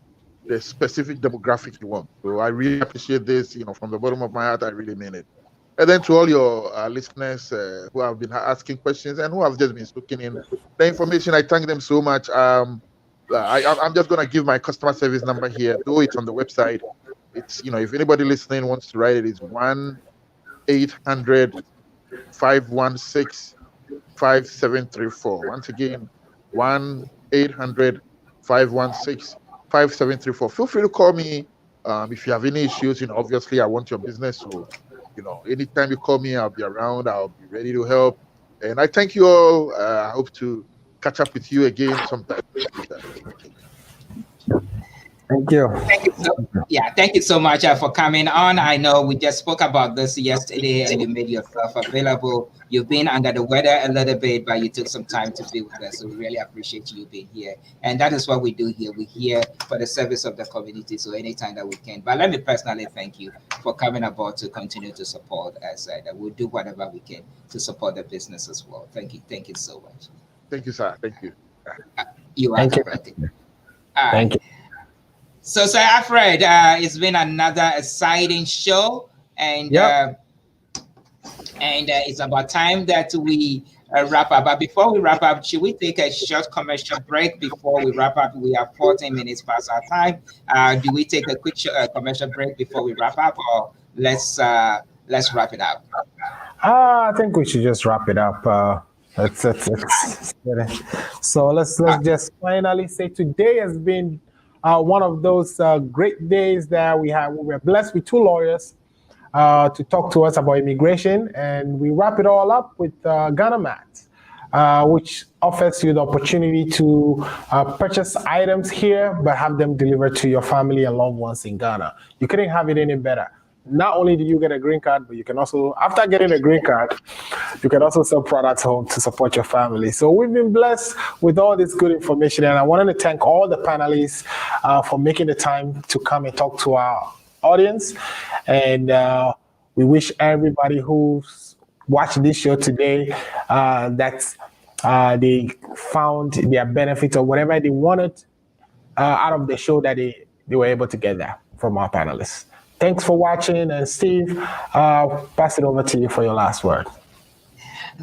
the specific demographic you want. So I really appreciate this, from the bottom of my heart, I really mean it. And then to all your listeners who have been asking questions and who have just been soaking in the information, I thank them so much. I'm just going to give my customer service number here, though it's on the website. It's, if anybody listening wants to write it, it's 1-800-516-5734. Once again, 1-800-516-5734. Feel free to call me if you have any issues. Obviously, I want your business. So, anytime you call me, I'll be around. I'll be ready to help. And I thank you all. I hope to catch up with you again sometime. Thank you. Thank you so much for coming on. I know we just spoke about this yesterday and you made yourself available. You've been under the weather a little bit, but you took some time to be with us. So we really appreciate you being here. And that is what we do here. We're here for the service of the community. So anytime that we can. But let me personally thank you for coming aboard to continue to support us. We'll do whatever we can to support the business as well. Thank you. Thank you so much. Thank you, sir. Thank you. You are correct. Thank you. So, Sir Alfred, it's been another exciting show, and it's about time that we wrap up. But before we wrap up, should we take a short commercial break before we wrap up? We are 14 minutes past our time. Do we take a quick commercial break before we wrap up, or let's wrap it up? I think we should just wrap it up. So let's just finally say today has been one of those great days that we were blessed with two lawyers to talk to us about immigration, and we wrap it all up with Ghana Mat, which offers you the opportunity to purchase items here, but have them delivered to your family and loved ones in Ghana. You couldn't have it any better. Not only do you get a green card, but you can also, after getting a green card, you can also sell products home to support your family. So we've been blessed with all this good information, and I wanted to thank all the panelists for making the time to come and talk to our audience. And we wish everybody who's watched this show today that they found their benefit or whatever they wanted out of the show, that they were able to get that from our panelists. Thanks for watching, and Steve, pass it over to you for your last word.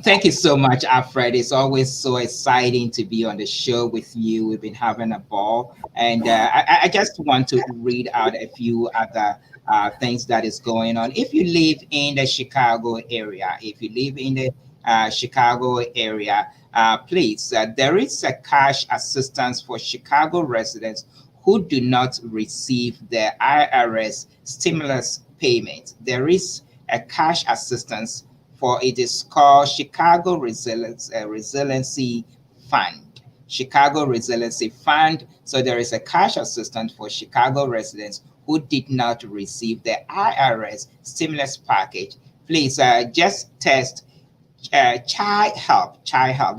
Thank you so much, Alfred. It's always so exciting to be on the show with you. We've been having a ball, and I just want to read out a few other things that is going on. If you live in the Chicago area, please, there is a cash assistance for Chicago residents who do not receive the IRS stimulus payment. There is a cash assistance for, it is called Chicago Resiliency Fund. Chicago Resiliency Fund. So there is a cash assistance for Chicago residents who did not receive the IRS stimulus package. Please just test Chai Help.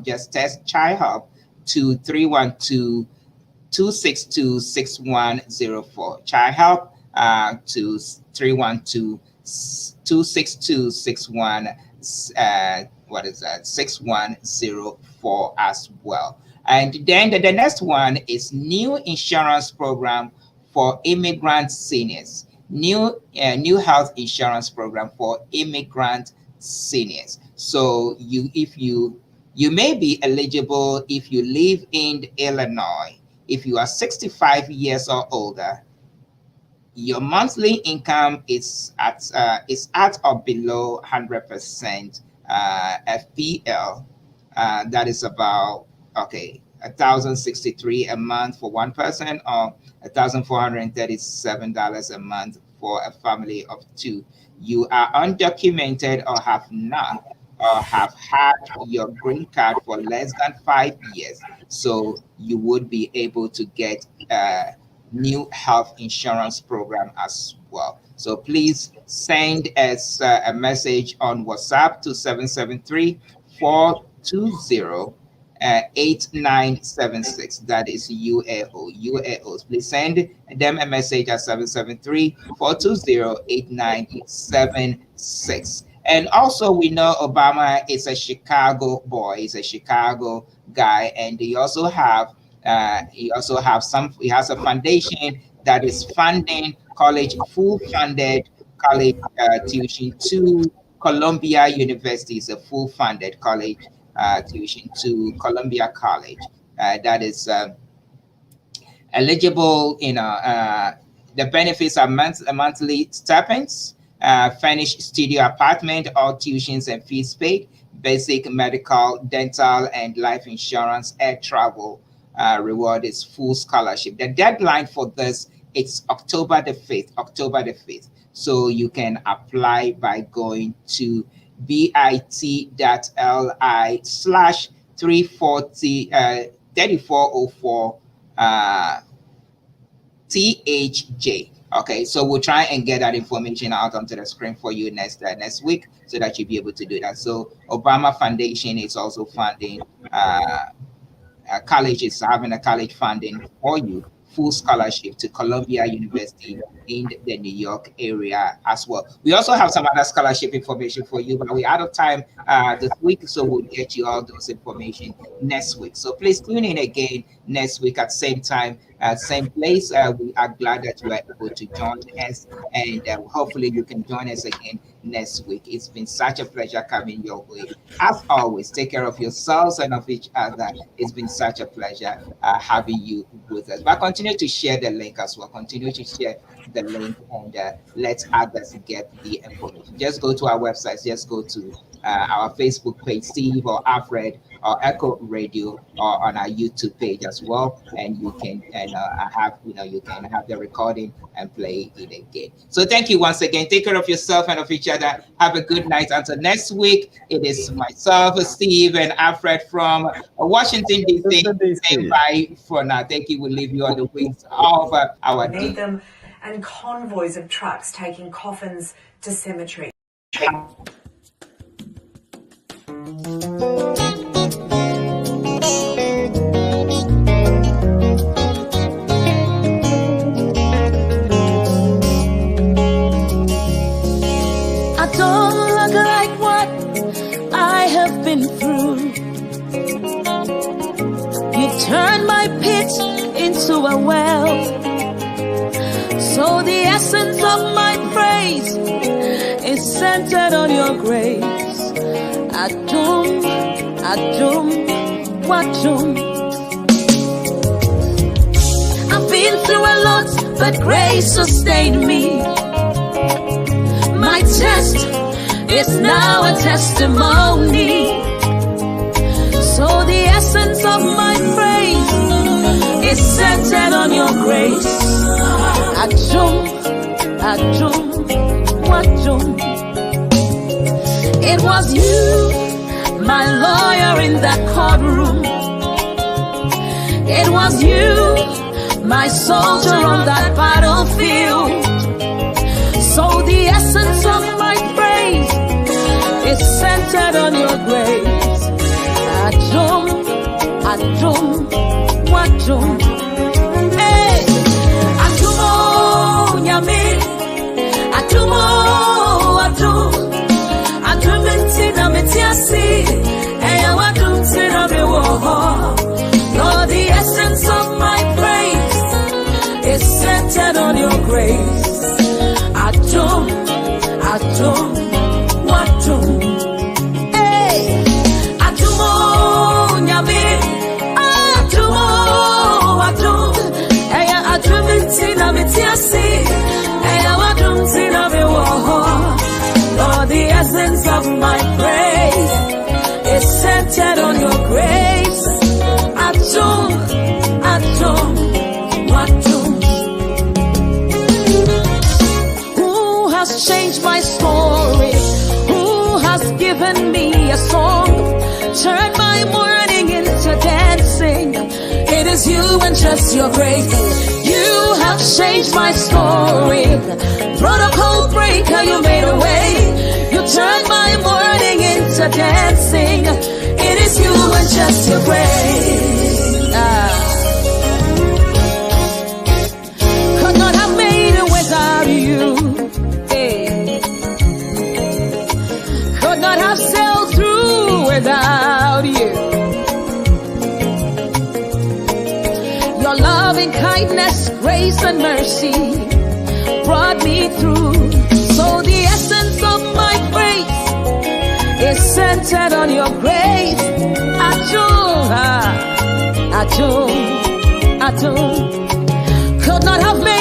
Just test Chai Help to 312-262-6104. Chai Help to 312-262-6104 as well. And then the next one is new insurance program for immigrant seniors. New health insurance program for immigrant seniors. So if you may be eligible if you live in Illinois. If you are 65 years or older, your monthly income is at or below 100% FPL. That is about 1,063 a month for one person, or $1,437 a month for a family of two. You are undocumented or have had your green card for less than 5 years, so you would be able to get new health insurance program as well. So please send us a message on WhatsApp to 773-420-8976. That is UAOs. Please send them a message at 773-420-8976. And also, we know Obama is a Chicago boy, he's a Chicago guy, and he has a foundation that is funding full funded college tuition to Columbia University. Is a full funded college tuition to Columbia College that is eligible. The benefits are monthly stipends, furnished studio apartment, all tuitions and fees paid, basic medical, dental, and life insurance, air travel. Reward is full scholarship. The deadline for this is October the 5th. So you can apply by going to bit.ly/3404 THJ. Okay, so we'll try and get that information out onto the screen for you next week, so that you'll be able to do that. So Obama Foundation is also funding colleges, having a college funding for you, full scholarship to Columbia University in the New York area as well. We also have some other scholarship information for you, but we're out of time this week, so we'll get you all those information next week. So please tune in again next week at same time, same place. We are glad that you are able to join us, and hopefully you can join us again next week. It's been such a pleasure coming your way. As always, take care of yourselves and of each other. It's been such a pleasure having you with us. But continue to share the link as well. Continue to share the link, and let others get the information. Just go to our website. Just go to our Facebook page, Steve or Alfred or Echo Radio, or on our YouTube page as well, and you can have the recording and play it again. So thank you once again. Take care of yourself and of each other. Have a good night. Until next week, it is myself, Steve, and Alfred from Washington DC. And bye for now. Thank you. We'll leave you on the wings of our day. Them and convoys of trucks taking coffins to cemeteries. I don't look like what I have been through. You turned my pit into a well. So the essence of my praise is centered on your grace. Adum, Adum, Wadum. I've been through a lot, but grace sustained me. My test is now a testimony. So the essence of my praise is centered on your grace. Adum, Adum, Wadum. It was you, my lawyer in that courtroom. It was you, my soldier on that battlefield. So the essence of my praise is centered on your grace. Adum, Adum, Wadum. Hey, Adumo, Nyame, Adumo, Adum. Lord, the essence of my praise is centered on your grace. Adum, Adum, Wadum. given me a song, turn my mourning into dancing. It is you and just your grace. You have changed my story. Protocol breaker, you made a way. You turned my mourning into dancing. It is you and just your grace. Could not have made it without you. Hey. Could not have sailed through without you. Your loving kindness, grace and mercy brought me through. So the essence of my praise is centered on your grace. Could not have made